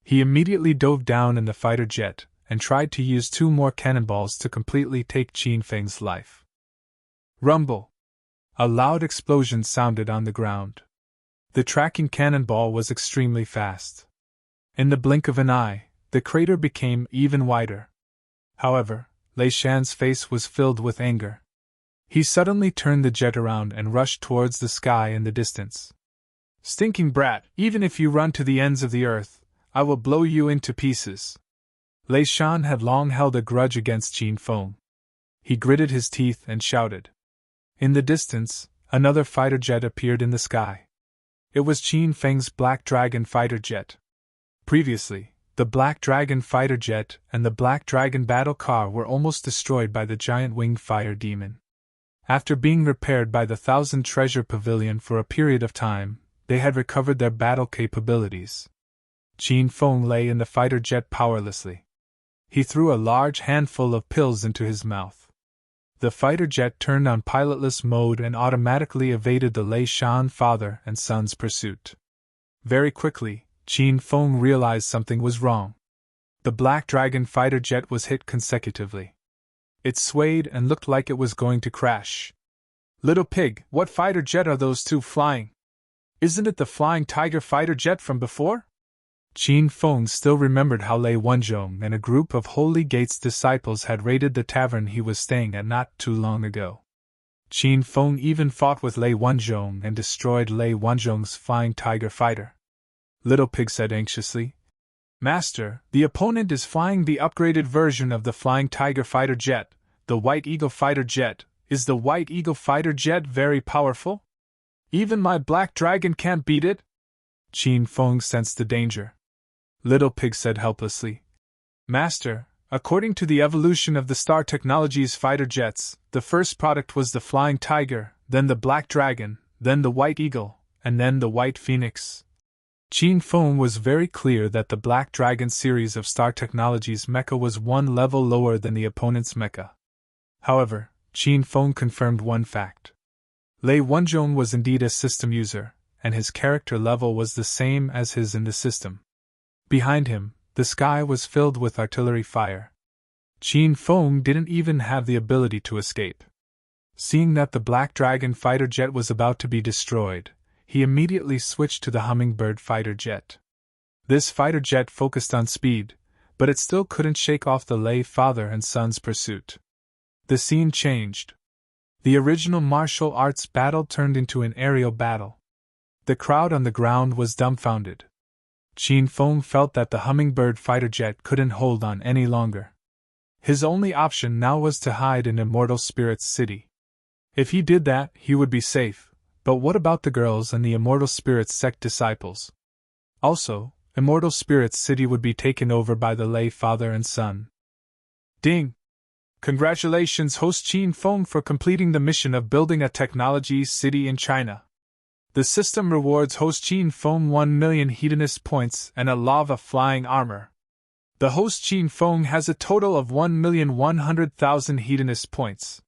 He immediately dove down in the fighter jet and tried to use two more cannonballs to completely take Qin Feng's life. Rumble! A loud explosion sounded on the ground. The tracking cannonball was extremely fast. In the blink of an eye, the crater became even wider. However, Lei Shan's face was filled with anger. He suddenly turned the jet around and rushed towards the sky in the distance. Stinking brat, even if you run to the ends of the earth, I will blow you into pieces. Lei Shan had long held a grudge against Qin Feng. He gritted his teeth and shouted. In the distance, another fighter jet appeared in the sky. It was Qin Feng's Black Dragon fighter jet. Previously, the Black Dragon fighter jet and the Black Dragon battle car were almost destroyed by the giant winged fire demon. After being repaired by the Thousand Treasure Pavilion for a period of time, they had recovered their battle capabilities. Qin Feng lay in the fighter jet powerlessly. He threw a large handful of pills into his mouth. The fighter jet turned on pilotless mode and automatically evaded the Lei Shan father and son's pursuit. Very quickly, Qin Feng realized something was wrong. The Black Dragon fighter jet was hit consecutively. It swayed and looked like it was going to crash. Little Pig, what fighter jet are those two flying? Isn't it the Flying Tiger fighter jet from before? Qin Feng still remembered how Lei Wenzhong and a group of Holy Gate's disciples had raided the tavern he was staying at not too long ago. Qin Feng even fought with Lei Wenzhong and destroyed Lei Wenzhong's flying tiger fighter. Little Pig said anxiously, "Master, the opponent is flying the upgraded version of the flying tiger fighter jet, the White Eagle fighter jet. Is the White Eagle fighter jet very powerful? Even my Black Dragon can't beat it?" Qin Feng sensed the danger. Little Pig said helplessly, "Master, according to the evolution of the Star Technologies fighter jets, the first product was the Flying Tiger, then the Black Dragon, then the White Eagle, and then the White Phoenix." Qin Feng was very clear that the Black Dragon series of Star Technologies mecha was one level lower than the opponent's mecha. However, Qin Feng confirmed one fact. Lei Wenzhong was indeed a system user, and his character level was the same as his in the system. Behind him, the sky was filled with artillery fire. Qin Feng didn't even have the ability to escape. Seeing that the Black Dragon fighter jet was about to be destroyed, he immediately switched to the Hummingbird fighter jet. This fighter jet focused on speed, but it still couldn't shake off the Lei father and son's pursuit. The scene changed. The original martial arts battle turned into an aerial battle. The crowd on the ground was dumbfounded. Qin Feng felt that the Hummingbird fighter jet couldn't hold on any longer. His only option now was to hide in Immortal Spirit's city. If he did that, he would be safe, but what about the girls and the Immortal Spirit's sect disciples? Also, Immortal Spirit's city would be taken over by the Lei father and son. Ding! Congratulations, host Qin Feng, for completing the mission of building a technology city in China. The system rewards host Qin Feng 1 million hedonist points and a lava flying armor. The host Qin Feng has a total of 1,100,000 hedonist points.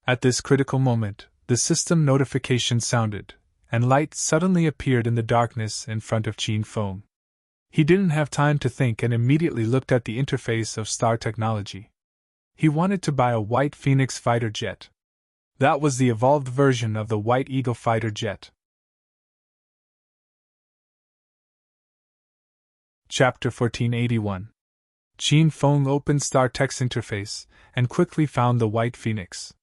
At this critical moment, the system notification sounded, and light suddenly appeared in the darkness in front of Qin Feng. He didn't have time to think and immediately looked at the interface of Star Technology. He wanted to buy a White Phoenix fighter jet. That was the evolved version of the White Eagle fighter jet. Chapter 1481. Qin Feng opened StarTech's interface and quickly found the White Phoenix.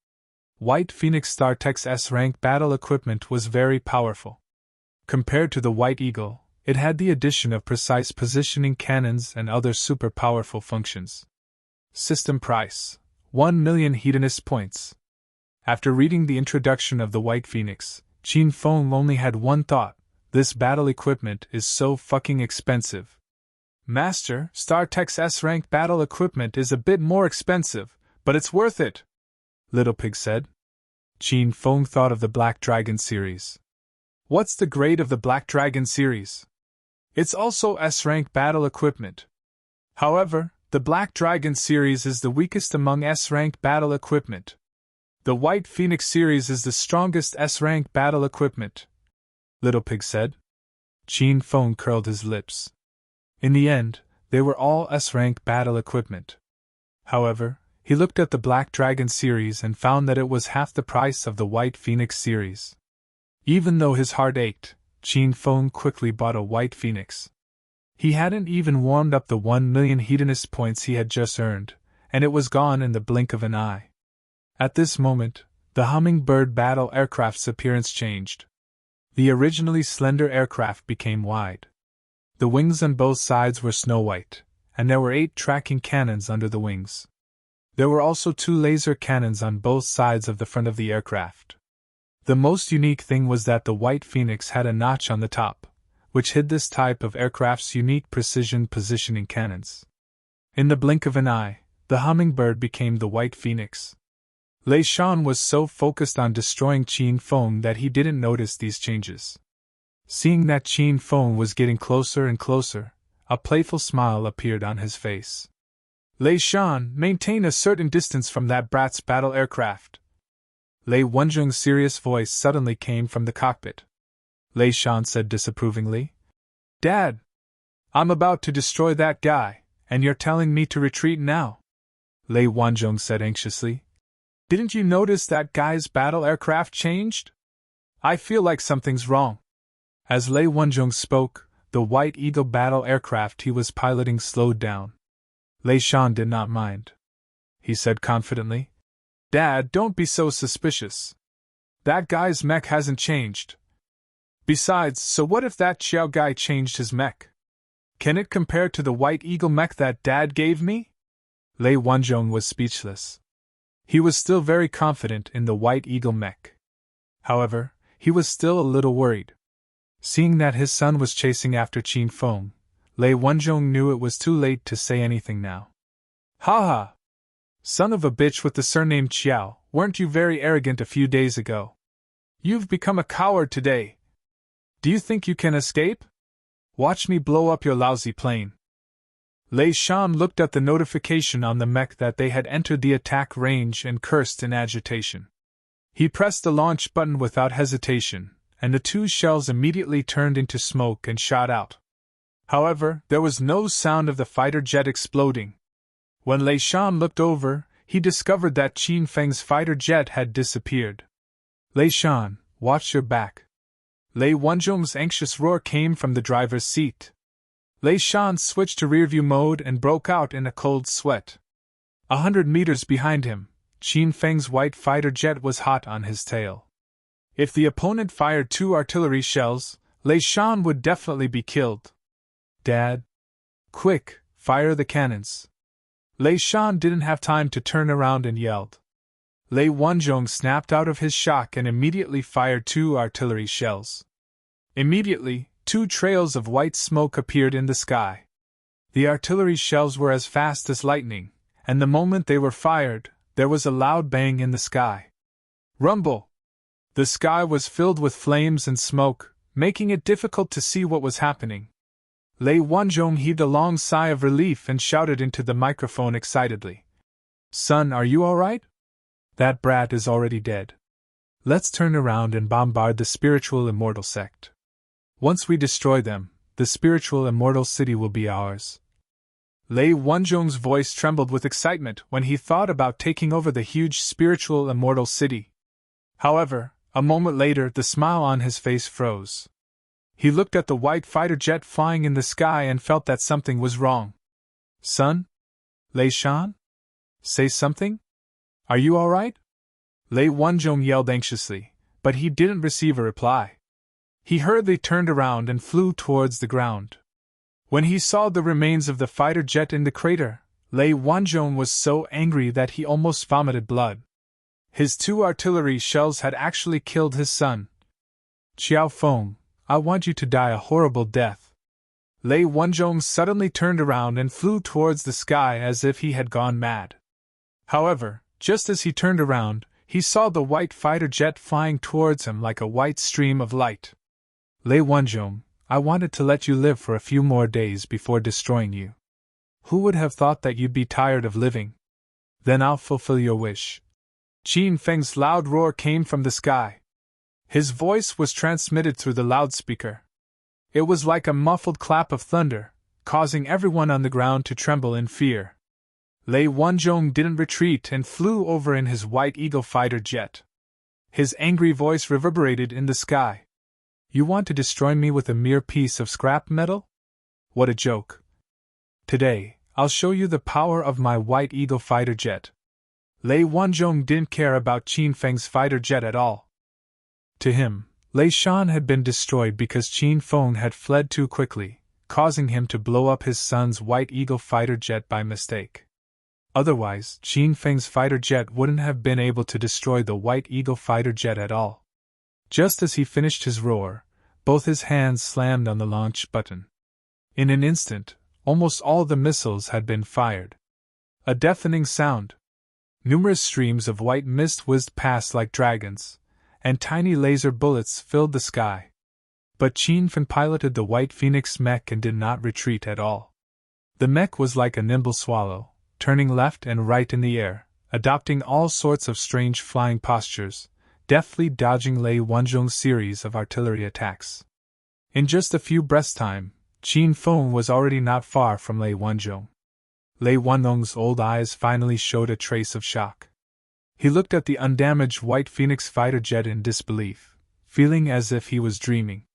White Phoenix StarTech's S-rank battle equipment was very powerful. Compared to the White Eagle, it had the addition of precise positioning cannons and other super powerful functions. System price: 1 million hedonist points. After reading the introduction of the White Phoenix, Qin Feng only had one thought: this battle equipment is so fucking expensive. Master, StarTech's S-rank battle equipment is a bit more expensive, but it's worth it, Little Pig said. Qin Feng thought of the Black Dragon series. What's the grade of the Black Dragon series? It's also S-rank battle equipment. However, the Black Dragon series is the weakest among S-rank battle equipment. The White Phoenix series is the strongest S-rank battle equipment, Little Pig said. Qin Feng curled his lips. In the end, they were all S-rank battle equipment. However, he looked at the Black Dragon series and found that it was half the price of the White Phoenix series. Even though his heart ached, Qin Feng quickly bought a White Phoenix. He hadn't even warmed up the 1 million hedonist points he had just earned, and it was gone in the blink of an eye. At this moment, the Hummingbird battle aircraft's appearance changed. The originally slender aircraft became wide. The wings on both sides were snow-white, and there were 8 tracking cannons under the wings. There were also 2 laser cannons on both sides of the front of the aircraft. The most unique thing was that the White Phoenix had a notch on the top, which hid this type of aircraft's unique precision positioning cannons. In the blink of an eye, the Hummingbird became the White Phoenix. Lei Shan was so focused on destroying Qin Feng that he didn't notice these changes. Seeing that Qin Feng was getting closer and closer, a playful smile appeared on his face. Lei Shan, maintain a certain distance from that brat's battle aircraft. Lei Wenzhong's serious voice suddenly came from the cockpit. Lei Shan said disapprovingly, Dad, I'm about to destroy that guy, and you're telling me to retreat now? Lei Wenzhong said anxiously. Didn't you notice that guy's battle aircraft changed? I feel like something's wrong. As Lei Wenzhong spoke, the White Eagle battle aircraft he was piloting slowed down. Lei Shan did not mind. He said confidently, "Dad, don't be so suspicious. That guy's mech hasn't changed. Besides, so what if that Xiao guy changed his mech? Can it compare to the White Eagle mech that Dad gave me?" Lei Wanzhong was speechless. He was still very confident in the White Eagle mech. However, he was still a little worried. Seeing that his son was chasing after Qin Feng, Lei Wanzhong knew it was too late to say anything now. "Ha ha! Son of a bitch with the surname Qiao, weren't you very arrogant a few days ago? You've become a coward today. Do you think you can escape? Watch me blow up your lousy plane." Lei Shan looked at the notification on the mech that they had entered the attack range and cursed in agitation. He pressed the launch button without hesitation, and the two shells immediately turned into smoke and shot out. However, there was no sound of the fighter jet exploding. When Lei Shan looked over, he discovered that Qin Feng's fighter jet had disappeared. "Lei Shan, watch your back." Lei Wanzhong's anxious roar came from the driver's seat. Lei Shan switched to rearview mode and broke out in a cold sweat. 100 meters behind him, Qin Feng's white fighter jet was hot on his tail. If the opponent fired 2 artillery shells, Lei Shan would definitely be killed. "Dad! Quick, fire the cannons!" Lei Shan didn't have time to turn around and yelled. Lei Wanzhong snapped out of his shock and immediately fired 2 artillery shells. Immediately, 2 trails of white smoke appeared in the sky. The artillery shells were as fast as lightning, and the moment they were fired, there was a loud bang in the sky. Rumble! The sky was filled with flames and smoke, making it difficult to see what was happening. Lei Wanzhong heaved a long sigh of relief and shouted into the microphone excitedly. "Son, are you all right? That brat is already dead. Let's turn around and bombard the spiritual immortal sect. Once we destroy them, the spiritual immortal city will be ours." Lei Wanzhong's voice trembled with excitement when he thought about taking over the huge spiritual immortal city. However, a moment later the smile on his face froze. He looked at the white fighter jet flying in the sky and felt that something was wrong. "Son? Lei Shan? Say something? Are you all right?" Lei Wanzhong yelled anxiously, but he didn't receive a reply. He hurriedly turned around and flew towards the ground. When he saw the remains of the fighter jet in the crater, Lei Wanzhong was so angry that he almost vomited blood. His 2 artillery shells had actually killed his son. "Qiao Feng, I want you to die a horrible death." Lei Wanzhong suddenly turned around and flew towards the sky as if he had gone mad. However, just as he turned around, he saw the white fighter jet flying towards him like a white stream of light. "Lei Wanzhong, I wanted to let you live for a few more days before destroying you. Who would have thought that you'd be tired of living? Then I'll fulfill your wish." Qin Feng's loud roar came from the sky. His voice was transmitted through the loudspeaker. It was like a muffled clap of thunder, causing everyone on the ground to tremble in fear. Lei Wanzhong didn't retreat and flew over in his White Eagle fighter jet. His angry voice reverberated in the sky. "You want to destroy me with a mere piece of scrap metal? What a joke. Today, I'll show you the power of my White Eagle fighter jet." Lei Wanzhong didn't care about Qin Feng's fighter jet at all. To him, Lei Shan had been destroyed because Qin Feng had fled too quickly, causing him to blow up his son's White Eagle fighter jet by mistake. Otherwise, Qin Feng's fighter jet wouldn't have been able to destroy the White Eagle fighter jet at all. Just as he finished his roar, both his hands slammed on the launch button. In an instant, almost all the missiles had been fired. A deafening sound. Numerous streams of white mist whizzed past like dragons, and tiny laser bullets filled the sky. But Qin Feng piloted the White Phoenix mech and did not retreat at all. The mech was like a nimble swallow, turning left and right in the air, adopting all sorts of strange flying postures, deftly dodging Lei Wanzhong's series of artillery attacks. In just a few breaths' time, Qin Feng was already not far from Lei Wanzhong. Lei Wanzhong's old eyes finally showed a trace of shock. He looked at the undamaged White Phoenix fighter jet in disbelief, feeling as if he was dreaming.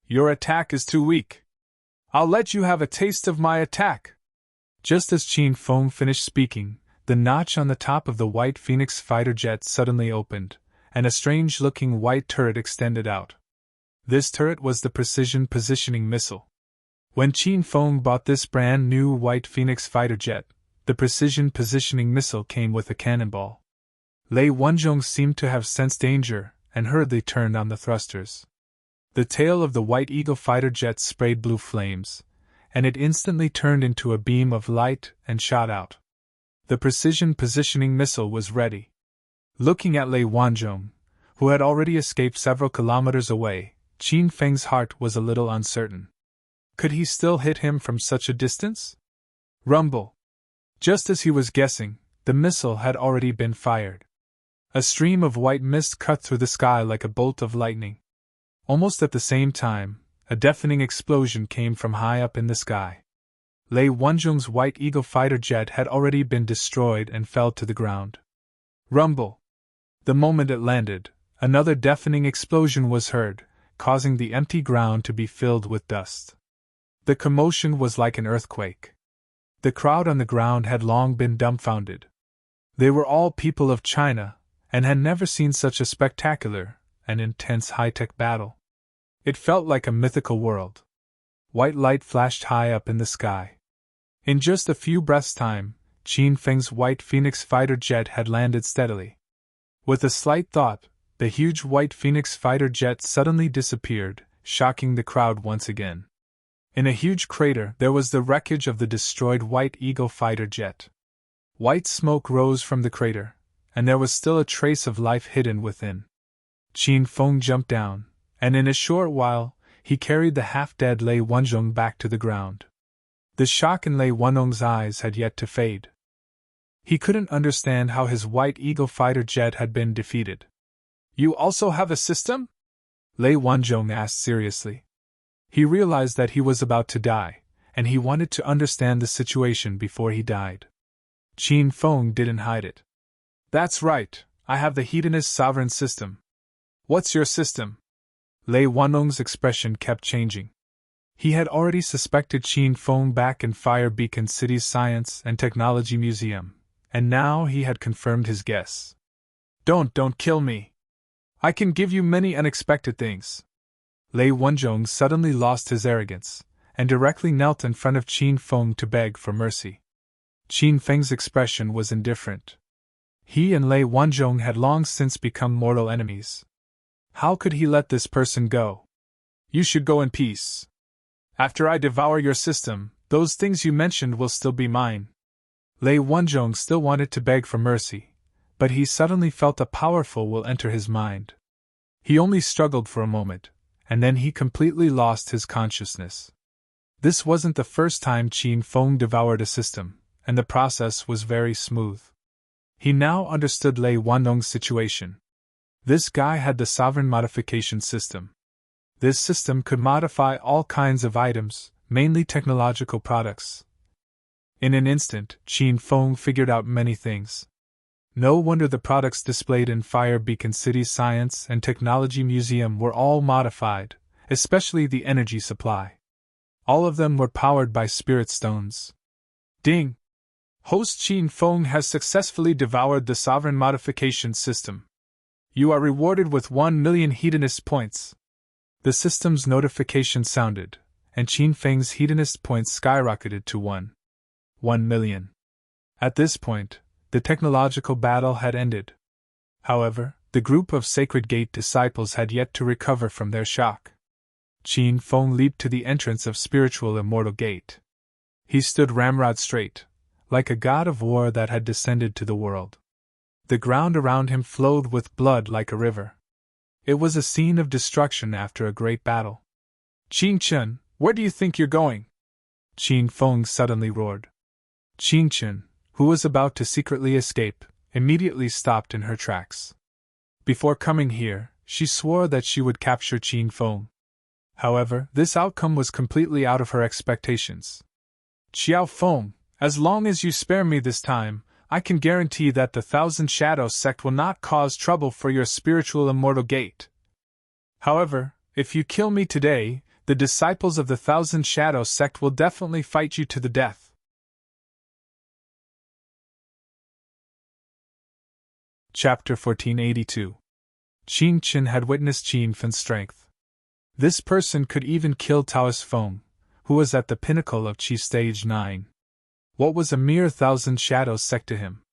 "Your attack is too weak. I'll let you have a taste of my attack. Just as Qin Feng finished speaking, the notch on the top of the white Phoenix fighter jet suddenly opened, and a strange-looking white turret extended out. This turret was the precision positioning missile. When Qin Feng bought this brand new white Phoenix fighter jet, the precision positioning missile came with a cannonball. Lei Wenzhong seemed to have sensed danger and hurriedly turned on the thrusters. The tail of the White Eagle fighter jet sprayed blue flames, and it instantly turned into a beam of light and shot out. The precision positioning missile was ready. Looking at Lei Wenzhong, who had already escaped several kilometers away, Qin Feng's heart was a little uncertain. Could he still hit him from such a distance? Rumble! Just as he was guessing, the missile had already been fired. A stream of white mist cut through the sky like a bolt of lightning. Almost at the same time, a deafening explosion came from high up in the sky. Lei Wenzhong's White Eagle fighter jet had already been destroyed and fell to the ground. Rumble! The moment it landed, another deafening explosion was heard, causing the empty ground to be filled with dust. The commotion was like an earthquake. The crowd on the ground had long been dumbfounded. They were all people of China, and had never seen such a spectacular and intense high-tech battle. It felt like a mythical world. White light flashed high up in the sky. In just a few breaths' time, Qin Feng's White Phoenix fighter jet had landed steadily. With a slight thought, the huge White Phoenix fighter jet suddenly disappeared, shocking the crowd once again. In a huge crater there was the wreckage of the destroyed White Eagle fighter jet. White smoke rose from the crater, and there was still a trace of life hidden within. Qin Feng jumped down, and in a short while, he carried the half-dead Lei Wenzhong back to the ground. The shock in Lei Wenzhong's eyes had yet to fade. He couldn't understand how his White Eagle fighter jet had been defeated. You also have a system? Lei Wenzhong asked seriously. He realized that he was about to die, and he wanted to understand the situation before he died. Qin Feng didn't hide it. That's right, I have the hedonist sovereign system. What's your system? Lei Wenzhong's expression kept changing. He had already suspected Qin Feng back in Fire Beacon City's Science and Technology Museum, and now he had confirmed his guess. Don't kill me. I can give you many unexpected things. Lei Wenzhong suddenly lost his arrogance, and directly knelt in front of Qin Feng to beg for mercy. Qin Feng's expression was indifferent. He and Lei Wenzhong had long since become mortal enemies. How could he let this person go? You should go in peace. After I devour your system, those things you mentioned will still be mine. Lei Wenzhong still wanted to beg for mercy, but he suddenly felt a powerful will enter his mind. He only struggled for a moment, and then he completely lost his consciousness. This wasn't the first time Qin Feng devoured a system, and the process was very smooth. He now understood Lei Wenzhong's situation. This guy had the sovereign modification system. This system could modify all kinds of items, mainly technological products. In an instant, Qin Feng figured out many things. No wonder the products displayed in Fire Beacon City's Science and Technology Museum were all modified, especially the energy supply. All of them were powered by spirit stones. Ding! Host Qin Feng has successfully devoured the sovereign modification system. You are rewarded with 1 million hedonist points. The system's notification sounded, and Qin Feng's hedonist points skyrocketed to 1 million. At this point, the technological battle had ended. However, the group of Sacred Gate disciples had yet to recover from their shock. Qin Feng leaped to the entrance of Spiritual Immortal Gate. He stood ramrod straight, like a god of war that had descended to the world. The ground around him flowed with blood like a river. It was a scene of destruction after a great battle. Qin Chen, where do you think you're going? Qin Feng suddenly roared. Qin Chen, who was about to secretly escape, immediately stopped in her tracks. Before coming here, she swore that she would capture Qin Feng. However, this outcome was completely out of her expectations. Xiao Feng, as long as you spare me this time, I can guarantee that the Thousand Shadows sect will not cause trouble for your Spiritual Immortal Gate. However, if you kill me today, The disciples of the Thousand Shadows sect will definitely fight you to the death. Chapter 1482. Qin Chen had witnessed Qin Fen's strength. This person could even kill Taoist Feng, who was at the pinnacle of Qi Stage 9. What was a mere Thousand Shadows sect to him?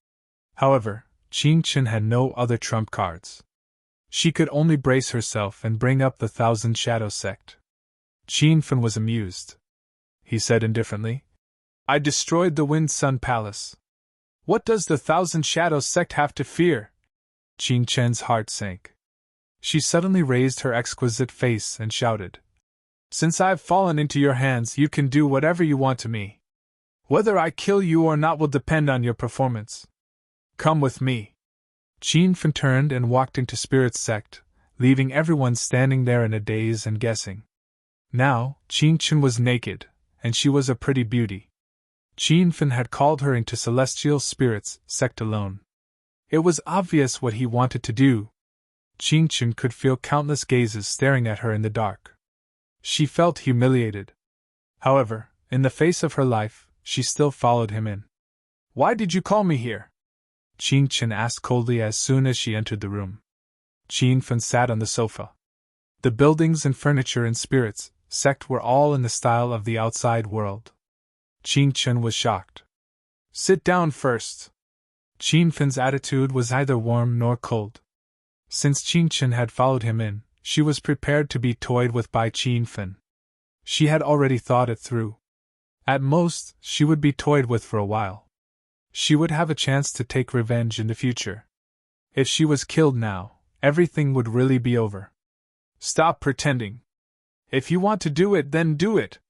However, Qin Chen had no other trump cards. She could only brace herself and bring up the Thousand Shadows sect. Qin Fen was amused. He said indifferently, "I destroyed the Wind Sun Palace. What does the Thousand Shadows sect have to fear?" Qin Chen's heart sank. She suddenly raised her exquisite face and shouted, "Since I've fallen into your hands, you can do whatever you want to me. Whether I kill you or not will depend on your performance. Come with me." Qin Fen turned and walked into Spirit's sect, leaving everyone standing there in a daze and guessing. Now, Qin Chen was naked, and she was a pretty beauty. Qin Fen had called her into Celestial Spirit's sect alone. It was obvious what he wanted to do. Qin Chen could feel countless gazes staring at her in the dark. She felt humiliated. However, in the face of her life, she still followed him in. "Why did you call me here?" Qin Chen asked coldly as soon as she entered the room. Qin Fen sat on the sofa. The buildings and furniture in Spirit's sect were all in the style of the outside world. Qin Chen was shocked. "Sit down first." Qin Fen's attitude was neither warm nor cold. Since Qin Chen had followed him in, she was prepared to be toyed with by Qin Fen. She had already thought it through. At most, she would be toyed with for a while. She would have a chance to take revenge in the future. If she was killed now, everything would really be over. "Stop pretending. If you want to do it, then do it."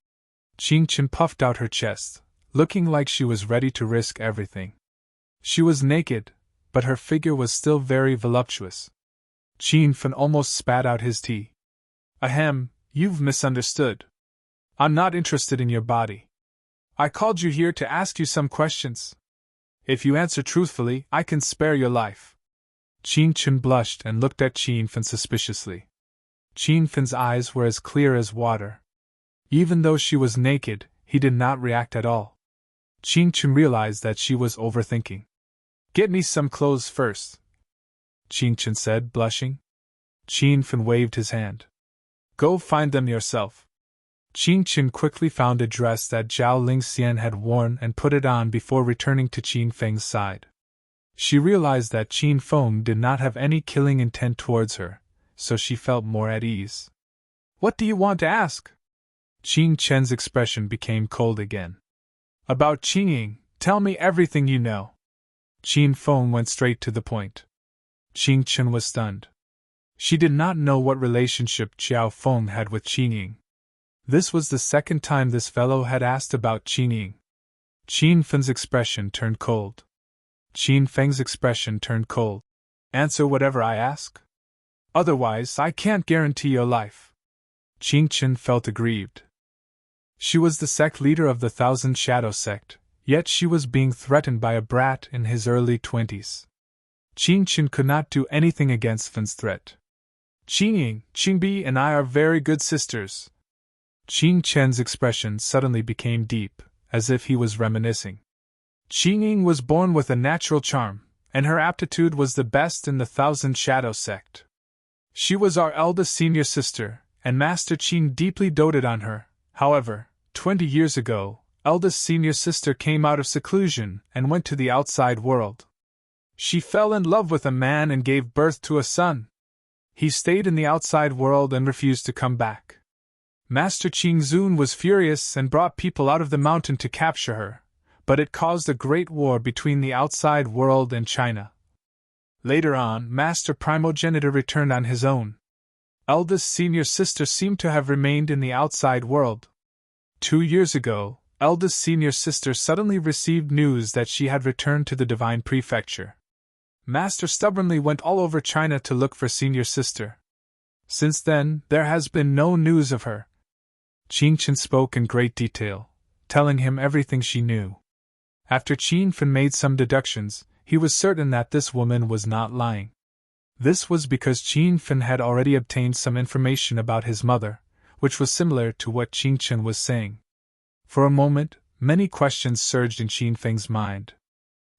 Qin Chen puffed out her chest, looking like she was ready to risk everything. She was naked, but her figure was still very voluptuous. Qin Fen almost spat out his tea. "Ahem, you've misunderstood. I'm not interested in your body. I called you here to ask you some questions. If you answer truthfully, I can spare your life." Qin Chen blushed and looked at Qin Fen suspiciously. Qin Fen's eyes were as clear as water. Even though she was naked, he did not react at all. Qin Chen realized that she was overthinking. "Get me some clothes first," Qin Chen said, blushing. Qin Fen waved his hand. "Go find them yourself." Qin Chen quickly found a dress that Zhao Lingxian had worn and put it on before returning to Qin Feng's side. She realized that Qin Feng did not have any killing intent towards her, so she felt more at ease. "What do you want to ask?" Qin Chen's expression became cold again. "About Qingying, tell me everything you know." Qin Feng went straight to the point. Qin Chen was stunned. She did not know what relationship Xiao Feng had with Qingying. This was the second time this fellow had asked about Qingying. Qin Fen's expression turned cold. Qin Feng's expression turned cold. "Answer whatever I ask? Otherwise, I can't guarantee your life." Qin Chen felt aggrieved. She was the sect leader of the Thousand Shadows sect, yet she was being threatened by a brat in his early 20s. Qin Chen could not do anything against Fen's threat. "Qingying, Qingbi and I are very good sisters." Qin Chen's expression suddenly became deep, as if he was reminiscing. "Qingying was born with a natural charm, and her aptitude was the best in the Thousand Shadows sect. She was our eldest senior sister, and Master Qin deeply doted on her. However, 20 years ago, eldest senior sister came out of seclusion and went to the outside world. She fell in love with a man and gave birth to a son. He stayed in the outside world and refused to come back. Master Qing Zun was furious and brought people out of the mountain to capture her, but it caused a great war between the outside world and China. Later on, Master Primogenitor returned on his own. Eldest senior sister seemed to have remained in the outside world. 2 years ago, eldest senior sister suddenly received news that she had returned to the Divine Prefecture. Master stubbornly went all over China to look for senior sister. Since then, there has been no news of her." Qin Chen spoke in great detail, telling him everything she knew. After Qin Fen made some deductions, he was certain that this woman was not lying. This was because Qin Fen had already obtained some information about his mother, which was similar to what Qin Chen was saying. For a moment, many questions surged in Qin Feng's mind.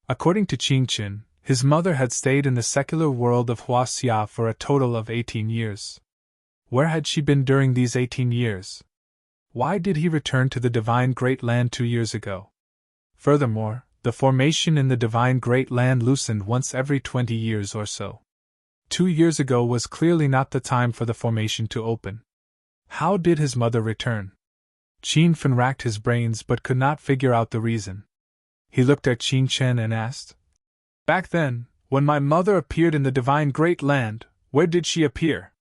According to Qin Chen, his mother had stayed in the secular world of Huaxia for a total of 18 years. Where had she been during these 18 years? Why did he return to the Divine Great Land 2 years ago? Furthermore, the formation in the Divine Great Land loosened once every 20 years or so. 2 years ago was clearly not the time for the formation to open. How did his mother return? Qin Fen racked his brains but could not figure out the reason. He looked at Qin Chen and asked, "Back then, when my mother appeared in the Divine Great Land, where did she appear?"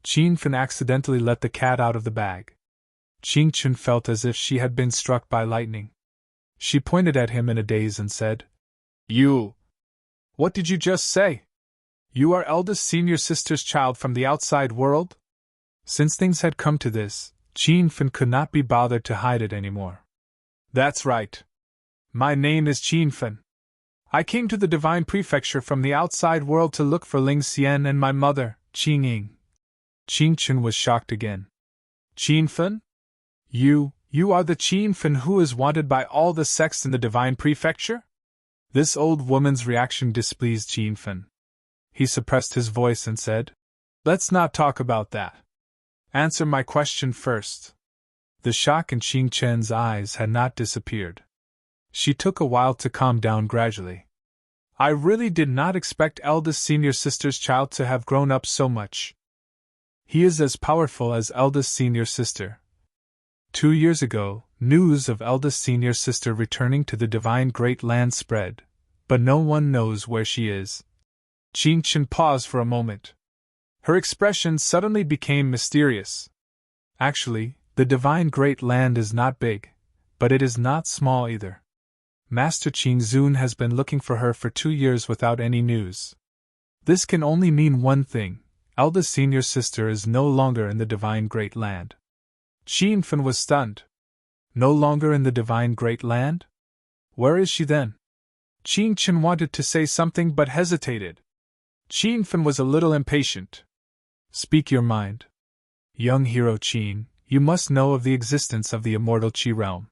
Qin Fen accidentally let the cat out of the bag. Qin Chen felt as if she had been struck by lightning. She pointed at him in a daze and said, "You! What did you just say? You are eldest senior sister's child from the outside world?" Since things had come to this, Qin Fen could not be bothered to hide it anymore. "That's right. My name is Qin Fen. I came to the Divine Prefecture from the outside world to look for Ling Xian and my mother, Qing Ying." Qin Chen was shocked again. "Qin Fen? You are the Qin Fen who is wanted by all the sects in the Divine Prefecture?" This old woman's reaction displeased Qin Fen. He suppressed his voice and said, "Let's not talk about that. Answer my question first." The shock in Qin Chen's eyes had not disappeared. She took a while to calm down gradually. "I really did not expect eldest senior sister's child to have grown up so much. He is as powerful as eldest senior sister. 2 years ago, news of eldest senior sister returning to the Divine Great Land spread, but no one knows where she is." Qin Chen paused for a moment. Her expression suddenly became mysterious. "Actually, the Divine Great Land is not big, but it is not small either. Master Qin Zun has been looking for her for 2 years without any news. This can only mean one thing: eldest senior sister is no longer in the Divine Great Land." Qin Fen was stunned. No longer in the Divine Great Land? Where is she then? Qin Chen wanted to say something but hesitated. Qin Fen was a little impatient. "Speak your mind. Young hero Qin, you must know of the existence of the immortal Qi realm.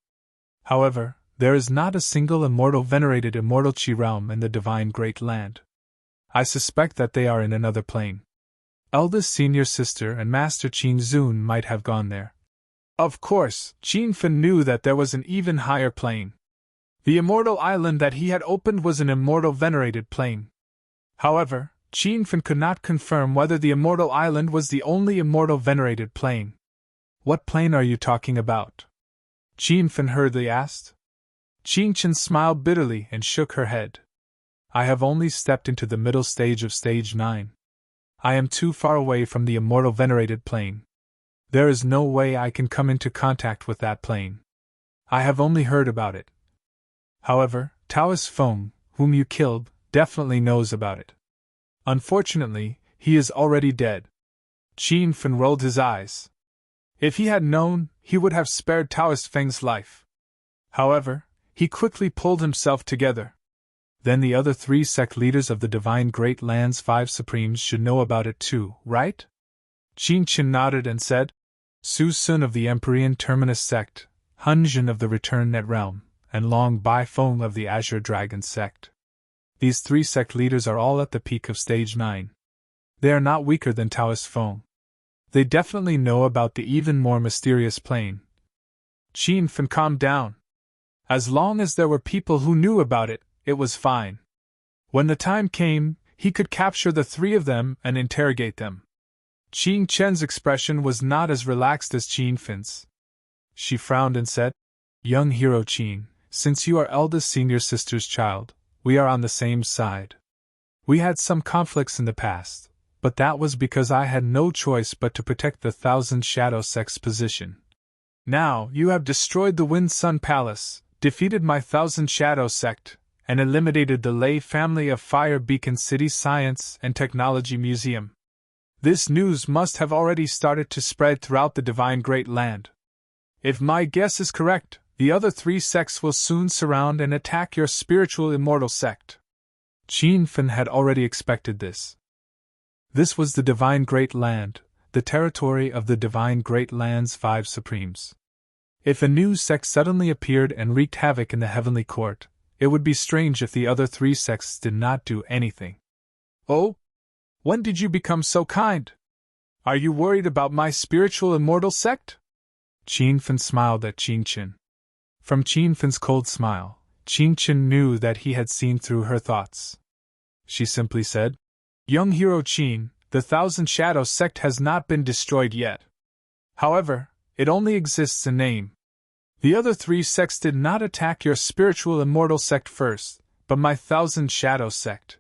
However, there is not a single venerated immortal Qi realm in the Divine Great Land. I suspect that they are in another plane. Eldest senior sister and Master Qin Zun might have gone there." Of course, Qin Fen knew that there was an even higher plane. The immortal island that he had opened was an immortal venerated plane. However, Qin Fen could not confirm whether the immortal island was the only immortal venerated plane. "What plane are you talking about?" Qin Fen hurriedly asked. Qin Chen smiled bitterly and shook her head. "I have only stepped into the middle stage of Stage 9. I am too far away from the immortal venerated plane. There is no way I can come into contact with that plane. I have only heard about it. However, Taoist Feng, whom you killed, definitely knows about it. Unfortunately, he is already dead." Qin Fen rolled his eyes. If he had known, he would have spared Taoist Feng's life. However, he quickly pulled himself together. "Then the other 3 sect leaders of the Divine Great Land's 5 Supremes should know about it too, right?" Qin Chen nodded and said, "Su Sun of the Empyrean Terminus sect, Hun Zhen of the Return Net realm, and Long Bai Feng of the Azure Dragon sect. These 3 sect leaders are all at the peak of Stage 9. They are not weaker than Taoist Feng. They definitely know about the even more mysterious plane." Qin Fen calmed down. As long as there were people who knew about it, it was fine. When the time came, he could capture the 3 of them and interrogate them. Qin Chen's expression was not as relaxed as Qin Fen's. She frowned and said, "Young hero Qin, since you are eldest senior sister's child, we are on the same side. We had some conflicts in the past, but that was because I had no choice but to protect the Thousand Shadow Sect's position. Now you have destroyed the Wind Sun Palace, defeated my Thousand Shadow Sect, and eliminated the Lei family of Fire Beacon City Science and Technology Museum. This news must have already started to spread throughout the Divine Great Land. If my guess is correct, the other 3 sects will soon surround and attack your spiritual immortal sect." Qin Fen had already expected this. This was the Divine Great Land, the territory of the divine Great Land's 5 Supremes. If a new sect suddenly appeared and wreaked havoc in the heavenly court, it would be strange if the other 3 sects did not do anything. Oh? When did you become so kind? Are you worried about my spiritual immortal sect? Qin Fen smiled at Qin Chen. From Qin Fen's cold smile, Qin Chen knew that he had seen through her thoughts. She simply said, "Young hero Qin, the Thousand Shadows sect has not been destroyed yet. However, it only exists in name. The other 3 sects did not attack your spiritual immortal sect first, but my Thousand Shadows sect."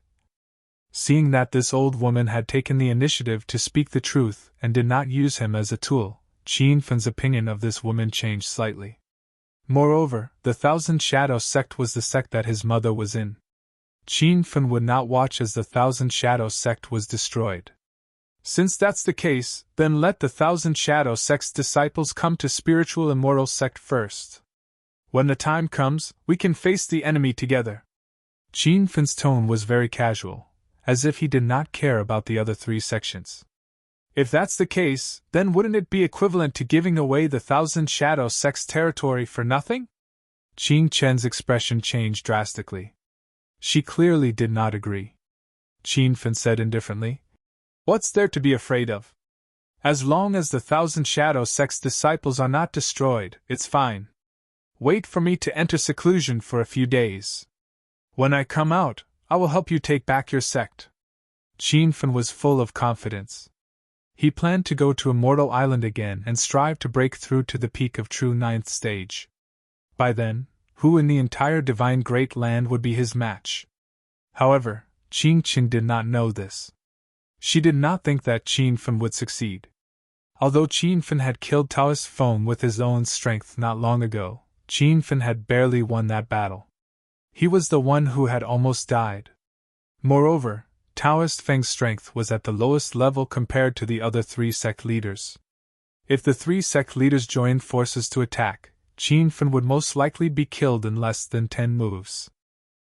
Seeing that this old woman had taken the initiative to speak the truth and did not use him as a tool, Qin Fen's opinion of this woman changed slightly. Moreover, the Thousand Shadows sect was the sect that his mother was in. Qin Fen would not watch as the Thousand Shadows sect was destroyed. Since that's the case, then let the Thousand Shadows sect's disciples come to spiritual immortal sect first. When the time comes, we can face the enemy together. Qin Fen's tone was very casual, as if he did not care about the other 3 sections. If that's the case, then wouldn't it be equivalent to giving away the Thousand Shadows sect's territory for nothing? Qin Chen's expression changed drastically. She clearly did not agree. Qin Fen said indifferently, "What's there to be afraid of? As long as the Thousand Shadows sect's disciples are not destroyed, it's fine. Wait for me to enter seclusion for a few days. When I come out, I will help you take back your sect." Qin Fen was full of confidence. He planned to go to Immortal Island again and strive to break through to the peak of true 9th stage. By then, who in the entire divine Great Land would be his match? However, Qin Chen did not know this. She did not think that Qin Fen would succeed. Although Qin Fen had killed Taoist Feng with his own strength not long ago, Qin Fen had barely won that battle. He was the one who had almost died. Moreover, Taoist Feng's strength was at the lowest level compared to the other 3 sect leaders. If the 3 sect leaders joined forces to attack, Qin Fen would most likely be killed in less than 10 moves.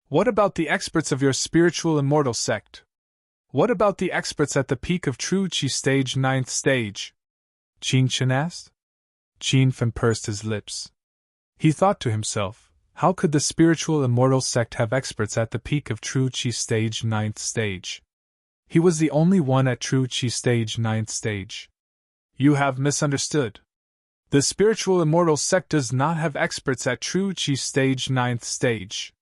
What about the experts of your spiritual immortal sect? What about the experts at the peak of true Qi stage 9th stage? Qin Chen asked. Qin Fen pursed his lips. He thought to himself, how could the spiritual immortal sect have experts at the peak of true Qi stage 9th stage? He was the only one at true Qi stage 9th stage. You have misunderstood. The spiritual immortal sect does not have experts at true Qi stage 9th stage.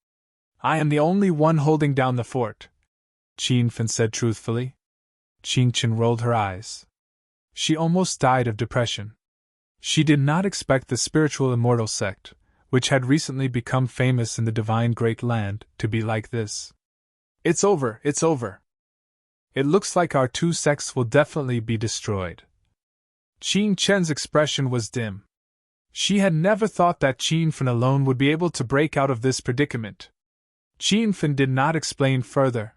I am the only one holding down the fort, Qin Fen said truthfully. Qin Chen rolled her eyes. She almost died of depression. She did not expect the spiritual immortal sect, which had recently become famous in the divine Great Land, to be like this. It's over, it's over. It looks like our 2 sects will definitely be destroyed. Qin Chen's expression was dim. She had never thought that Qin Fen alone would be able to break out of this predicament. Qin Fen did not explain further.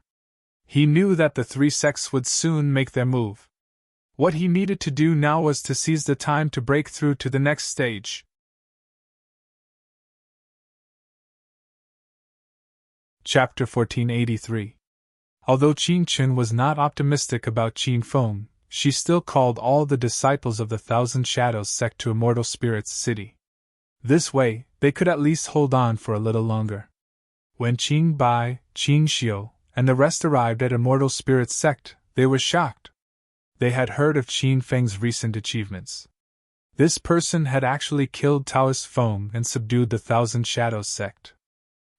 He knew that the 3 sects would soon make their move. What he needed to do now was to seize the time to break through to the next stage. Chapter 1483. Although Qin Chen was not optimistic about Qin Feng, she still called all the disciples of the Thousand Shadows sect to Immortal Spirits City. This way, they could at least hold on for a little longer. When Qin Bai, Qin Xiu, and the rest arrived at Immortal Spirits sect, they were shocked. They had heard of Qin Feng's recent achievements. This person had actually killed Taoist Feng and subdued the Thousand Shadows sect.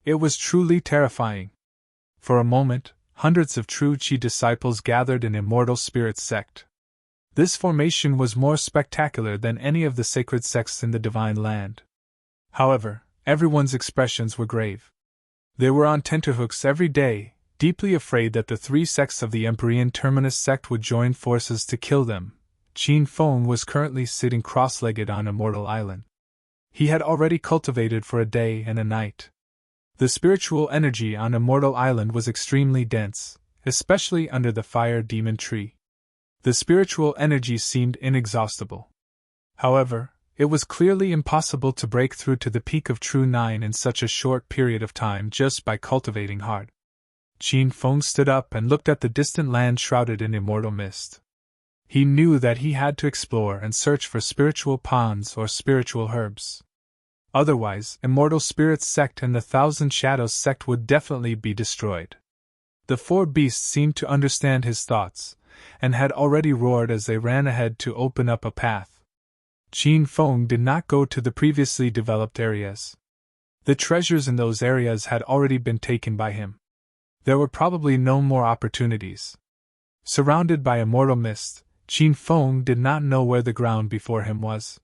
It was truly terrifying. For a moment, hundreds of true Qi disciples gathered in Immortal Spirits sect. This formation was more spectacular than any of the sacred sects in the Divine Land. However, everyone's expressions were grave. They were on tenterhooks every day, deeply afraid that the 3 sects of the Empyrean Terminus sect would join forces to kill them. Qin Feng was currently sitting cross-legged on Immortal Island. He had already cultivated for a day and a night. The spiritual energy on Immortal Island was extremely dense, especially under the fire demon tree. The spiritual energy seemed inexhaustible. However, it was clearly impossible to break through to the peak of true 9 in such a short period of time just by cultivating hard. Qin Feng stood up and looked at the distant land shrouded in immortal mist. He knew that he had to explore and search for spiritual ponds or spiritual herbs. Otherwise, Immortal Spirits sect and the Thousand Shadows sect would definitely be destroyed. The four beasts seemed to understand his thoughts, and had already roared as they ran ahead to open up a path. Qin Feng did not go to the previously developed areas. The treasures in those areas had already been taken by him. There were probably no more opportunities. Surrounded by immortal mist, Qin Feng did not know where the ground before him was.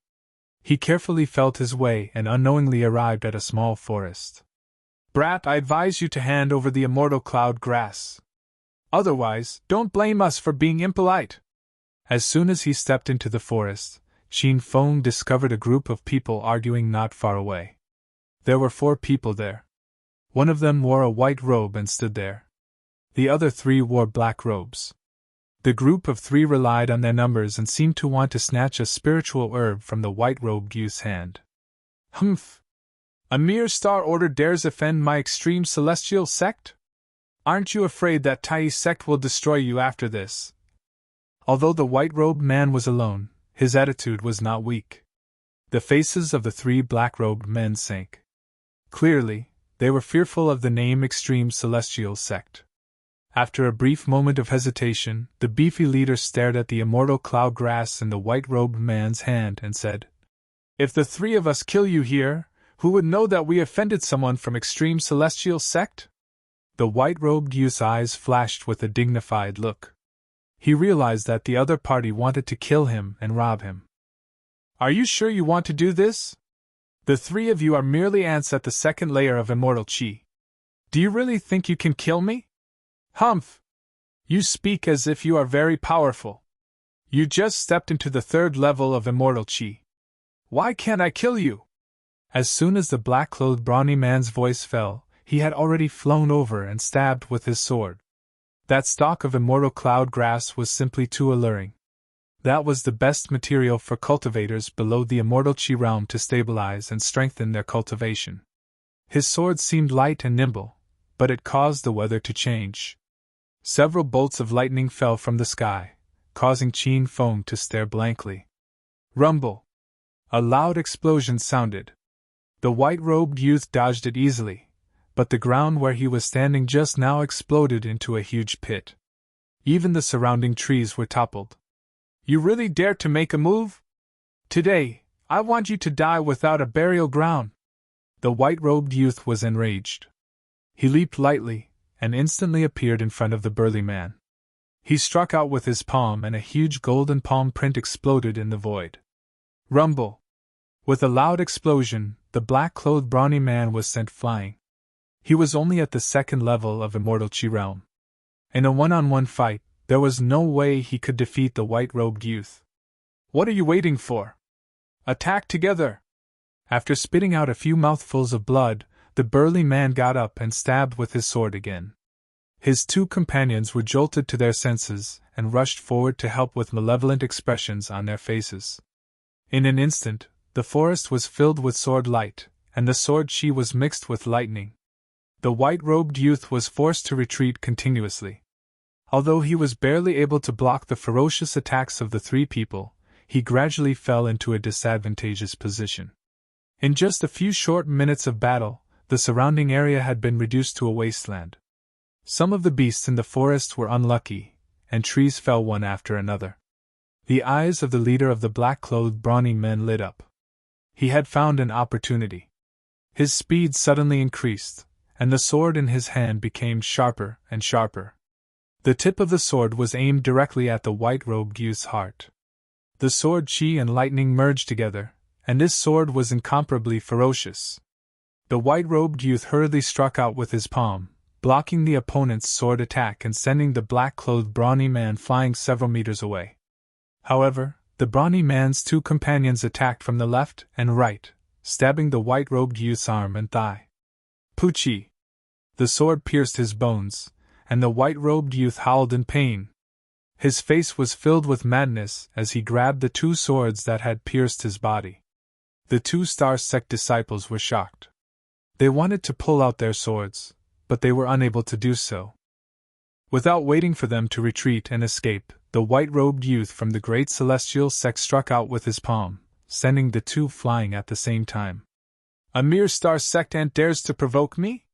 He carefully felt his way and unknowingly arrived at a small forest. "Brat, I advise you to hand over the immortal cloud grass. Otherwise, don't blame us for being impolite." As soon as he stepped into the forest, Qin Feng discovered a group of people arguing not far away. There were 4 people there. One of them wore a white robe and stood there. The other 3 wore black robes. The group of 3 relied on their numbers and seemed to want to snatch a spiritual herb from the white-robed youth's hand. "Humph! A mere Star Order dares offend my extreme celestial sect? Aren't you afraid that Tai sect will destroy you after this?" Although the white-robed man was alone, his attitude was not weak. The faces of the 3 black-robed men sank. Clearly, they were fearful of the name Extreme Celestial Sect. After a brief moment of hesitation, the beefy leader stared at the immortal cloud grass in the white-robed man's hand and said, "If the 3 of us kill you here, who would know that we offended someone from Extreme Celestial Sect?" The white-robed youth's eyes flashed with a dignified look. He realized that the other party wanted to kill him and rob him. "Are you sure you want to do this? The 3 of you are merely ants at the second layer of immortal chi. Do you really think you can kill me? Humph! You speak as if you are very powerful. You just stepped into the 3rd level of immortal chi. Why can't I kill you?" As soon as the black-clothed brawny man's voice fell, he had already flown over and stabbed with his sword. That stalk of immortal cloud grass was simply too alluring. That was the best material for cultivators below the immortal chi realm to stabilize and strengthen their cultivation. His sword seemed light and nimble, but it caused the weather to change. Several bolts of lightning fell from the sky, causing Qin Feng to stare blankly. Rumble! A loud explosion sounded. The white-robed youth dodged it easily, but the ground where he was standing just now exploded into a huge pit. Even the surrounding trees were toppled. "You really dare to make a move? Today, I want you to die without a burial ground." The white-robed youth was enraged. He leaped lightly, and instantly appeared in front of the burly man. He struck out with his palm and a huge golden palm print exploded in the void. Rumble! With a loud explosion, the black-clothed brawny man was sent flying. He was only at the 2nd level of immortal chi realm. In a one-on-one fight, there was no way he could defeat the white-robed youth. "What are you waiting for? Attack together!" After spitting out a few mouthfuls of blood, the burly man got up and stabbed with his sword again. His 2 companions were jolted to their senses and rushed forward to help with malevolent expressions on their faces. In an instant, the forest was filled with sword light, and the sword chi was mixed with lightning. The white-robed youth was forced to retreat continuously. Although he was barely able to block the ferocious attacks of the 3 people, he gradually fell into a disadvantageous position. In just a few short minutes of battle, the surrounding area had been reduced to a wasteland. Some of the beasts in the forest were unlucky, and trees fell one after another. The eyes of the leader of the black-clothed brawny men lit up. He had found an opportunity. His speed suddenly increased, and the sword in his hand became sharper and sharper. The tip of the sword was aimed directly at the white-robed youth's heart. The sword chi and lightning merged together, and this sword was incomparably ferocious. The white-robed youth hurriedly struck out with his palm, blocking the opponent's sword attack and sending the black-clothed brawny man flying several meters away. However, the brawny man's 2 companions attacked from the left and right, stabbing the white-robed youth's arm and thigh. Poochie! The sword pierced his bones, and the white-robed youth howled in pain. His face was filled with madness as he grabbed the 2 swords that had pierced his body. The 2 Star Sect disciples were shocked. They wanted to pull out their swords, but they were unable to do so. Without waiting for them to retreat and escape, the white-robed youth from the great celestial sect struck out with his palm, sending the two flying at the same time. A mere star sect ant dares to provoke me?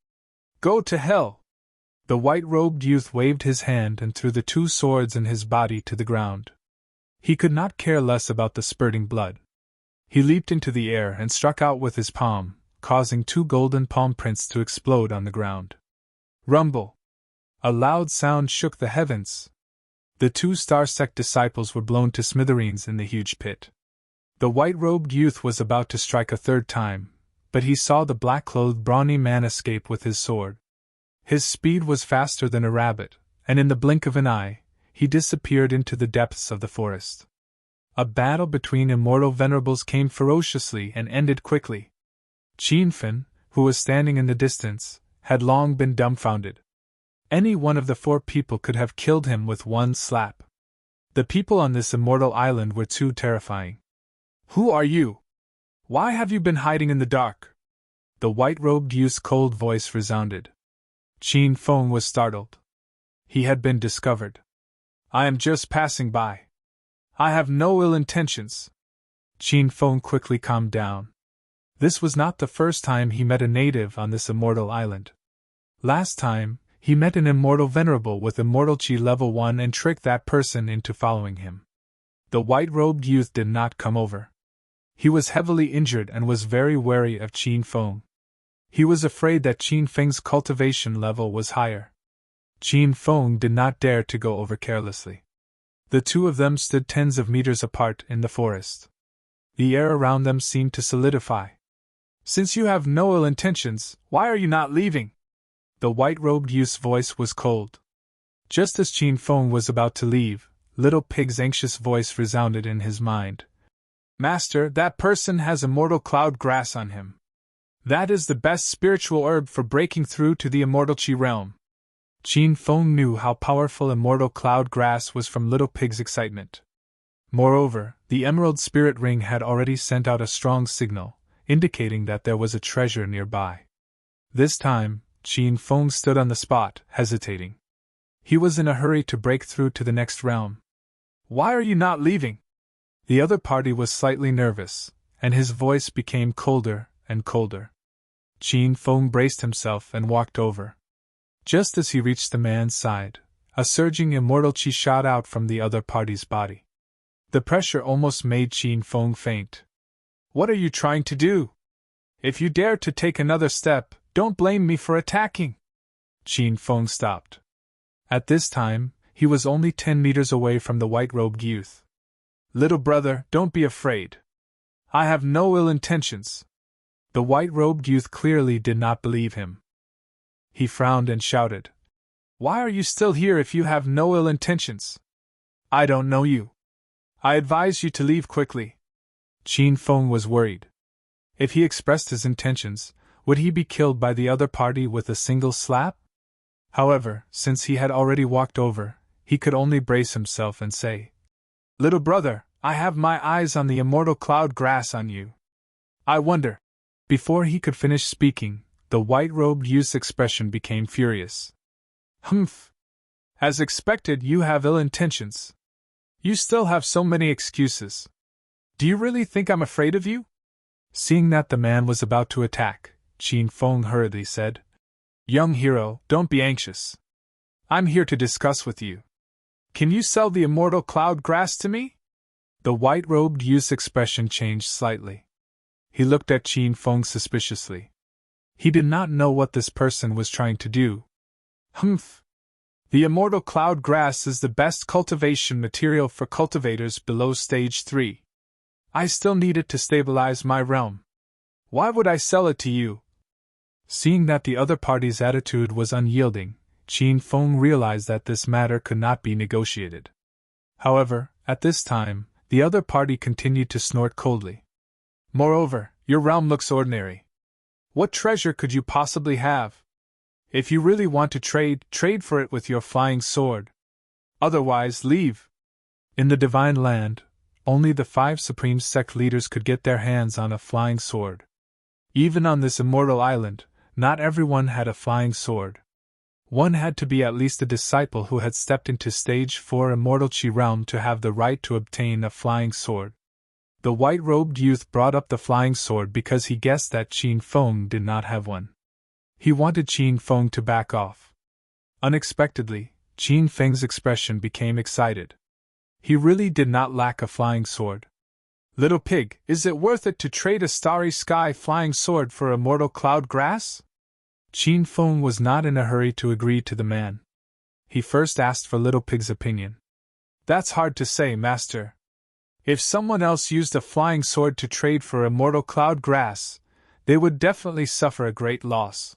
Go to hell! The white-robed youth waved his hand and threw the two swords in his body to the ground. He could not care less about the spurting blood. He leaped into the air and struck out with his palm, causing two golden palm prints to explode on the ground. Rumble! A loud sound shook the heavens. The two star sect disciples were blown to smithereens in the huge pit. The white-robed youth was about to strike a third time, but he saw the black-clothed brawny man escape with his sword. His speed was faster than a rabbit, and in the blink of an eye, he disappeared into the depths of the forest. A battle between immortal venerables came ferociously and ended quickly. Qianfen, who was standing in the distance, had long been dumbfounded. Any one of the four people could have killed him with one slap. The people on this immortal island were too terrifying. Who are you? Why have you been hiding in the dark? The white-robed youth's cold voice resounded. Qin Feng was startled. He had been discovered. I am just passing by. I have no ill intentions. Qin Feng quickly calmed down. This was not the first time he met a native on this immortal island. Last time, he met an immortal venerable with immortal Qi level 1 and tricked that person into following him. The white-robed youth did not come over. He was heavily injured and was very wary of Qin Feng. He was afraid that Qin Feng's cultivation level was higher. Qin Feng did not dare to go over carelessly. The two of them stood tens of meters apart in the forest. The air around them seemed to solidify. Since you have no ill intentions, why are you not leaving? The white-robed youth's voice was cold. Just as Qin Feng was about to leave, Little Pig's anxious voice resounded in his mind. Master, that person has immortal cloud grass on him. That is the best spiritual herb for breaking through to the immortal Qi realm. Qin Feng knew how powerful immortal cloud grass was from Little Pig's excitement. Moreover, the emerald spirit ring had already sent out a strong signal, indicating that there was a treasure nearby. This time, Qin Feng stood on the spot, hesitating. He was in a hurry to break through to the next realm. Why are you not leaving? The other party was slightly nervous, and his voice became colder and colder. Qin Feng braced himself and walked over. Just as he reached the man's side, a surging immortal Qi shot out from the other party's body. The pressure almost made Qin Feng faint. What are you trying to do? If you dare to take another step, don't blame me for attacking. Qin Feng stopped. At this time, he was only 10 meters away from the white-robed youth. Little brother, don't be afraid. I have no ill intentions. The white-robed youth clearly did not believe him. He frowned and shouted. Why are you still here if you have no ill intentions? I don't know you. I advise you to leave quickly. Qin Feng was worried. If he expressed his intentions, would he be killed by the other party with a single slap? However, since he had already walked over, he could only brace himself and say, Little brother, I have my eyes on the immortal cloud grass on you. I wonder. Before he could finish speaking, the white-robed youth's expression became furious. Humph! As expected, you have ill intentions. You still have so many excuses. Do you really think I'm afraid of you? Seeing that the man was about to attack, Qin Feng hurriedly said, Young hero, don't be anxious. I'm here to discuss with you. Can you sell the immortal cloud grass to me? The white-robed youth's expression changed slightly. He looked at Qin Feng suspiciously. He did not know what this person was trying to do. Humph! The immortal cloud grass is the best cultivation material for cultivators below stage 3. I still need it to stabilize my realm. Why would I sell it to you? Seeing that the other party's attitude was unyielding, Qin Feng realized that this matter could not be negotiated. However, at this time, the other party continued to snort coldly. Moreover, your realm looks ordinary. What treasure could you possibly have? If you really want to trade, trade for it with your flying sword. Otherwise, leave. In the Divine Land, only the 5 supreme sect leaders could get their hands on a flying sword. Even on this immortal island, not everyone had a flying sword. One had to be at least a disciple who had stepped into stage 4 immortal Qi realm to have the right to obtain a flying sword. The white-robed youth brought up the flying sword because he guessed that Qin Feng did not have one. He wanted Qin Feng to back off. Unexpectedly, Qin Feng's expression became excited. He really did not lack a flying sword. Little pig, is it worth it to trade a starry sky flying sword for immortal cloud grass? Qin Feng was not in a hurry to agree to the man. He first asked for Little Pig's opinion. That's hard to say, master. If someone else used a flying sword to trade for immortal cloud grass, they would definitely suffer a great loss.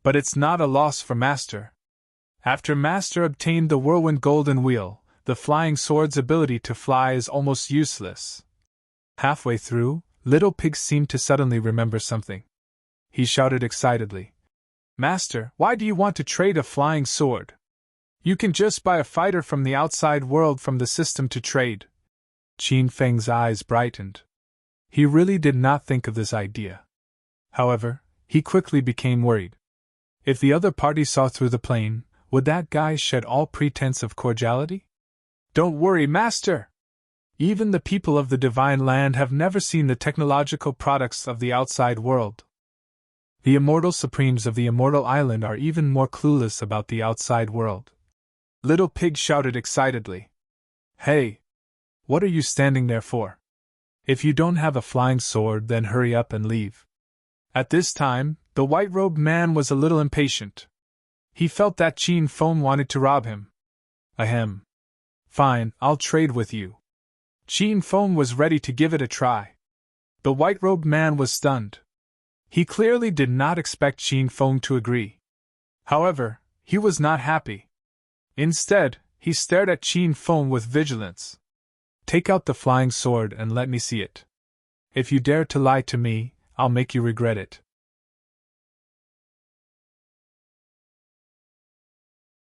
But it's not a loss for master. After master obtained the whirlwind golden wheel, the flying sword's ability to fly is almost useless. Halfway through, Little Pig seemed to suddenly remember something. He shouted excitedly, Master, why do you want to trade a flying sword? You can just buy a fighter from the outside world from the system to trade. Qin Feng's eyes brightened. He really did not think of this idea. However, he quickly became worried. If the other party saw through the plane, would that guy shed all pretense of cordiality? Don't worry, master! Even the people of the Divine Land have never seen the technological products of the outside world. The immortal supremes of the Immortal Island are even more clueless about the outside world. Little Pig shouted excitedly. Hey! What are you standing there for? If you don't have a flying sword, then hurry up and leave. At this time, the white-robed man was a little impatient. He felt that Qin Feng wanted to rob him. Ahem. Fine, I'll trade with you. Qin Feng was ready to give it a try. The white-robed man was stunned. He clearly did not expect Qin Feng to agree. However, he was not happy. Instead, he stared at Qin Feng with vigilance. Take out the flying sword and let me see it. If you dare to lie to me, I'll make you regret it.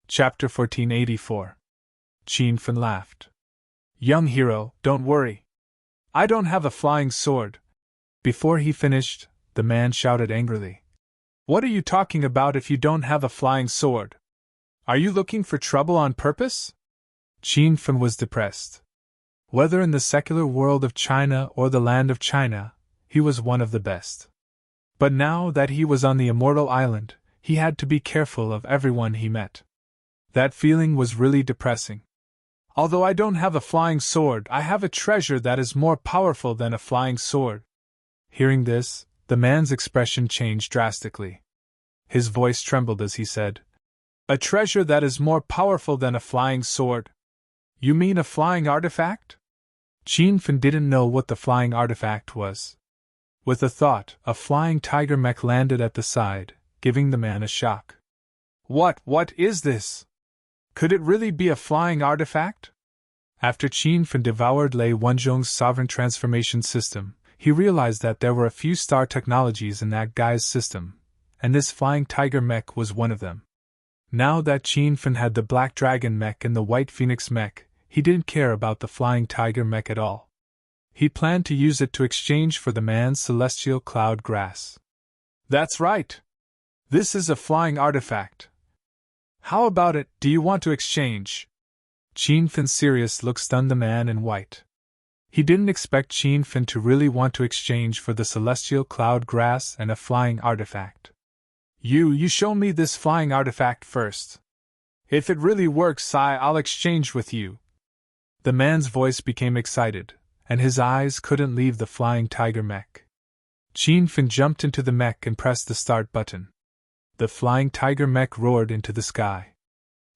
Chapter 1484. Qin Feng laughed. Young hero, don't worry. I don't have a flying sword. Before he finished, the man shouted angrily. What are you talking about if you don't have a flying sword? Are you looking for trouble on purpose? Qin Feng was depressed. Whether in the secular world of China or the land of China, he was one of the best. But now that he was on the Immortal Island, he had to be careful of everyone he met. That feeling was really depressing. Although I don't have a flying sword, I have a treasure that is more powerful than a flying sword. Hearing this, the man's expression changed drastically. His voice trembled as he said, A treasure that is more powerful than a flying sword? You mean a flying artifact? Qin Feng didn't know what the flying artifact was. With a thought, a flying tiger mech landed at the side, giving the man a shock. What is this? Could it really be a flying artifact? After Qin Feng devoured Lei Wenzhong's sovereign transformation system, he realized that there were a few star technologies in that guy's system, and this flying tiger mech was one of them. Now that Qin Feng had the black dragon mech and the white phoenix mech, he didn't care about the flying tiger mech at all. He planned to use it to exchange for the man's celestial cloud grass. That's right! This is a flying artifact. How about it, do you want to exchange? Qin Feng's serious look stunned the man in white. He didn't expect Qin Feng to really want to exchange for the celestial cloud grass and a flying artifact. You show me this flying artifact first. If it really works, I'll exchange with you. The man's voice became excited, and his eyes couldn't leave the flying tiger mech. Qin Feng jumped into the mech and pressed the start button. The flying tiger mech roared into the sky.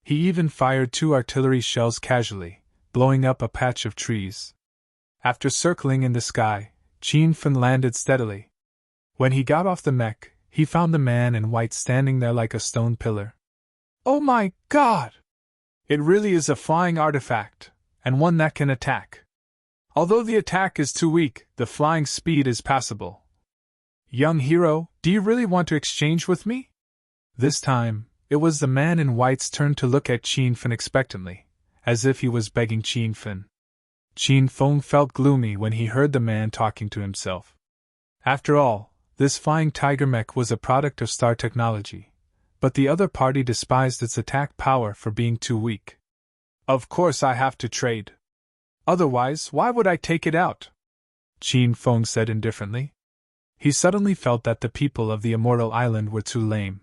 He even fired 2 artillery shells casually, blowing up a patch of trees. After circling in the sky, Qin Feng landed steadily. When he got off the mech, he found the man in white standing there like a stone pillar. Oh my God! It really is a flying artifact, and one that can attack. Although the attack is too weak, the flying speed is passable. Young hero, do you really want to exchange with me? This time, it was the man in white's turn to look at Qin Feng expectantly, as if he was begging Qin Feng. Qin Feng felt gloomy when he heard the man talking to himself. After all, this flying tiger mech was a product of star technology, but the other party despised its attack power for being too weak. Of course I have to trade. Otherwise, why would I take it out? Qin Feng said indifferently. He suddenly felt that the people of the Immortal Island were too lame.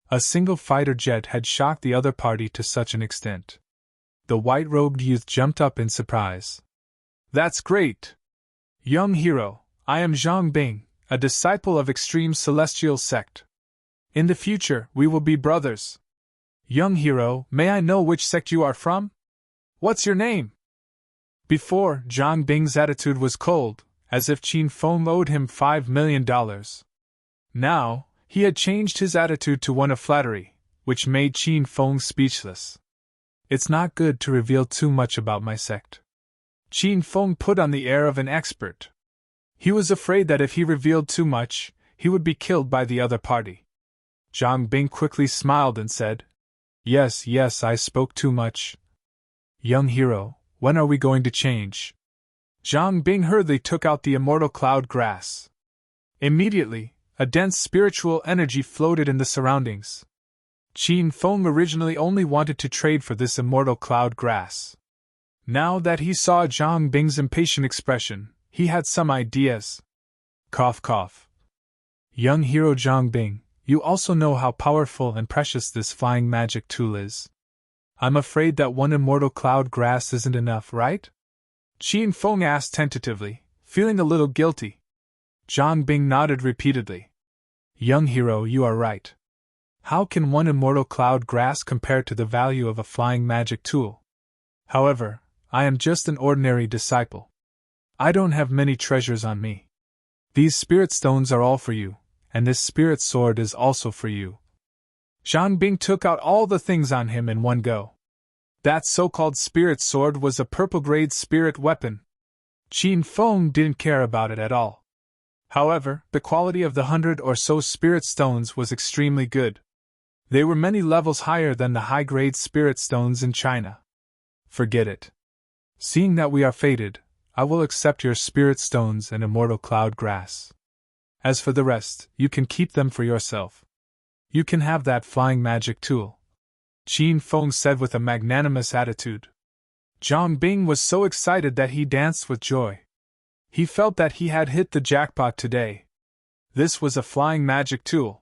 A single fighter jet had shocked the other party to such an extent. The white-robed youth jumped up in surprise. That's great! Young hero, I am Zhang Bing, a disciple of Extreme Celestial Sect. In the future, we will be brothers. Young hero, may I know which sect you are from? What's your name? Before, Zhang Bing's attitude was cold, as if Qin Feng owed him $5 million. Now, he had changed his attitude to one of flattery, which made Qin Feng speechless. It's not good to reveal too much about my sect. Qin Feng put on the air of an expert. He was afraid that if he revealed too much, he would be killed by the other party. Zhang Bing quickly smiled and said, Yes, I spoke too much. Young hero, when are we going to change? Zhang Bing hurriedly took out the immortal cloud grass. Immediately, a dense spiritual energy floated in the surroundings. Qin Feng originally only wanted to trade for this immortal cloud grass. Now that he saw Zhang Bing's impatient expression, he had some ideas. Cough cough. Young hero Zhang Bing, you also know how powerful and precious this flying magic tool is. I'm afraid that one immortal cloud grass isn't enough, right? Qin Feng asked tentatively, feeling a little guilty. Zhang Bing nodded repeatedly. Young hero, you are right. How can one immortal cloud grass compare to the value of a flying magic tool? However, I am just an ordinary disciple. I don't have many treasures on me. These spirit stones are all for you, and this spirit sword is also for you. Zhang Bing took out all the things on him in one go. That so-called spirit sword was a purple-grade spirit weapon. Qin Feng didn't care about it at all. However, the quality of the 100 or so spirit stones was extremely good. They were many levels higher than the high-grade spirit stones in China. Forget it. Seeing that we are fated, I will accept your spirit stones and immortal cloud grass. As for the rest, you can keep them for yourself. You can have that flying magic tool. Qin Feng said with a magnanimous attitude. Zhang Bing was so excited that he danced with joy. He felt that he had hit the jackpot today. This was a flying magic tool.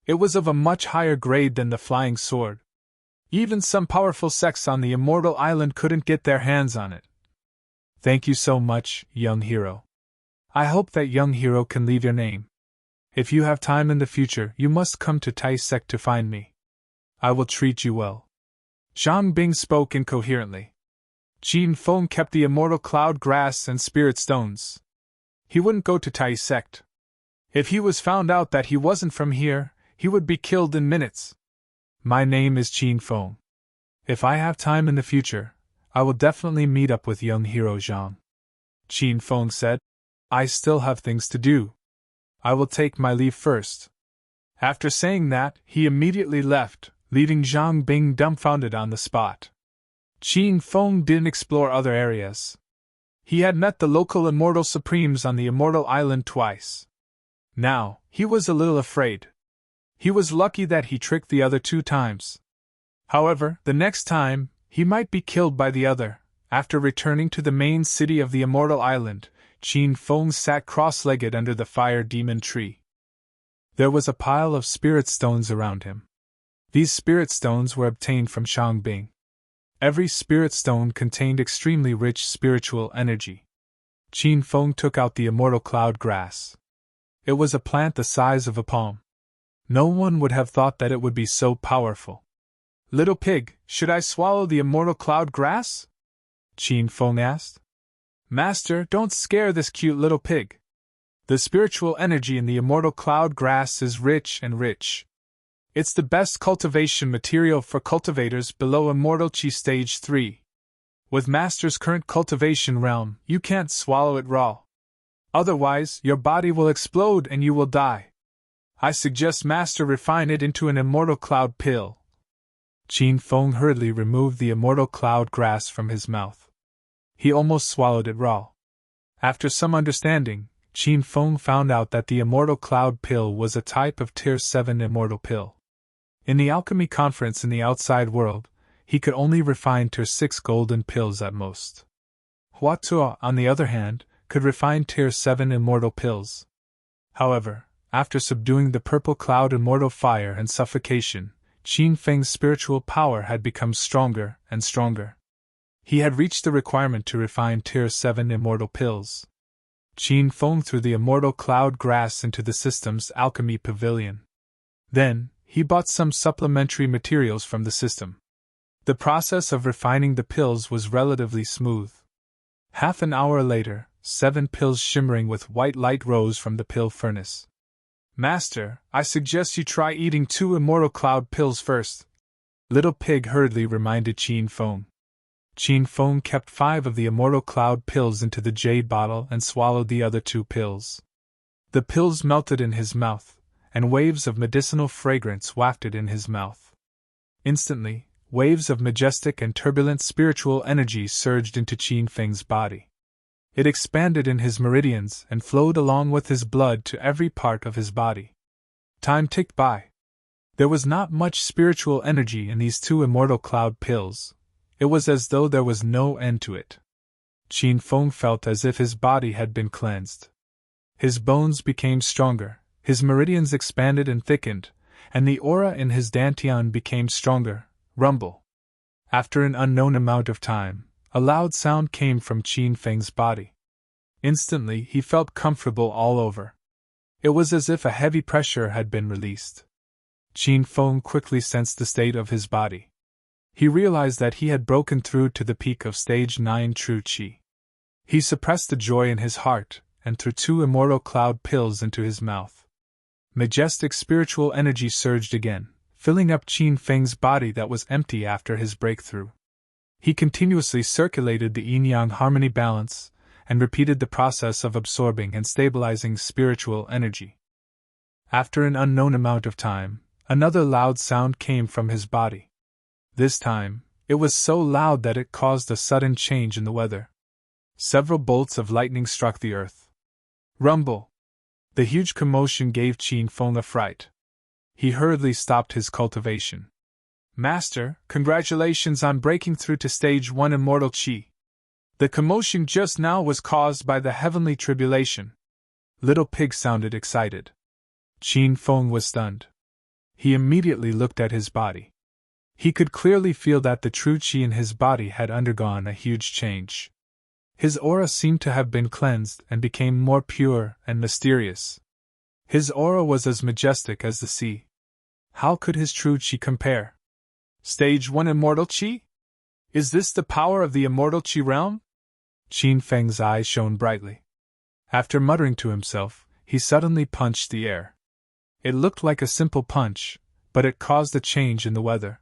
It was of a much higher grade than the flying sword. Even some powerful sects on the Immortal Island couldn't get their hands on it. Thank you so much, young hero. I hope that young hero can leave your name. If you have time in the future, you must come to Tai Sect to find me. I will treat you well. Zhang Bing spoke incoherently. Qin Feng kept the immortal cloud grass and spirit stones. He wouldn't go to Tai Sect. If he was found out that he wasn't from here, he would be killed in minutes. My name is Qin Feng. If I have time in the future, I will definitely meet up with young hero Zhang. Qin Feng said, I still have things to do. I will take my leave first. After saying that, he immediately left, leaving Zhang Bing dumbfounded on the spot. Qin Feng didn't explore other areas. He had met the local Immortal Supremes on the Immortal Island twice. Now, he was a little afraid. He was lucky that he tricked the other 2 times. However, the next time, he might be killed by the other. After returning to the main city of the Immortal Island, Qin Feng sat cross-legged under the fire demon tree. There was a pile of spirit stones around him. These spirit stones were obtained from Zhang Bing. Every spirit stone contained extremely rich spiritual energy. Qin Feng took out the immortal cloud grass. It was a plant the size of a palm. No one would have thought that it would be so powerful. Little pig, should I swallow the immortal cloud grass? Qin Feng asked. Master, don't scare this cute little pig. The spiritual energy in the immortal cloud grass is rich and rich. It's the best cultivation material for cultivators below Immortal Chi Stage 3. With Master's current cultivation realm, you can't swallow it raw. Otherwise, your body will explode and you will die. I suggest Master refine it into an immortal cloud pill. Qin Feng hurriedly removed the immortal cloud grass from his mouth. He almost swallowed it raw. After some understanding, Qin Feng found out that the immortal cloud pill was a type of Tier 7 immortal pill. In the alchemy conference in the outside world, he could only refine Tier 6 golden pills at most. Hua Tuo, on the other hand, could refine Tier 7 immortal pills. However, after subduing the purple cloud immortal fire and suffocation, Qin Feng's spiritual power had become stronger and stronger. He had reached the requirement to refine Tier 7 immortal pills. Qin Feng threw the immortal cloud grass into the system's alchemy pavilion. Then, he bought some supplementary materials from the system. The process of refining the pills was relatively smooth. Half an hour later, 7 pills shimmering with white light rose from the pill furnace. Master, I suggest you try eating 2 immortal cloud pills first, Little Pig hurriedly reminded Qin Feng. Qin Feng kept 5 of the immortal cloud pills into the jade bottle and swallowed the other 2 pills. The pills melted in his mouth, and waves of medicinal fragrance wafted in his mouth. Instantly, waves of majestic and turbulent spiritual energy surged into Qin Feng's body. It expanded in his meridians and flowed along with his blood to every part of his body. Time ticked by. There was not much spiritual energy in these 2 immortal cloud pills. It was as though there was no end to it. Qin Feng felt as if his body had been cleansed. His bones became stronger, his meridians expanded and thickened, and the aura in his dantian became stronger. Rumble. After an unknown amount of time, a loud sound came from Qin Feng's body. Instantly, he felt comfortable all over. It was as if a heavy pressure had been released. Qin Feng quickly sensed the state of his body. He realized that he had broken through to the peak of stage 9 true qi. He suppressed the joy in his heart and threw 2 immortal cloud pills into his mouth. Majestic spiritual energy surged again, filling up Qin Feng's body that was empty after his breakthrough. He continuously circulated the yin-yang harmony balance and repeated the process of absorbing and stabilizing spiritual energy. After an unknown amount of time, another loud sound came from his body. This time, it was so loud that it caused a sudden change in the weather. Several bolts of lightning struck the earth. Rumble! The huge commotion gave Qin Feng a fright. He hurriedly stopped his cultivation. Master, congratulations on breaking through to stage 1 immortal qi. The commotion just now was caused by the heavenly tribulation. Little Pig sounded excited. Qin Feng was stunned. He immediately looked at his body. He could clearly feel that the true qi in his body had undergone a huge change. His aura seemed to have been cleansed and became more pure and mysterious. His aura was as majestic as the sea. How could his true qi compare? Stage 1 immortal qi? Is this the power of the immortal qi realm? Qin Feng's eyes shone brightly. After muttering to himself, he suddenly punched the air. It looked like a simple punch, but it caused a change in the weather.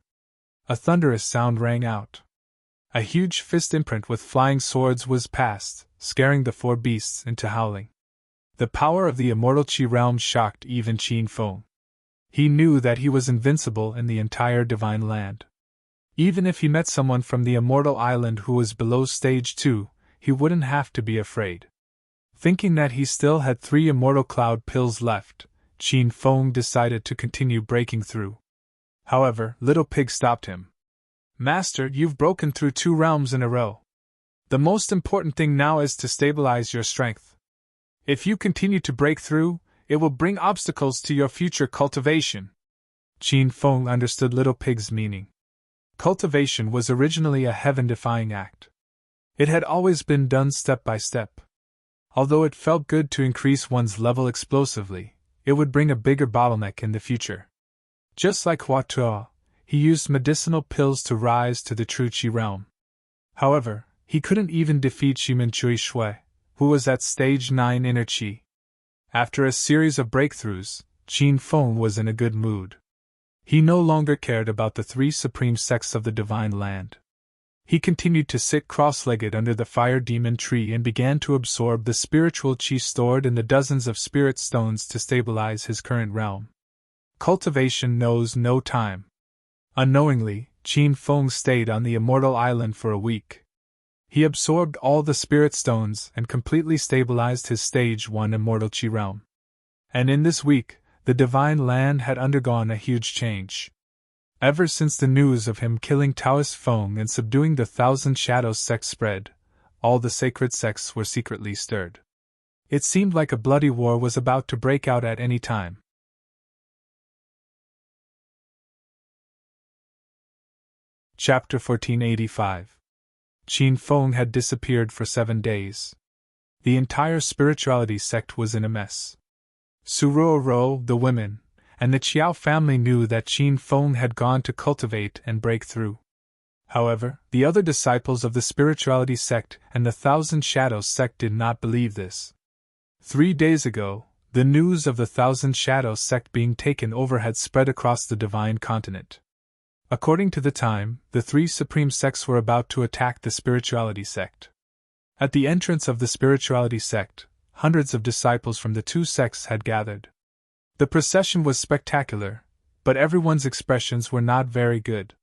A thunderous sound rang out. A huge fist imprint with flying swords was passed, scaring the 4 beasts into howling. The power of the immortal qi realm shocked even Qin Feng. He knew that he was invincible in the entire divine land. Even if he met someone from the immortal island who was below stage 2, he wouldn't have to be afraid. Thinking that he still had 3 immortal cloud pills left, Qin Feng decided to continue breaking through. However, Little Pig stopped him. Master, you've broken through 2 realms in a row. The most important thing now is to stabilize your strength. If you continue to break through, it will bring obstacles to your future cultivation. Qin Feng understood Little Pig's meaning. Cultivation was originally a heaven-defying act. It had always been done step by step. Although it felt good to increase one's level explosively, it would bring a bigger bottleneck in the future. Just like Hua Tuo, he used medicinal pills to rise to the true qi realm. However, he couldn't even defeat Shimen Chui Shui, who was at stage 9 inner qi. After a series of breakthroughs, Qin Feng was in a good mood. He no longer cared about the 3 supreme sects of the divine land. He continued to sit cross-legged under the fire demon tree and began to absorb the spiritual qi stored in the dozens of spirit stones to stabilize his current realm. Cultivation knows no time. Unknowingly, Qin Feng stayed on the immortal island for a week. He absorbed all the spirit stones and completely stabilized his stage 1 immortal qi realm. And in this week, the divine land had undergone a huge change. Ever since the news of him killing Taoist Feng and subduing the Thousand Shadows sect spread, all the sacred sects were secretly stirred. It seemed like a bloody war was about to break out at any time. Chapter 1485. Qin Feng had disappeared for 7 days. The entire spirituality sect was in a mess. Su Ruoro, the women, and the Qiao family knew that Qin Feng had gone to cultivate and break through. However, the other disciples of the spirituality sect and the Thousand Shadows sect did not believe this. 3 days ago, the news of the Thousand Shadows sect being taken over had spread across the divine continent. According to the time, the 3 supreme sects were about to attack the spirituality sect. At the entrance of the spirituality sect, hundreds of disciples from the 2 sects had gathered. The procession was spectacular, but everyone's expressions were not very good.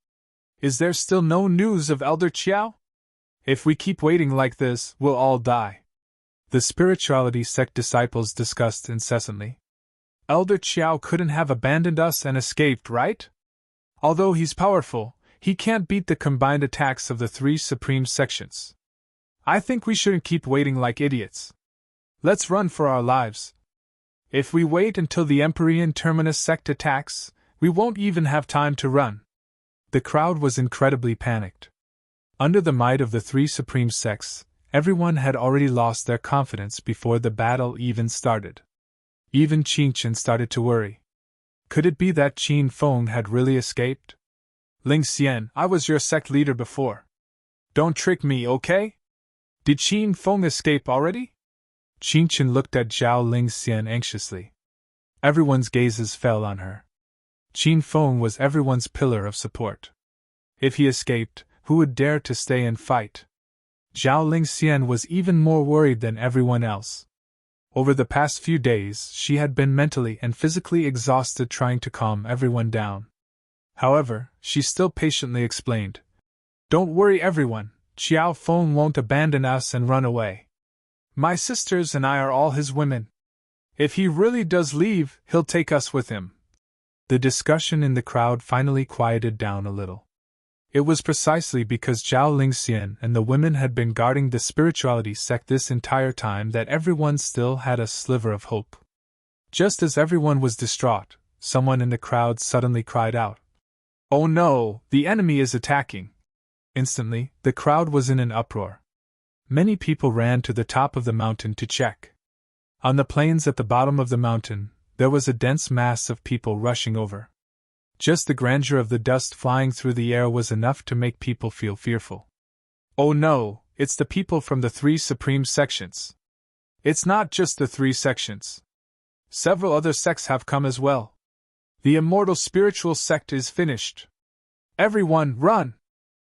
Is there still no news of Elder Qiao? If we keep waiting like this, we'll all die. The spirituality sect disciples discussed incessantly. Elder Qiao couldn't have abandoned us and escaped, right? Although he's powerful, he can't beat the combined attacks of the 3 supreme sections. I think we shouldn't keep waiting like idiots. Let's run for our lives. If we wait until the Empyrean Terminus sect attacks, we won't even have time to run. The crowd was incredibly panicked. Under the might of the 3 supreme sects, everyone had already lost their confidence before the battle even started. Even Qin Chen started to worry. Could it be that Qin Feng had really escaped? Ling Xian, I was your sect leader before. Don't trick me, okay? Did Qin Feng escape already? Qin Chen looked at Zhao Ling Xian anxiously. Everyone's gazes fell on her. Qin Feng was everyone's pillar of support. If he escaped, who would dare to stay and fight? Zhao Ling Xian was even more worried than everyone else. Over the past few days, she had been mentally and physically exhausted trying to calm everyone down. However, she still patiently explained, "Don't worry, everyone. Qiao Feng won't abandon us and run away. My sisters and I are all his women. If he really does leave, he'll take us with him." The discussion in the crowd finally quieted down a little. It was precisely because Zhao Lingxian and the women had been guarding the spirituality sect this entire time that everyone still had a sliver of hope. Just as everyone was distraught, someone in the crowd suddenly cried out, "Oh no, the enemy is attacking!" Instantly, the crowd was in an uproar. Many people ran to the top of the mountain to check. On the plains at the bottom of the mountain, there was a dense mass of people rushing over. Just the grandeur of the dust flying through the air was enough to make people feel fearful. "Oh no, it's the people from the 3 supreme sections. It's not just the 3 sections. Several other sects have come as well. The immortal spiritual sect is finished. Everyone, run!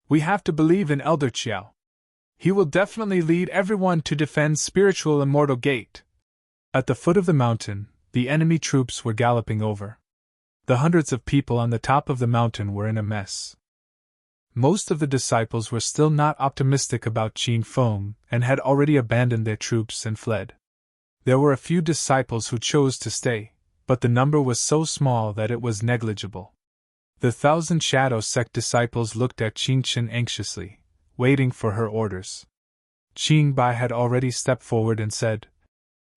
We have to believe in Elder Qiao. He will definitely lead everyone to defend spiritual immortal gate." At the foot of the mountain, the enemy troops were galloping over. The hundreds of people on the top of the mountain were in a mess. Most of the disciples were still not optimistic about Qin Feng and had already abandoned their troops and fled. There were a few disciples who chose to stay, but the number was so small that it was negligible. The Thousand Shadows sect disciples looked at Qin Chen anxiously, waiting for her orders. Qin Bai had already stepped forward and said,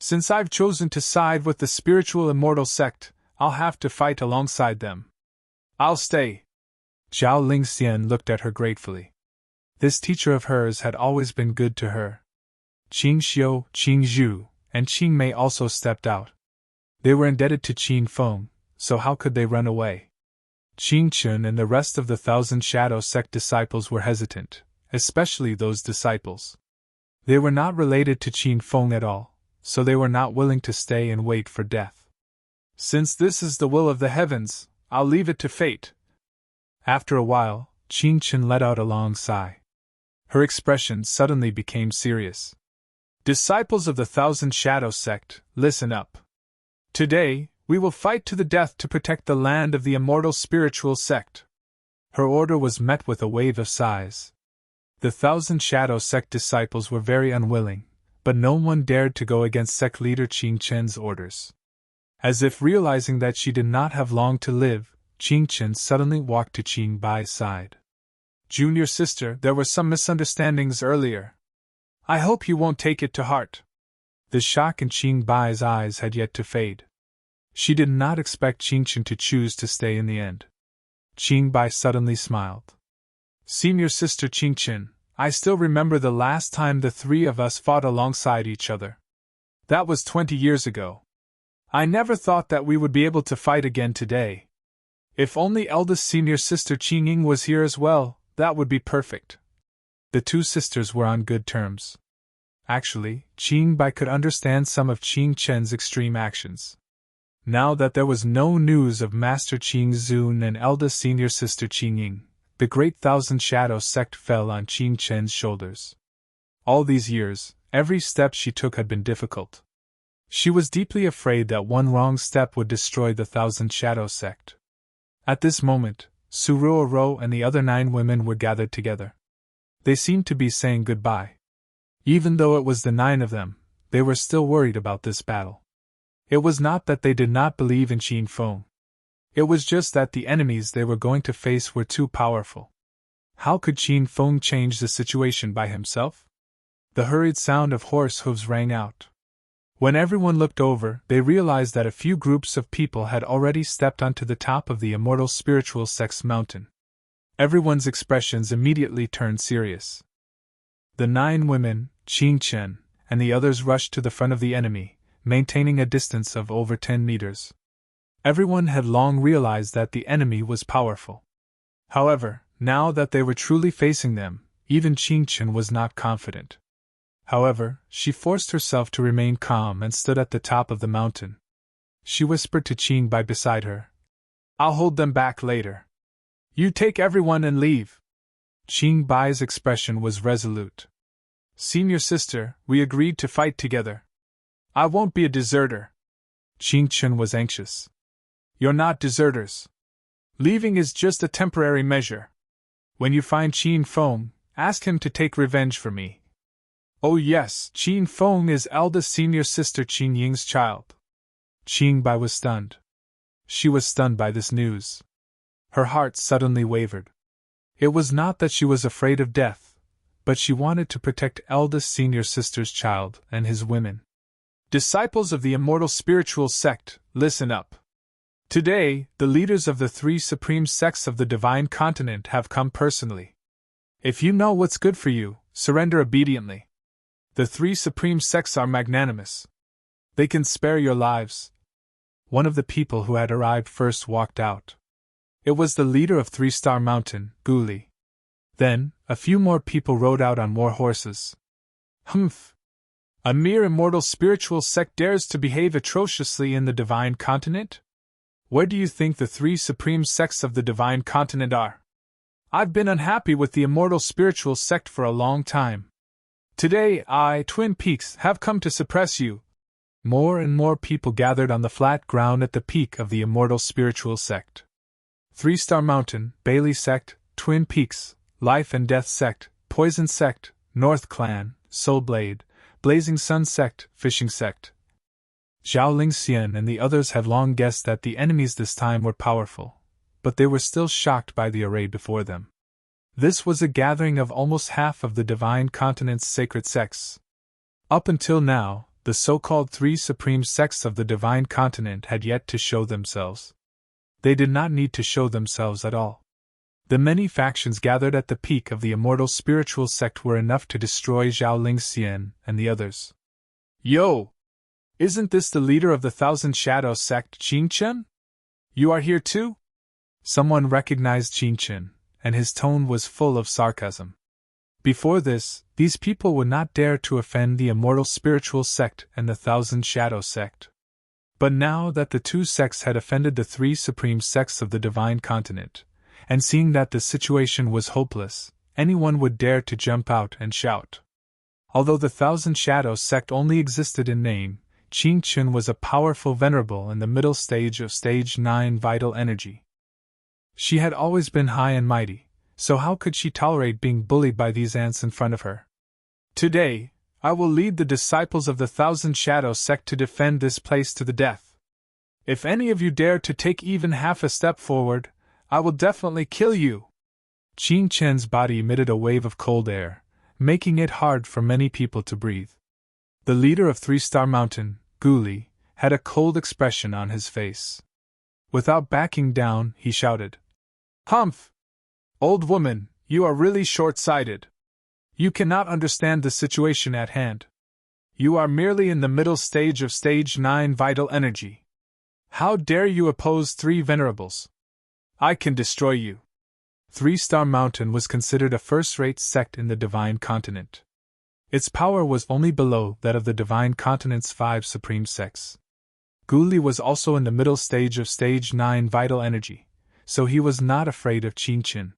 "Since I've chosen to side with the spiritual immortal sect, I'll have to fight alongside them. I'll stay." Zhao Lingxian looked at her gratefully. This teacher of hers had always been good to her. Qin Xiu, Qin Zhu, and Qin Mei also stepped out. They were indebted to Qin Feng, so how could they run away? Qin Chen and the rest of the Thousand Shadow sect disciples were hesitant, especially those disciples. They were not related to Qin Feng at all, so they were not willing to stay and wait for death. "Since this is the will of the heavens, I'll leave it to fate." After a while, Qin Chen let out a long sigh. Her expression suddenly became serious. "Disciples of the Thousand Shadow sect, listen up. Today, we will fight to the death to protect the land of the immortal spiritual sect." Her order was met with a wave of sighs. The Thousand Shadow sect disciples were very unwilling, but no one dared to go against sect leader Qin Chen's orders. As if realizing that she did not have long to live, Qing Chen suddenly walked to Qing Bai's side. "Junior sister, there were some misunderstandings earlier. I hope you won't take it to heart." The shock in Qing Bai's eyes had yet to fade. She did not expect Qing Chen to choose to stay in the end. Qing Bai suddenly smiled. "Senior sister Qing Chen, I still remember the last time the three of us fought alongside each other. That was 20 years ago. I never thought that we would be able to fight again today. If only eldest senior sister Qing Ying was here as well, that would be perfect." The two sisters were on good terms. Actually, Qing Bai could understand some of Qing Chen's extreme actions. Now that there was no news of Master Qing Zun and eldest senior sister Qing Ying, the great Thousand Shadow sect fell on Qing Chen's shoulders. All these years, every step she took had been difficult. She was deeply afraid that one wrong step would destroy the Thousand Shadow sect. At this moment, Suruo and the other 9 women were gathered together. They seemed to be saying goodbye. Even though it was the 9 of them, they were still worried about this battle. It was not that they did not believe in Qin Feng. It was just that the enemies they were going to face were too powerful. How could Qin Feng change the situation by himself? The hurried sound of horse hooves rang out. When everyone looked over, they realized that a few groups of people had already stepped onto the top of the immortal spiritual sect's mountain. Everyone's expressions immediately turned serious. The 9 women, Qing Chen, and the others rushed to the front of the enemy, maintaining a distance of over 10 meters. Everyone had long realized that the enemy was powerful. However, now that they were truly facing them, even Qing Chen was not confident. However, she forced herself to remain calm and stood at the top of the mountain. She whispered to Qing Bai beside her, "I'll hold them back later. You take everyone and leave." Qing Bai's expression was resolute. "Senior sister, we agreed to fight together. I won't be a deserter." Qing Chen was anxious. "You're not deserters. Leaving is just a temporary measure. When you find Qin Feng, ask him to take revenge for me." "Oh yes, Qin Feng is eldest senior sister Qin Ying's child." Qing Bai was stunned. She was stunned by this news. Her heart suddenly wavered. It was not that she was afraid of death, but she wanted to protect eldest senior sister's child and his women. "Disciples of the immortal spiritual sect, listen up. Today, the leaders of the 3 supreme sects of the divine continent have come personally. If you know what's good for you, surrender obediently. The 3 supreme sects are magnanimous. They can spare your lives." One of the people who had arrived first walked out. It was the leader of 3-Star Mountain, Gu Li. Then, a few more people rode out on more horses. "Humph! A mere immortal spiritual sect dares to behave atrociously in the divine continent? Where do you think the 3 supreme sects of the divine continent are? I've been unhappy with the immortal spiritual sect for a long time. Today I, Twin Peaks, have come to suppress you." More and more people gathered on the flat ground at the peak of the immortal spiritual sect. 3-Star Mountain, Bailey Sect, Twin Peaks, Life and Death Sect, Poison Sect, North Clan, Soul Blade, Blazing Sun Sect, Fishing Sect. Zhao Lingxian and the others had long guessed that the enemies this time were powerful, but they were still shocked by the array before them. This was a gathering of almost half of the divine continent's sacred sects. Up until now, the so-called 3 supreme sects of the divine continent had yet to show themselves. They did not need to show themselves at all. The many factions gathered at the peak of the immortal spiritual sect were enough to destroy Zhao Lingxian and the others. "Yo! Isn't this the leader of the Thousand Shadow sect, Qin Chen? You are here too?" Someone recognized Qin Chen, and his tone was full of sarcasm. Before this, these people would not dare to offend the immortal spiritual sect and the Thousand Shadow sect. But now that the 2 sects had offended the 3 supreme sects of the divine continent, and seeing that the situation was hopeless, anyone would dare to jump out and shout. Although the Thousand Shadows sect only existed in name, Qing Chen was a powerful venerable in the middle stage of Stage 9 vital energy. She had always been high and mighty, so how could she tolerate being bullied by these ants in front of her? "Today, I will lead the disciples of the Thousand Shadows sect to defend this place to the death. If any of you dare to take even half a step forward, I will definitely kill you. Qing Chen's body emitted a wave of cold air, making it hard for many people to breathe. The leader of 3-Star Mountain, Gu Li, had a cold expression on his face. Without backing down, he shouted, "Humph! Old woman, you are really short-sighted. You cannot understand the situation at hand. You are merely in the middle stage of Stage 9 vital energy. How dare you oppose 3 venerables? I can destroy you." 3-Star Mountain was considered a first-rate sect in the Divine Continent. Its power was only below that of the Divine Continent's 5 supreme sects. Gu Li was also in the middle stage of Stage 9 vital energy, so he was not afraid of Qing Chen.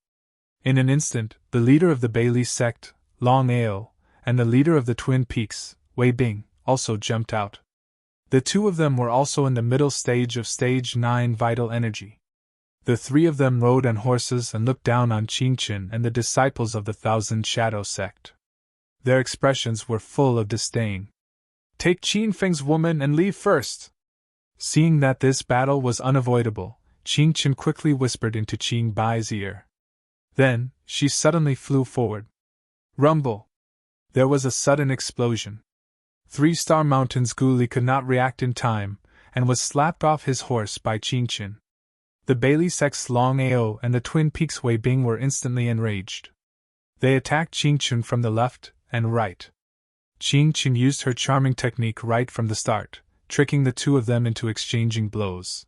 In an instant, the leader of the Bailey sect, Long Ao, and the leader of the Twin Peaks, Wei Bing, also jumped out. The 2 of them were also in the middle stage of Stage 9 vital energy. The 3 of them rode on horses and looked down on Qing Chen and the disciples of the Thousand Shadow sect. Their expressions were full of disdain. "Take Qin Feng's woman and leave first." Seeing that this battle was unavoidable, Qing Chen quickly whispered into Qing Bai's ear. Then, she suddenly flew forward. Rumble! There was a sudden explosion. 3-Star Mountain's Gu Li could not react in time, and was slapped off his horse by Qing Chen. The Bailey sect's Long Ao and the Twin Peaks Wei Bing were instantly enraged. They attacked Qing Chen from the left and right. Qing Chen used her charming technique right from the start, tricking the 2 of them into exchanging blows.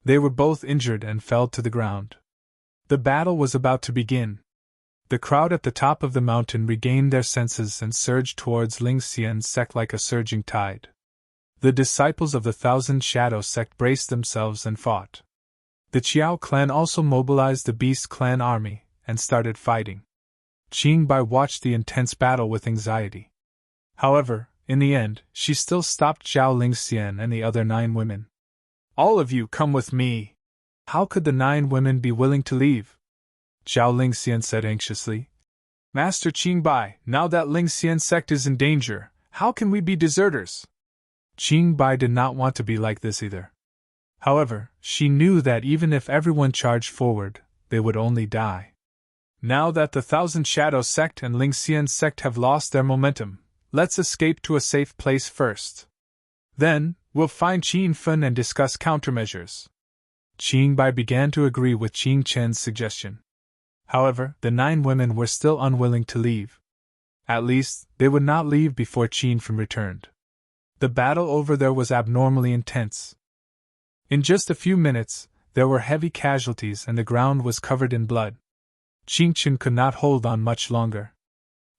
They were both injured and fell to the ground. The battle was about to begin. The crowd at the top of the mountain regained their senses and surged towards Ling Xian's sect like a surging tide. The disciples of the Thousand Shadow sect braced themselves and fought. The Qiao clan also mobilized the Beast clan army and started fighting. Qing Bai watched the intense battle with anxiety. However, in the end, she still stopped Zhao Lingxian and the other 9 women. "All of you come with me." How could the 9 women be willing to leave? Zhao Lingxian said anxiously. "Master Qing Bai, now that Lingxian sect is in danger, how can we be deserters?" Qing Bai did not want to be like this either. However, she knew that even if everyone charged forward, they would only die. "Now that the Thousand Shadow sect and Lingxian sect have lost their momentum, let's escape to a safe place first. Then, we'll find Qin Fen and discuss countermeasures." Qing Bai began to agree with Qing Chen's suggestion. However, the 9 women were still unwilling to leave. At least, they would not leave before Qin Fen returned. The battle over there was abnormally intense. In just a few minutes, there were heavy casualties and the ground was covered in blood. Qing Chen could not hold on much longer.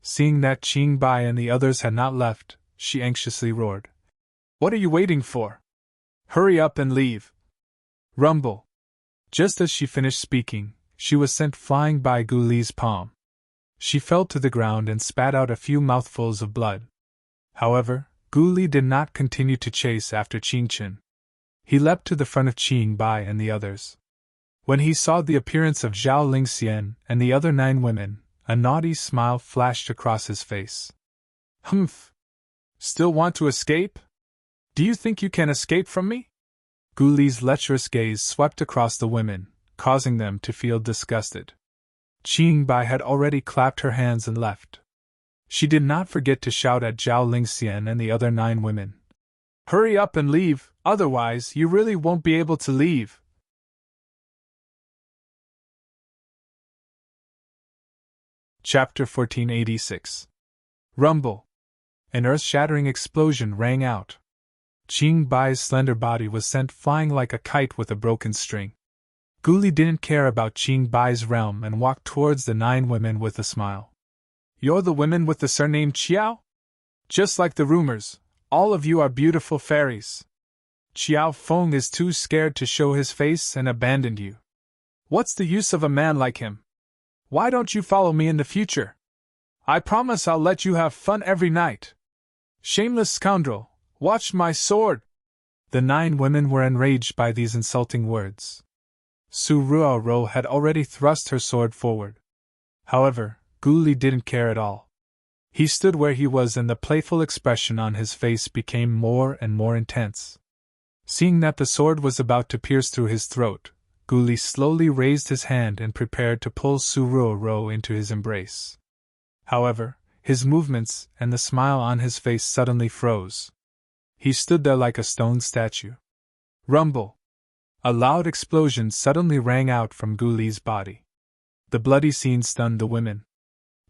Seeing that Qing Bai and the others had not left, she anxiously roared. "What are you waiting for? Hurry up and leave!" Rumble! Just as she finished speaking, she was sent flying by Gu Li's palm. She fell to the ground and spat out a few mouthfuls of blood. However, Gu Li did not continue to chase after Qing Chen. He leapt to the front of Qing Bai and the others. When he saw the appearance of Zhao Lingxian and the other 9 women, a naughty smile flashed across his face. "Humph! Still want to escape? Do you think you can escape from me?" Gu Li's lecherous gaze swept across the women, causing them to feel disgusted. Qing Bai had already clapped her hands and left. She did not forget to shout at Zhao Lingxian and the other 9 women. "Hurry up and leave, otherwise you really won't be able to leave." Chapter 1486. Rumble! An earth-shattering explosion rang out. Qing Bai's slender body was sent flying like a kite with a broken string. Gu Li didn't care about Qing Bai's realm and walked towards the 9 women with a smile. "You're the women with the surname Qiao? Just like the rumors, all of you are beautiful fairies. Qiao Feng is too scared to show his face and abandoned you. What's the use of a man like him? Why don't you follow me in the future? I promise I'll let you have fun every night. Shameless scoundrel, watch my sword!" The 9 women were enraged by these insulting words. Su Ruoro had already thrust her sword forward. However, Gu Li didn't care at all. He stood where he was and the playful expression on his face became more and more intense. Seeing that the sword was about to pierce through his throat, Gu Li slowly raised his hand and prepared to pull Su Ruo into his embrace. However, his movements and the smile on his face suddenly froze. He stood there like a stone statue. Rumble! A loud explosion suddenly rang out from Gu Li's body. The bloody scene stunned the women.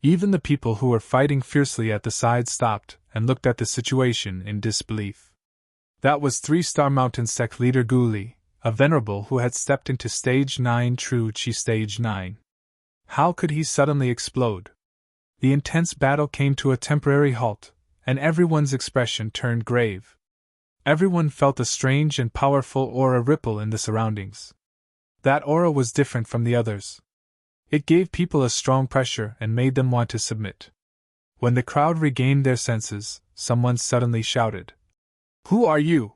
Even the people who were fighting fiercely at the side stopped and looked at the situation in disbelief. That was 3-star mountain sect leader Gu Li, a venerable who had stepped into Stage 9 True Qi Stage 9. How could he suddenly explode? The intense battle came to a temporary halt, and everyone's expression turned grave. Everyone felt a strange and powerful aura ripple in the surroundings. That aura was different from the others. It gave people a strong pressure and made them want to submit. When the crowd regained their senses, someone suddenly shouted, "Who are you?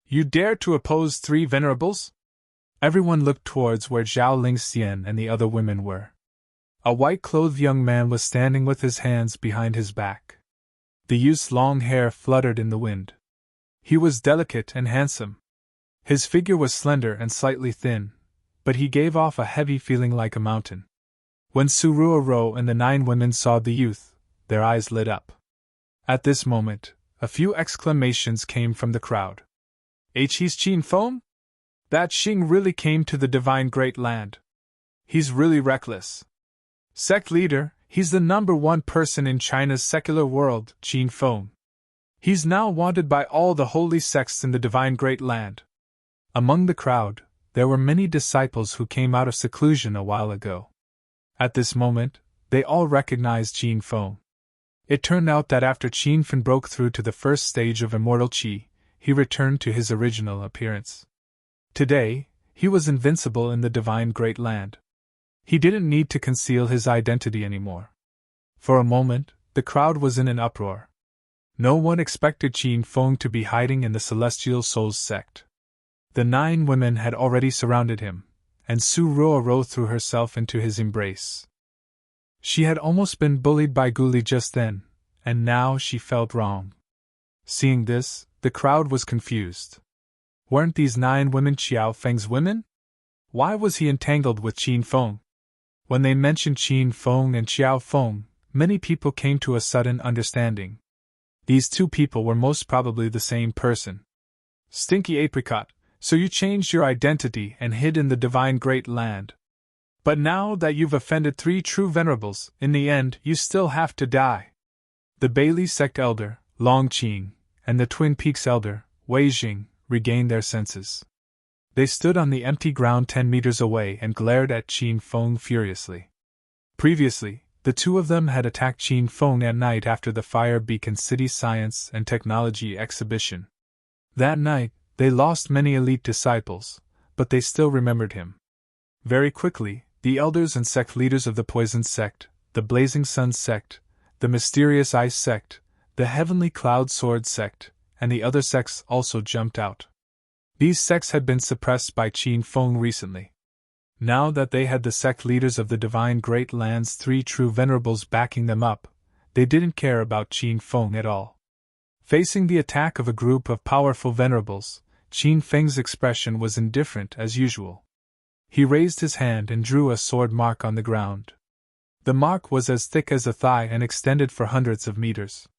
You dare to oppose 3 venerables?" Everyone looked towards where Zhao Lingxian and the other women were. A white-clothed young man was standing with his hands behind his back. The youth's long hair fluttered in the wind. He was delicate and handsome. His figure was slender and slightly thin, but he gave off a heavy feeling like a mountain. When Su Ruo and the 9 women saw the youth, their eyes lit up. At this moment, a few exclamations came from the crowd. He's Qin Feng? That Xing really came to the divine great land. He's really reckless. Sect leader, he's the #1 person in China's secular world, Qin Feng. He's now wanted by all the holy sects in the divine great land. Among the crowd, there were many disciples who came out of seclusion a while ago. At this moment, they all recognized Qin Feng. It turned out that after Qin Feng broke through to the first stage of immortal Qi, he returned to his original appearance. Today, he was invincible in the divine great land. He didn't need to conceal his identity anymore. For a moment, the crowd was in an uproar. No one expected Qin Feng to be hiding in the Celestial Souls sect. The 9 women had already surrounded him, and Su Ruo threw herself into his embrace. She had almost been bullied by Gu Li just then, and now she felt wrong. Seeing this, the crowd was confused. Weren't these 9 women Xiao Feng's women? Why was he entangled with Qin Feng? When they mentioned Qin Feng and Xiao Feng, many people came to a sudden understanding. These 2 people were most probably the same person. Stinky apricot, so you changed your identity and hid in the divine great land. But now that you've offended 3 true venerables, in the end you still have to die. The Bailey sect elder, Long Qing, and the Twin Peaks elder, Wei Jing, regained their senses. They stood on the empty ground 10 meters away and glared at Qin Feng furiously. Previously, the 2 of them had attacked Qin Feng at night after the Fire Beacon City Science and Technology exhibition. That night, they lost many elite disciples, but they still remembered him. Very quickly, the elders and sect leaders of the Poison Sect, the Blazing Sun Sect, the Mysterious Ice Sect, the Heavenly Cloud Sword Sect, and the other sects also jumped out. These sects had been suppressed by Qin Feng recently. Now that they had the sect leaders of the Divine Great Land's 3 true venerables backing them up, they didn't care about Qin Feng at all. Facing the attack of a group of powerful venerables, Qin Feng's expression was indifferent as usual. He raised his hand and drew a sword mark on the ground. The mark was as thick as a thigh and extended for hundreds of meters.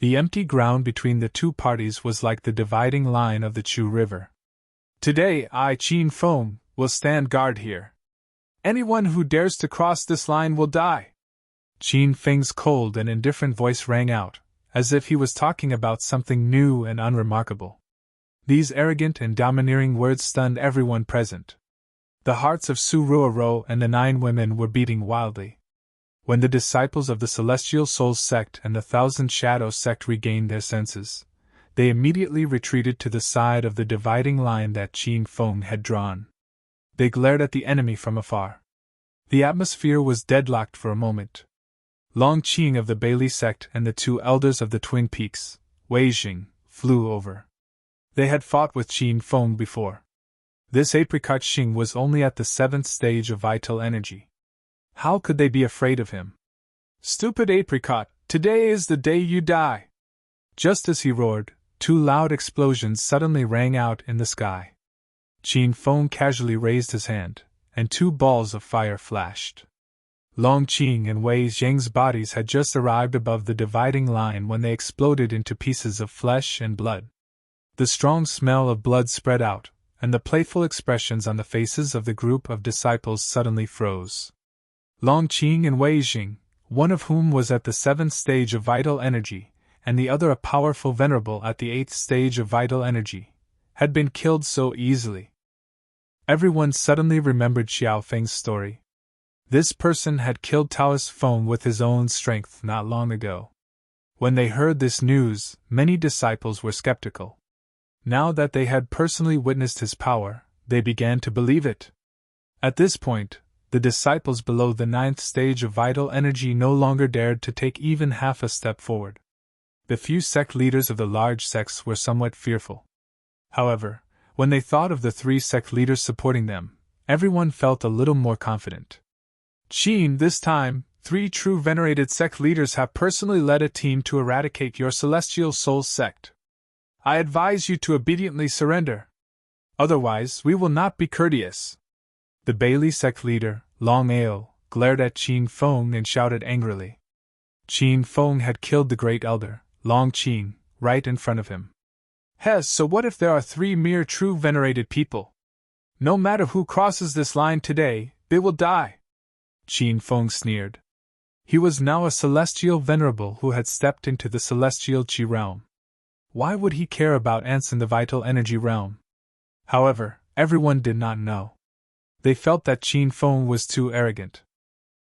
The empty ground between the 2 parties was like the dividing line of the Chu River. Today I, Qin Feng, will stand guard here. Anyone who dares to cross this line will die. Qin Feng's cold and indifferent voice rang out, as if he was talking about something new and unremarkable. These arrogant and domineering words stunned everyone present. The hearts of Su Ruo and the 9 women were beating wildly. When the disciples of the Celestial Souls sect and the Thousand Shadows sect regained their senses, they immediately retreated to the side of the dividing line that Qin Feng had drawn. They glared at the enemy from afar. The atmosphere was deadlocked for a moment. Long Qing of the Bailey sect and the 2 elders of the Twin Peaks, Wei Jing, flew over. They had fought with Qin Feng before. This apricot Xing was only at the 7th stage of vital energy. How could they be afraid of him? Stupid apricot, today is the day you die! Just as he roared, two loud explosions suddenly rang out in the sky. Qin Feng casually raised his hand, and two balls of fire flashed. Long Qing and Wei Zhang's bodies had just arrived above the dividing line when they exploded into pieces of flesh and blood. The strong smell of blood spread out, and the playful expressions on the faces of the group of disciples suddenly froze. Long Qing and Wei Zhang, one of whom was at the 7th stage of vital energy, and the other a powerful venerable at the 8th stage of vital energy, had been killed so easily. Everyone suddenly remembered Xiao Feng's story. This person had killed Taoist Feng with his own strength not long ago. When they heard this news, many disciples were skeptical. Now that they had personally witnessed his power, they began to believe it. At this point, the disciples below the 9th stage of vital energy no longer dared to take even half a step forward. The few sect leaders of the large sects were somewhat fearful. However, when they thought of the 3 sect leaders supporting them, everyone felt a little more confident. Qin, this time, 3 true venerated sect leaders have personally led a team to eradicate your celestial soul sect. I advise you to obediently surrender. Otherwise, we will not be courteous. The Bailey sect leader, Long Ao, glared at Qin Feng and shouted angrily. Qin Feng had killed the great elder, Long Qing, right in front of him. So what if there are 3 mere true venerated people? No matter who crosses this line today, they will die. Qin Feng sneered. He was now a celestial venerable who had stepped into the celestial Qi realm. Why would he care about ants in the vital energy realm? However, everyone did not know. They felt that Qin Feng was too arrogant.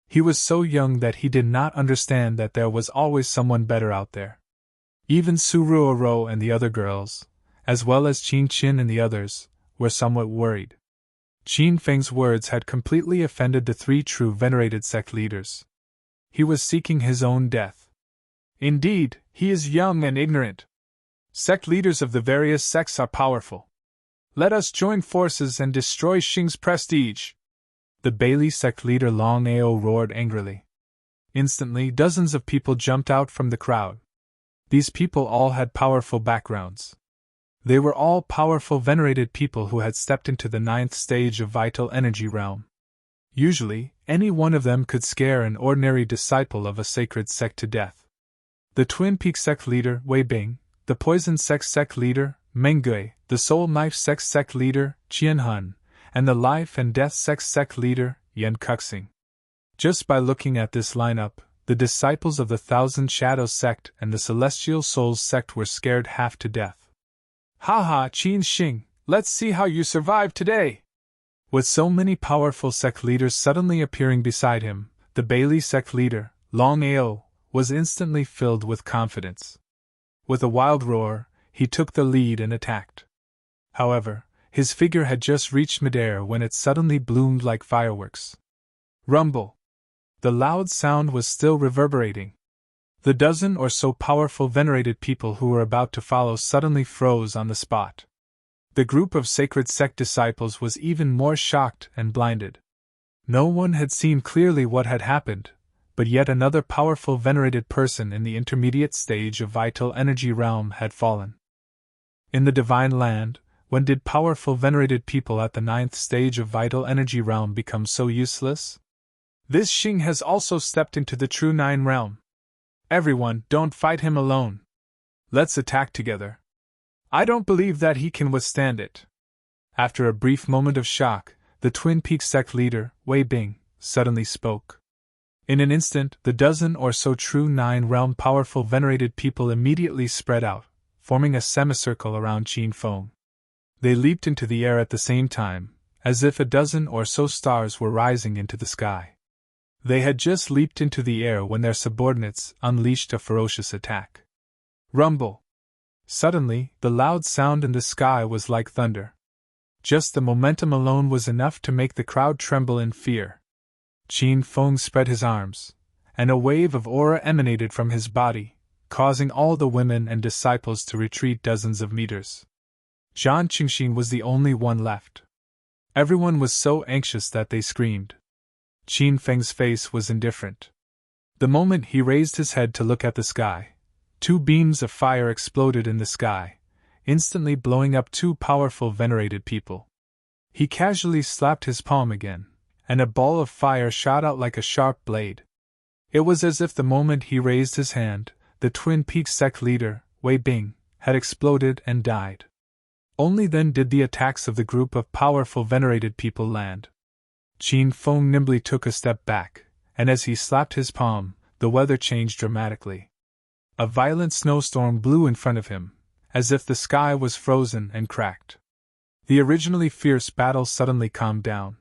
He was so young that he did not understand that there was always someone better out there. Even Su Ruoro and the other girls, as well as Qin Qin and the others, were somewhat worried. Qin Feng's words had completely offended the 3 true venerated sect leaders. He was seeking his own death. Indeed, he is young and ignorant. Sect leaders of the various sects are powerful. Let us join forces and destroy Xing's prestige. The Bailey sect leader Long Ao roared angrily. Instantly, dozens of people jumped out from the crowd. These people all had powerful backgrounds. They were all powerful venerated people who had stepped into the 9th stage of vital energy realm. Usually, any one of them could scare an ordinary disciple of a sacred sect to death. The Twin Peak sect leader, Wei Bing, the Poison sect leader, Meng Gui, the Soul Knife sect leader, Qian Han, and the Life and Death sect leader, Yan Kuxing. Just by looking at this lineup, the disciples of the Thousand Shadows sect and the Celestial Souls sect were scared half to death. Haha, Qin Xing, let's see how you survive today! With so many powerful sect leaders suddenly appearing beside him, the Bailey sect leader, Long Ao, was instantly filled with confidence. With a wild roar, he took the lead and attacked. However, his figure had just reached midair when it suddenly bloomed like fireworks. Rumble! The loud sound was still reverberating. The dozen or so powerful venerated people who were about to follow suddenly froze on the spot. The group of sacred sect disciples was even more shocked and blinded. No one had seen clearly what had happened, but yet another powerful venerated person in the intermediate stage of vital energy realm had fallen. In the divine land, when did powerful venerated people at the 9th stage of vital energy realm become so useless? This Xing has also stepped into the true 9 realm. Everyone, don't fight him alone. Let's attack together. I don't believe that he can withstand it. After a brief moment of shock, the Twin Peaks sect leader, Wei Bing, suddenly spoke. In an instant, the dozen or so true 9 realm powerful venerated people immediately spread out, forming a semicircle around Qin Feng. They leaped into the air at the same time, as if a dozen or so stars were rising into the sky. They had just leaped into the air when their subordinates unleashed a ferocious attack. Rumble! Suddenly, the loud sound in the sky was like thunder. Just the momentum alone was enough to make the crowd tremble in fear. Qin Feng spread his arms, and a wave of aura emanated from his body, causing all the women and disciples to retreat dozens of meters. Zhan Qingxin was the only one left. Everyone was so anxious that they screamed. Qin Feng's face was indifferent. The moment he raised his head to look at the sky, 2 beams of fire exploded in the sky, instantly blowing up two powerful venerated people. He casually slapped his palm again, and a ball of fire shot out like a sharp blade. It was as if the moment he raised his hand, the Twin Peaks sect leader, Wei Bing, had exploded and died. Only then did the attacks of the group of powerful venerated people land. Qin Feng nimbly took a step back, and as he slapped his palm, the weather changed dramatically. A violent snowstorm blew in front of him, as if the sky was frozen and cracked. The originally fierce battle suddenly calmed down.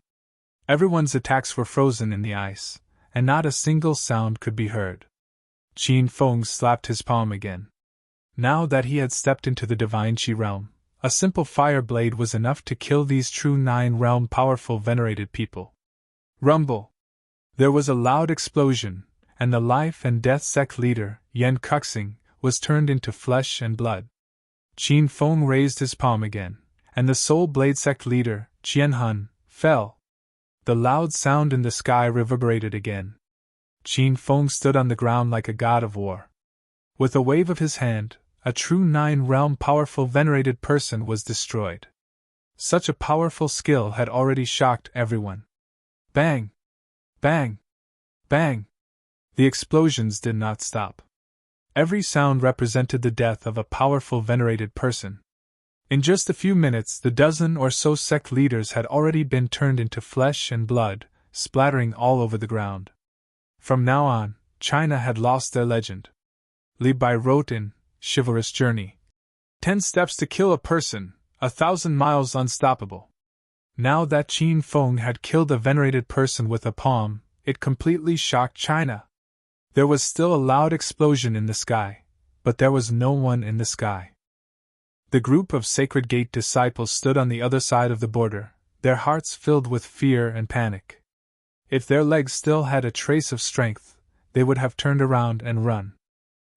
Everyone's attacks were frozen in the ice, and not a single sound could be heard. Qin Feng slapped his palm again. Now that he had stepped into the divine Qi realm, a simple fire blade was enough to kill these true nine-realm powerful venerated people. Rumble! There was a loud explosion, and the life and death sect leader, Yan Kuxing, was turned into flesh and blood. Qin Feng raised his palm again, and the Soul Blade sect leader, Qian Hun, fell. The loud sound in the sky reverberated again. Qin Feng stood on the ground like a god of war. With a wave of his hand, a true nine-realm powerful venerated person was destroyed. Such a powerful skill had already shocked everyone. Bang! Bang! Bang! The explosions did not stop. Every sound represented the death of a powerful venerated person. In just a few minutes, the dozen or so sect leaders had already been turned into flesh and blood, splattering all over the ground. From now on, China had lost their legend. Li Bai wrote in Chivalrous Journey, 10 steps to kill a person, 1,000 miles unstoppable. Now that Qin Feng had killed a venerated person with a palm, it completely shocked China. There was still a loud explosion in the sky, but there was no one in the sky. The group of Sacred Gate disciples stood on the other side of the border, their hearts filled with fear and panic. If their legs still had a trace of strength, they would have turned around and run.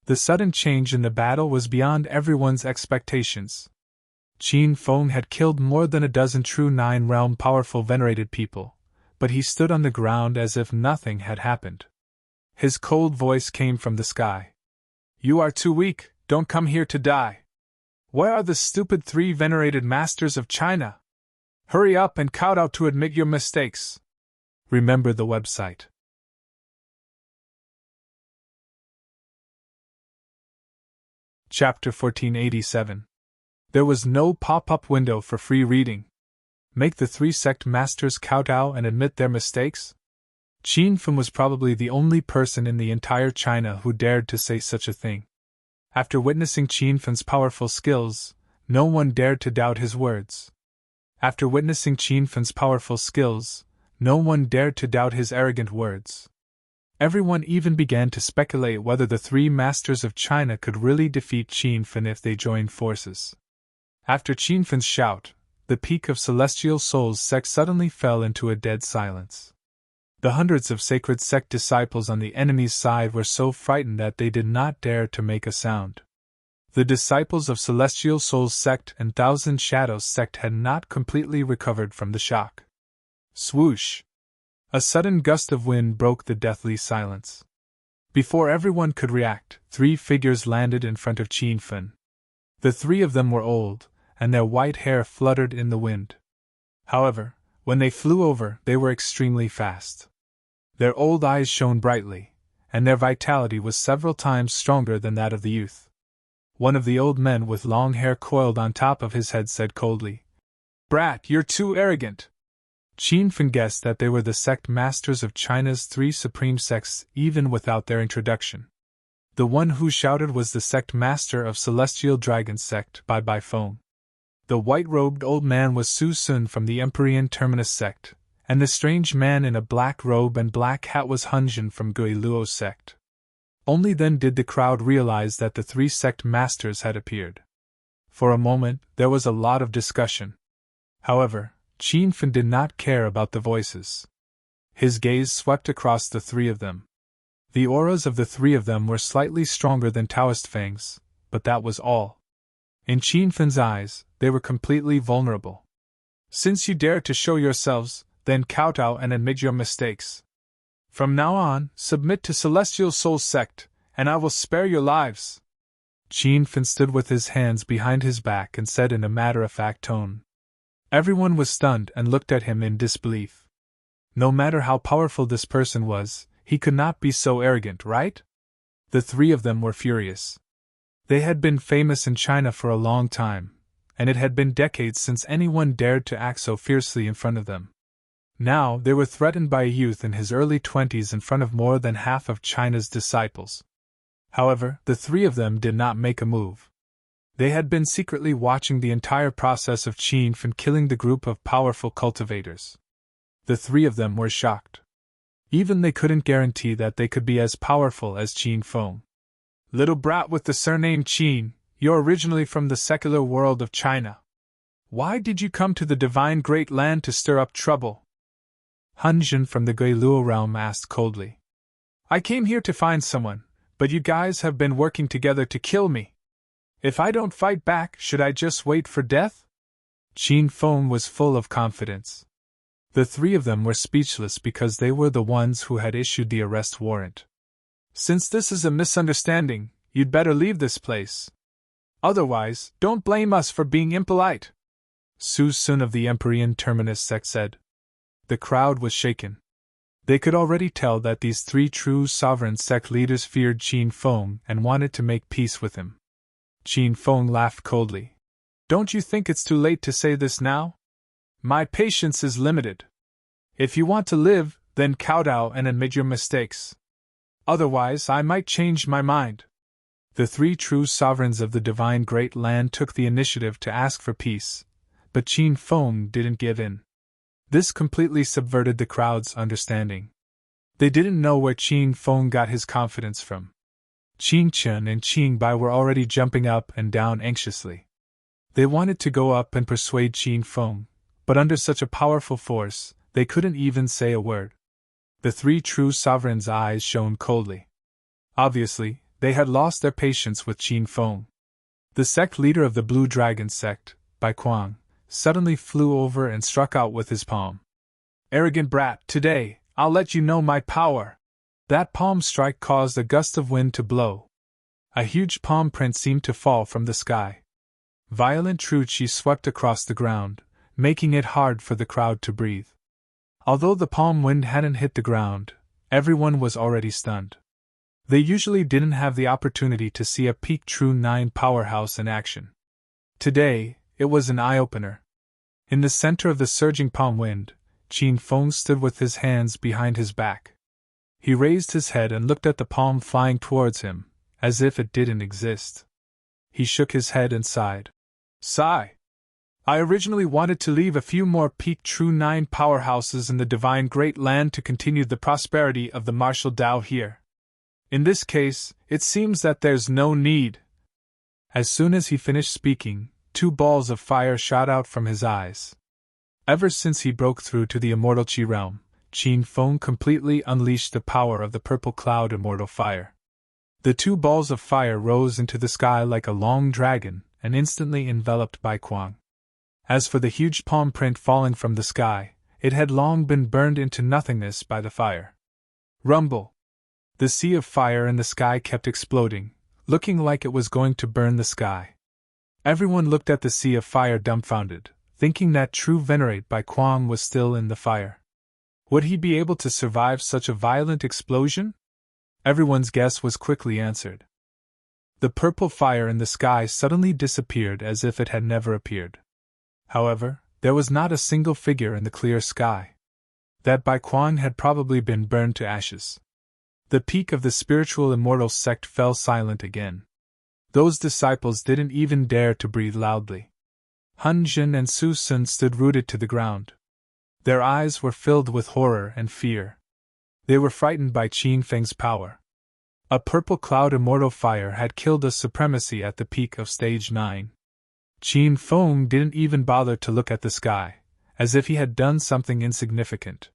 The sudden change in the battle was beyond everyone's expectations. Qin Feng had killed more than a dozen true nine-realm powerful venerated people, but he stood on the ground as if nothing had happened. His cold voice came from the sky. You are too weak, don't come here to die. Where are the stupid 3 venerated masters of China? Hurry up and kowtow to admit your mistakes. Remember the website. Chapter 1487. There was no pop-up window for free reading. Make the 3 sect masters kowtow and admit their mistakes? Qin Feng was probably the only person in the entire China who dared to say such a thing. After witnessing Qin Feng's powerful skills, no one dared to doubt his words. After witnessing Qin Feng's powerful skills, no one dared to doubt his arrogant words. Everyone even began to speculate whether the 3 masters of China could really defeat Qin Feng if they joined forces. After Qin Feng's shout, the peak of Celestial Souls sect suddenly fell into a dead silence. The hundreds of sacred sect disciples on the enemy's side were so frightened that they did not dare to make a sound. The disciples of Celestial Souls sect and Thousand Shadows sect had not completely recovered from the shock. Swoosh! A sudden gust of wind broke the deathly silence. Before everyone could react, 3 figures landed in front of Qin Feng. The 3 of them were old, and their white hair fluttered in the wind. However, when they flew over, they were extremely fast. Their old eyes shone brightly, and their vitality was several times stronger than that of the youth. One of the old men with long hair coiled on top of his head said coldly, "Brat, you're too arrogant." Qin Feng guessed that they were the sect masters of China's 3 supreme sects even without their introduction. The one who shouted was the sect master of Celestial Dragon sect, Bai Feng. The white-robed old man was Su Sun from the Empyrean Terminus sect, and the strange man in a black robe and black hat was Hunjin from Gui Luo sect. Only then did the crowd realize that the 3 sect masters had appeared. For a moment, there was a lot of discussion. However, Qin Feng did not care about the voices. His gaze swept across the 3 of them. The auras of the 3 of them were slightly stronger than Taoist fangs, but that was all. In Qin Feng's eyes, they were completely vulnerable. Since you dare to show yourselves, then kowtow and admit your mistakes. From now on, submit to Celestial Soul sect, and I will spare your lives. Qin Fin stood with his hands behind his back and said in a matter-of-fact tone. Everyone was stunned and looked at him in disbelief. No matter how powerful this person was, he could not be so arrogant, right? The three of them were furious. They had been famous in China for a long time, and it had been decades since anyone dared to act so fiercely in front of them. Now they were threatened by a youth in his early 20s in front of more than half of China's disciples. However, the three of them did not make a move. They had been secretly watching the entire process of Qin Fin killing the group of powerful cultivators. The three of them were shocked. Even they couldn't guarantee that they could be as powerful as Qin Feng. Little brat with the surname Qin, you're originally from the secular world of China. Why did you come to the divine great land to stir up trouble? Han Zhen from the Guiluo realm asked coldly. I came here to find someone, but you guys have been working together to kill me. If I don't fight back, should I just wait for death? Qin Feng was full of confidence. The three of them were speechless because they were the ones who had issued the arrest warrant. Since this is a misunderstanding, you'd better leave this place. Otherwise, don't blame us for being impolite, Su Sun of the Empyrean Terminus sect said. The crowd was shaken. They could already tell that these three true sovereign sect leaders feared Qin Feng and wanted to make peace with him. Qin Feng laughed coldly. Don't you think it's too late to say this now? My patience is limited. If you want to live, then kowtow and admit your mistakes. Otherwise, I might change my mind. The three true sovereigns of the divine great land took the initiative to ask for peace, but Qin Feng didn't give in. This completely subverted the crowd's understanding. They didn't know where Qin Feng got his confidence from. Qin Chen and Qin Bai were already jumping up and down anxiously. They wanted to go up and persuade Qin Feng, but under such a powerful force, they couldn't even say a word. The three true sovereigns' eyes shone coldly. Obviously, they had lost their patience with Qin Feng. The sect leader of the Blue Dragon sect, Bai Kuang, suddenly flew over and struck out with his palm. Arrogant brat, today, I'll let you know my power. That palm strike caused a gust of wind to blow. A huge palm print seemed to fall from the sky. Violent truchi swept across the ground, making it hard for the crowd to breathe. Although the palm wind hadn't hit the ground, everyone was already stunned. They usually didn't have the opportunity to see a peak True 9 powerhouse in action. Today, it was an eye-opener. In the center of the surging palm wind, Qin Feng stood with his hands behind his back. He raised his head and looked at the palm flying towards him, as if it didn't exist. He shook his head and sighed. Sigh. I originally wanted to leave a few more peak True 9 powerhouses in the divine great land to continue the prosperity of the martial Tao here. In this case, it seems that there's no need. As soon as he finished speaking, 2 balls of fire shot out from his eyes. Ever since he broke through to the immortal Qi realm, Qin Feng completely unleashed the power of the purple cloud immortal fire. The 2 balls of fire rose into the sky like a long dragon and instantly enveloped Bai Kuang. As for the huge palm print falling from the sky, it had long been burned into nothingness by the fire. Rumble! The sea of fire in the sky kept exploding, looking like it was going to burn the sky. Everyone looked at the sea of fire dumbfounded, thinking that true venerate Bai Kuang was still in the fire. Would he be able to survive such a violent explosion? Everyone's guess was quickly answered. The purple fire in the sky suddenly disappeared as if it had never appeared. However, there was not a single figure in the clear sky. That Bai Kuang had probably been burned to ashes. The peak of the spiritual immortal sect fell silent again. Those disciples didn't even dare to breathe loudly. Han Zhen and Su Sun stood rooted to the ground. Their eyes were filled with horror and fear. They were frightened by Qin Feng's power. A purple cloud immortal fire had killed a supremacy at the peak of stage 9. Qin Feng didn't even bother to look at the sky, as if he had done something insignificant.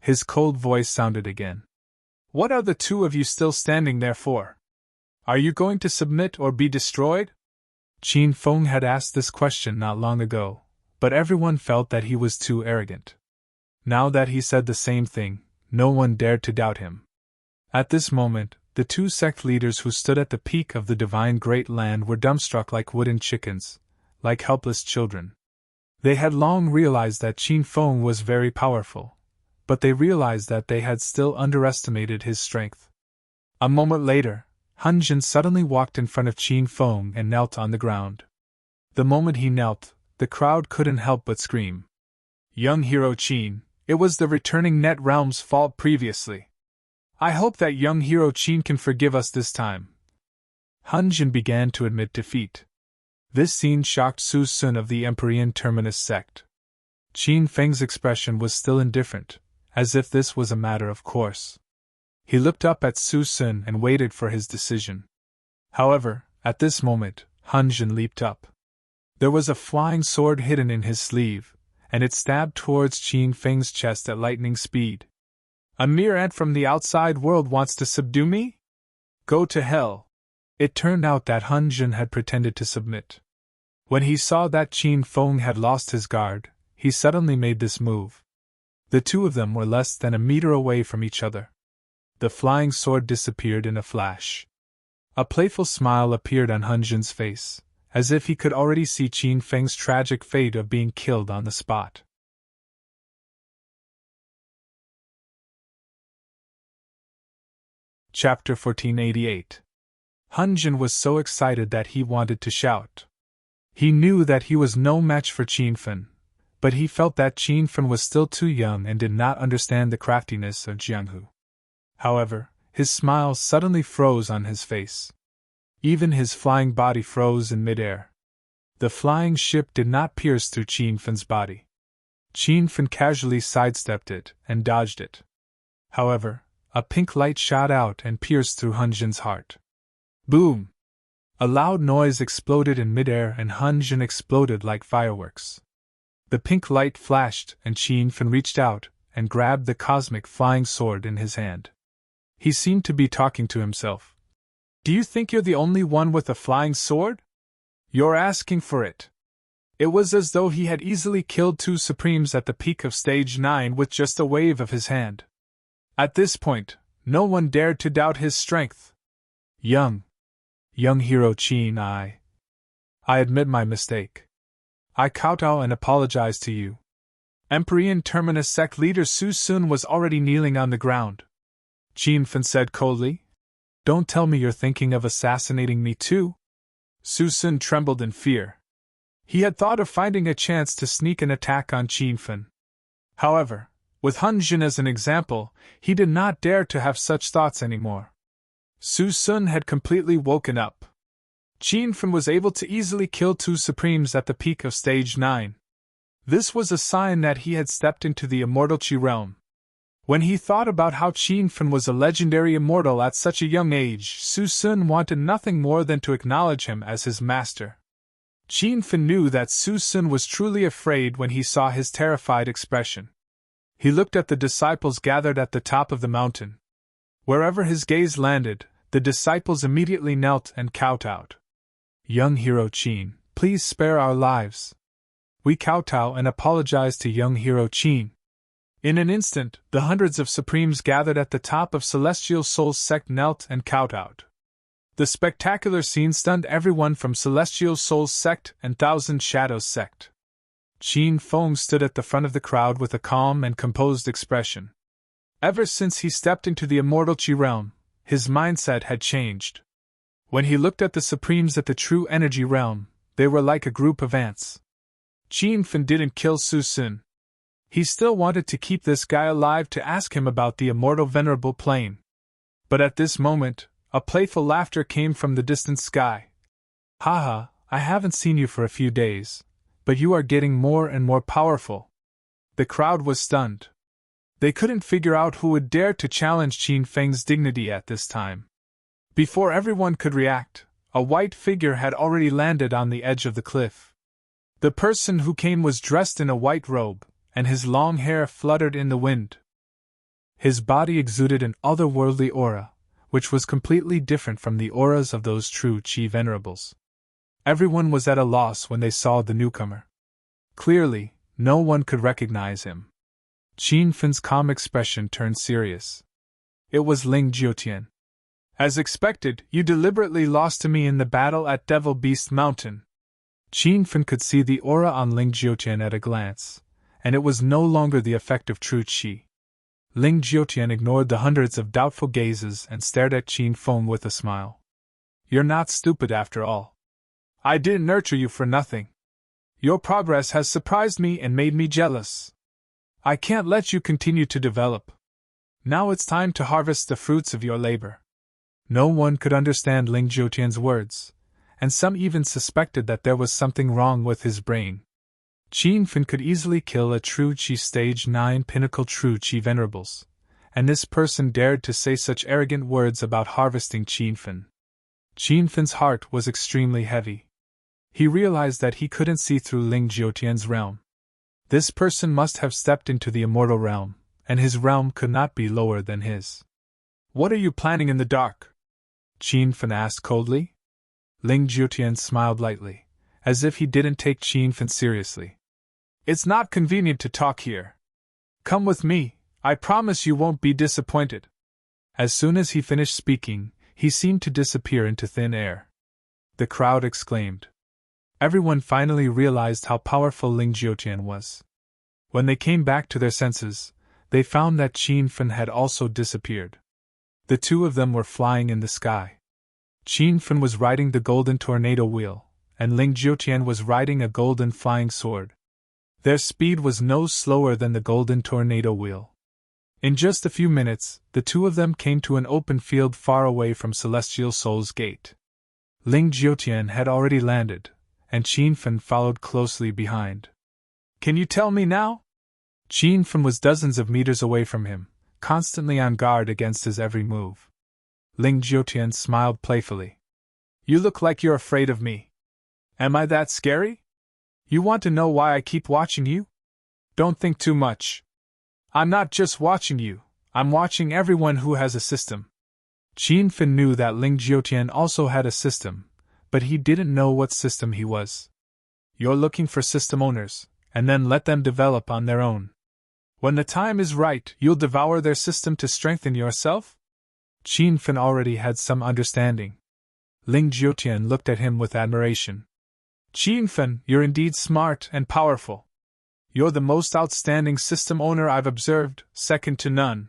His cold voice sounded again. What are the 2 of you still standing there for? Are you going to submit or be destroyed? Qin Feng had asked this question not long ago, but everyone felt that he was too arrogant. Now that he said the same thing, no one dared to doubt him. At this moment, the two sect leaders who stood at the peak of the divine great land were dumbstruck like wooden chickens, like helpless children. They had long realized that Qin Feng was very powerful, but they realized that they had still underestimated his strength. A moment later, Han Jin suddenly walked in front of Qin Feng and knelt on the ground. The moment he knelt, the crowd couldn't help but scream. Young hero Qin, it was the returning Net Realm's fault previously. I hope that young hero Qin can forgive us this time. Han Jin began to admit defeat. This scene shocked Su Sun of the Empyrean Terminus sect. Qin Feng's expression was still indifferent, as if this was a matter of course. He looked up at Su Sun and waited for his decision. However, at this moment, Han Jin leaped up. There was a flying sword hidden in his sleeve, and it stabbed towards Qin Feng's chest at lightning speed. A mere ant from the outside world wants to subdue me? Go to hell! It turned out that Han Jin had pretended to submit. When he saw that Qin Feng had lost his guard, he suddenly made this move. The two of them were less than a meter away from each other. The flying sword disappeared in a flash. A playful smile appeared on Han Jin's face, as if he could already see Qin Feng's tragic fate of being killed on the spot. Chapter 1488. Han Jin was so excited that he wanted to shout. He knew that he was no match for Qin Feng, but he felt that Qin Feng was still too young and did not understand the craftiness of Jianghu. However, his smile suddenly froze on his face. Even his flying body froze in midair. The flying ship did not pierce through Qin Feng's body. Qin Feng casually sidestepped it and dodged it. However, a pink light shot out and pierced through Han Jin's heart. Boom! A loud noise exploded in midair and Han Jin exploded like fireworks. The pink light flashed and Qin Feng reached out and grabbed the cosmic flying sword in his hand. He seemed to be talking to himself. Do you think you're the only one with a flying sword? You're asking for it. It was as though he had easily killed two Supremes at the peak of Stage 9 with just a wave of his hand. At this point, no one dared to doubt his strength. Young hero Qin, I admit my mistake. I kowtow and apologize to you. Empyrean Terminus sect leader Su Sun was already kneeling on the ground. Qin Feng said coldly, Don't tell me you're thinking of assassinating me too? Su Sun trembled in fear. He had thought of finding a chance to sneak an attack on Qin Feng. However, with Han Jin as an example, he did not dare to have such thoughts anymore. Su Sun had completely woken up. Qin Feng was able to easily kill two Supremes at the peak of Stage 9. This was a sign that he had stepped into the immortal Qi realm. When he thought about how Qin Feng was a legendary immortal at such a young age, Su Sun wanted nothing more than to acknowledge him as his master. Qin Feng knew that Su Sun was truly afraid when he saw his terrified expression. He looked at the disciples gathered at the top of the mountain. Wherever his gaze landed, the disciples immediately knelt and kowtowed. Young hero Qin, please spare our lives. We kowtow and apologize to young hero Qin. In an instant, the hundreds of Supremes gathered at the top of Celestial Soul's sect knelt and kowtowed. The spectacular scene stunned everyone from Celestial Soul's sect and Thousand Shadows sect. Qin Feng stood at the front of the crowd with a calm and composed expression. Ever since he stepped into the immortal Qi realm, his mindset had changed. When he looked at the Supremes at the true energy realm, they were like a group of ants. Qin Feng didn't kill Su Sun. He still wanted to keep this guy alive to ask him about the immortal venerable plane. But at this moment, a playful laughter came from the distant sky. Haha, I haven't seen you for a few days, but you are getting more and more powerful. The crowd was stunned. They couldn't figure out who would dare to challenge Qin Feng's dignity at this time. Before everyone could react, a white figure had already landed on the edge of the cliff. The person who came was dressed in a white robe, and his long hair fluttered in the wind. His body exuded an otherworldly aura, which was completely different from the auras of those true Qi venerables. Everyone was at a loss when they saw the newcomer. Clearly, no one could recognize him. Qin Feng's calm expression turned serious. It was Ling Jiutian. As expected, you deliberately lost to me in the battle at Devil Beast Mountain. Qin Fen could see the aura on Ling Jiutian at a glance, and it was no longer the effect of true qi. Ling Jiutian ignored the hundreds of doubtful gazes and stared at Qin Fen with a smile. You're not stupid after all. I didn't nurture you for nothing. Your progress has surprised me and made me jealous. I can't let you continue to develop. Now it's time to harvest the fruits of your labor. No one could understand Ling Jiutian's words, and some even suspected that there was something wrong with his brain. Qin Fen could easily kill a true Qi Stage 9 pinnacle true Qi venerables, and this person dared to say such arrogant words about harvesting Qin Fen. Qin Fen's heart was extremely heavy. He realized that he couldn't see through Ling Jiutian's realm. This person must have stepped into the immortal realm, and his realm could not be lower than his. What are you planning in the dark? Qin Fen asked coldly. Ling Jiutian smiled lightly, as if he didn't take Qin Fen seriously. It's not convenient to talk here. Come with me, I promise you won't be disappointed. As soon as he finished speaking, he seemed to disappear into thin air. The crowd exclaimed. Everyone finally realized how powerful Ling Jiutian was. When they came back to their senses, they found that Qin Fen had also disappeared. The two of them were flying in the sky. Qin Fen was riding the golden tornado wheel, and Ling Jiutian was riding a golden flying sword. Their speed was no slower than the golden tornado wheel. In just a few minutes, the two of them came to an open field far away from Celestial Soul's gate. Ling Jiutian had already landed, and Qin Fen followed closely behind. Can you tell me now? Qin Fen was dozens of meters away from him, constantly on guard against his every move. Ling Jiutian smiled playfully. You look like you're afraid of me. Am I that scary? You want to know why I keep watching you? Don't think too much. I'm not just watching you, I'm watching everyone who has a system. Qin Fen knew that Ling Jiutian also had a system, but he didn't know what system he was. You're looking for system owners, and then let them develop on their own. When the time is right, you'll devour their system to strengthen yourself? Qin Fen already had some understanding. Ling Jiutian looked at him with admiration. Qin Fen, you're indeed smart and powerful. You're the most outstanding system owner I've observed, second to none.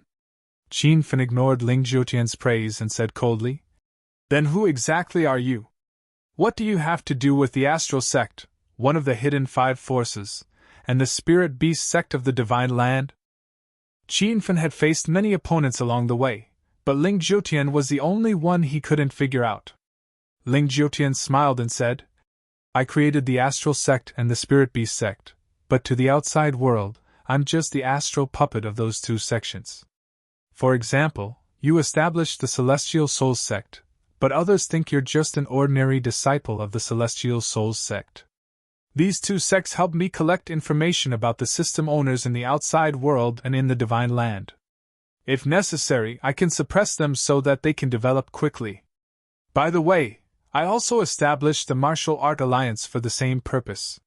Qin Fen ignored Ling Jiutian's praise and said coldly, Then who exactly are you? What do you have to do with the Astral Sect, one of the hidden 5 forces, and the Spirit Beast Sect of the Divine Land? Qin Fen had faced many opponents along the way, but Ling Jiutian was the only one he couldn't figure out. Ling Jiutian smiled and said, I created the Astral Sect and the Spirit Beast Sect, but to the outside world, I'm just the astral puppet of those 2 sections. For example, you established the Celestial Souls Sect, but others think you're just an ordinary disciple of the Celestial Souls Sect. These 2 sects help me collect information about the system owners in the outside world and in the Divine Land. If necessary, I can suppress them so that they can develop quickly. By the way, I also established the Martial Art Alliance for the same purpose.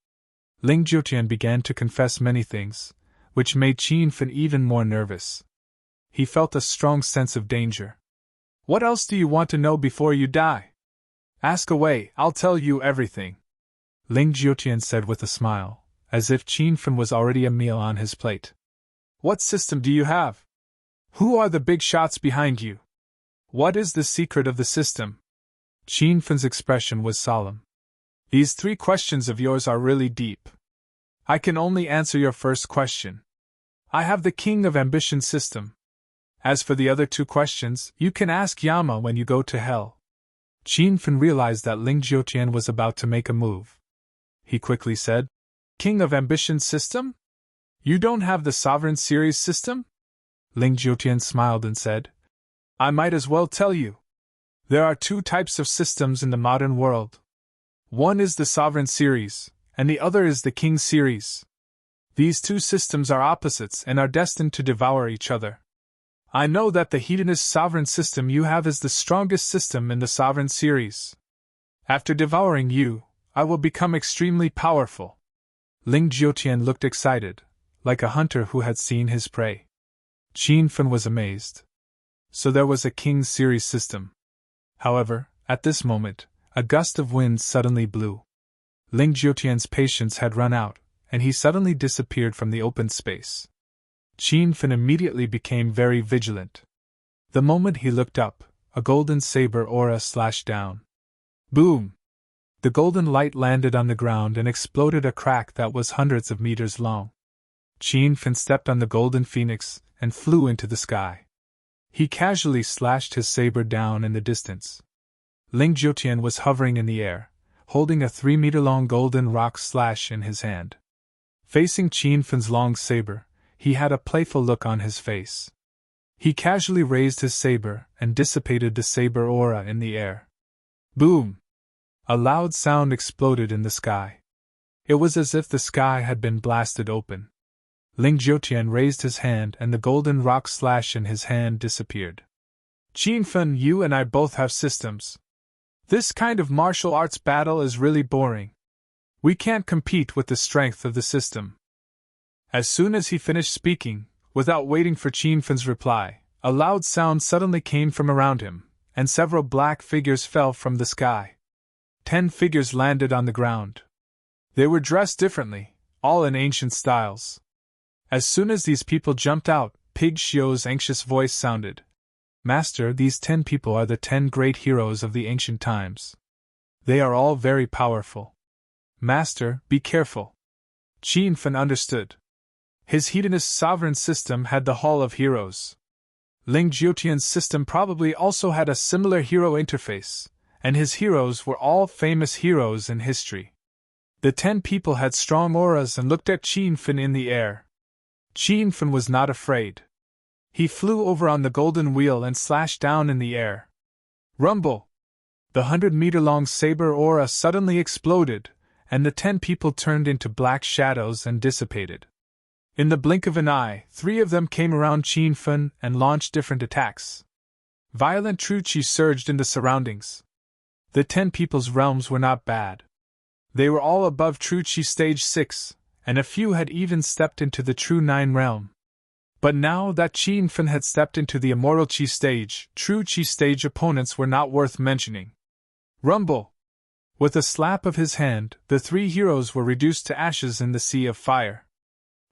Ling Jiutian began to confess many things, which made Qin Fen even more nervous. He felt a strong sense of danger. What else do you want to know before you die? Ask away, I'll tell you everything. Ling Jiutian said with a smile, as if Qin Fen was already a meal on his plate. What system do you have? Who are the big shots behind you? What is the secret of the system? Qin Fen's expression was solemn. These 3 questions of yours are really deep. I can only answer your first question. I have the King of Ambition system. As for the other 2 questions, you can ask Yama when you go to hell. Qin Fen realized that Ling Jiutian was about to make a move. He quickly said, King of Ambition system? You don't have the Sovereign Series system? Ling Jiutian smiled and said, I might as well tell you. There are 2 types of systems in the modern world. One is the Sovereign Series, and the other is the King Series. These 2 systems are opposites and are destined to devour each other. I know that the hedonist sovereign system you have is the strongest system in the Sovereign Series. After devouring you, I will become extremely powerful. Ling Jiutian looked excited, like a hunter who had seen his prey. Qin Fen was amazed. So there was a King Series system. However, at this moment, a gust of wind suddenly blew. Ling Jiutian's patience had run out, and he suddenly disappeared from the open space. Qin Fan immediately became very vigilant. The moment he looked up, a golden saber aura slashed down. Boom! The golden light landed on the ground and exploded a crack that was hundreds of meters long. Qin Fan stepped on the golden phoenix and flew into the sky. He casually slashed his saber down in the distance. Ling Jiutian was hovering in the air, holding a 3-meter-long golden rock slash in his hand. Facing Qin Fan's long saber, he had a playful look on his face. He casually raised his saber and dissipated the saber aura in the air. Boom! A loud sound exploded in the sky. It was as if the sky had been blasted open. Ling Jiutian raised his hand and the golden rock slash in his hand disappeared. Qin Fan, you and I both have systems. This kind of martial arts battle is really boring. We can't compete with the strength of the system. As soon as he finished speaking, without waiting for Qin Fan's reply, a loud sound suddenly came from around him, and several black figures fell from the sky. 10 figures landed on the ground. They were dressed differently, all in ancient styles. As soon as these people jumped out, Pig Xiu's anxious voice sounded. Master, these 10 people are the 10 great heroes of the ancient times. They are all very powerful. Master, be careful. Qin Fan understood. His hedonist sovereign system had the Hall of Heroes. Ling Jiutian's system probably also had a similar hero interface, and his heroes were all famous heroes in history. The 10 people had strong auras and looked at Qin Fan in the air. Qin Fan was not afraid. He flew over on the golden wheel and slashed down in the air. Rumble! The 100-meter-long saber aura suddenly exploded, and the 10 people turned into black shadows and dissipated. In the blink of an eye, 3 of them came around Qin Fan and launched different attacks. Violent true qi surged in the surroundings. The 10 people's realms were not bad. They were all above true qi stage 6, and a few had even stepped into the true 9 realm. But now that Qin Fan had stepped into the immortal qi stage, true qi stage opponents were not worth mentioning. Rumble! With a slap of his hand, the 3 heroes were reduced to ashes in the sea of fire.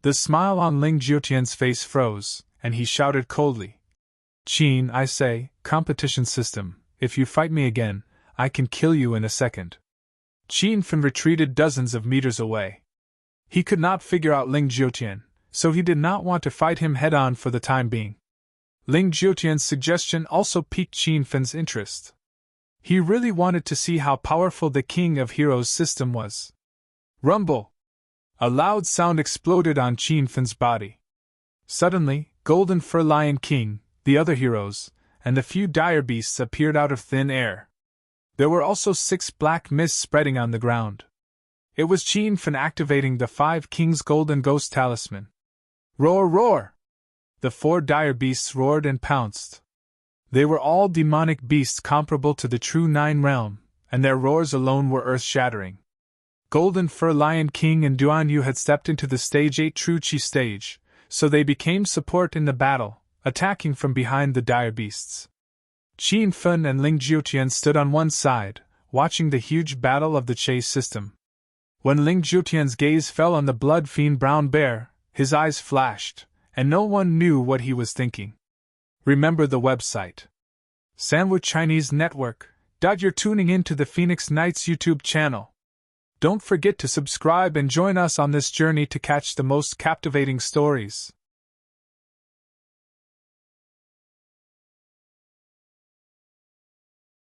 The smile on Ling Jiutian's face froze, and he shouted coldly. Qin, I say, competition system, if you fight me again, I can kill you in a second. Qin Fan retreated dozens of meters away. He could not figure out Ling Jiutian, so he did not want to fight him head-on for the time being. Ling Jiutian's suggestion also piqued Qin Fan's interest. He really wanted to see how powerful the King of Heroes system was. Rumble! A loud sound exploded on Qin Fan's body. Suddenly, Golden Fur Lion King, the other heroes, and the few dire beasts appeared out of thin air. There were also 6 black mists spreading on the ground. It was Qin Fan activating the 5 Kings Golden Ghost Talisman. Roar, roar! The 4 dire beasts roared and pounced. They were all demonic beasts comparable to the true 9 realm, and their roars alone were earth-shattering. Golden Fur Lion King and Duan Yu had stepped into the stage 8 true qi stage, so they became support in the battle, attacking from behind the dire beasts. Qin Fan and Ling Jiutian stood on one side, watching the huge battle of the chase system. When Ling Jiutian's gaze fell on the blood fiend brown bear, his eyes flashed, and no one knew what he was thinking. Remember the website. Sandwich Chinese Network. You're tuning in to the Phoenix Knights YouTube channel. Don't forget to subscribe and join us on this journey to catch the most captivating stories.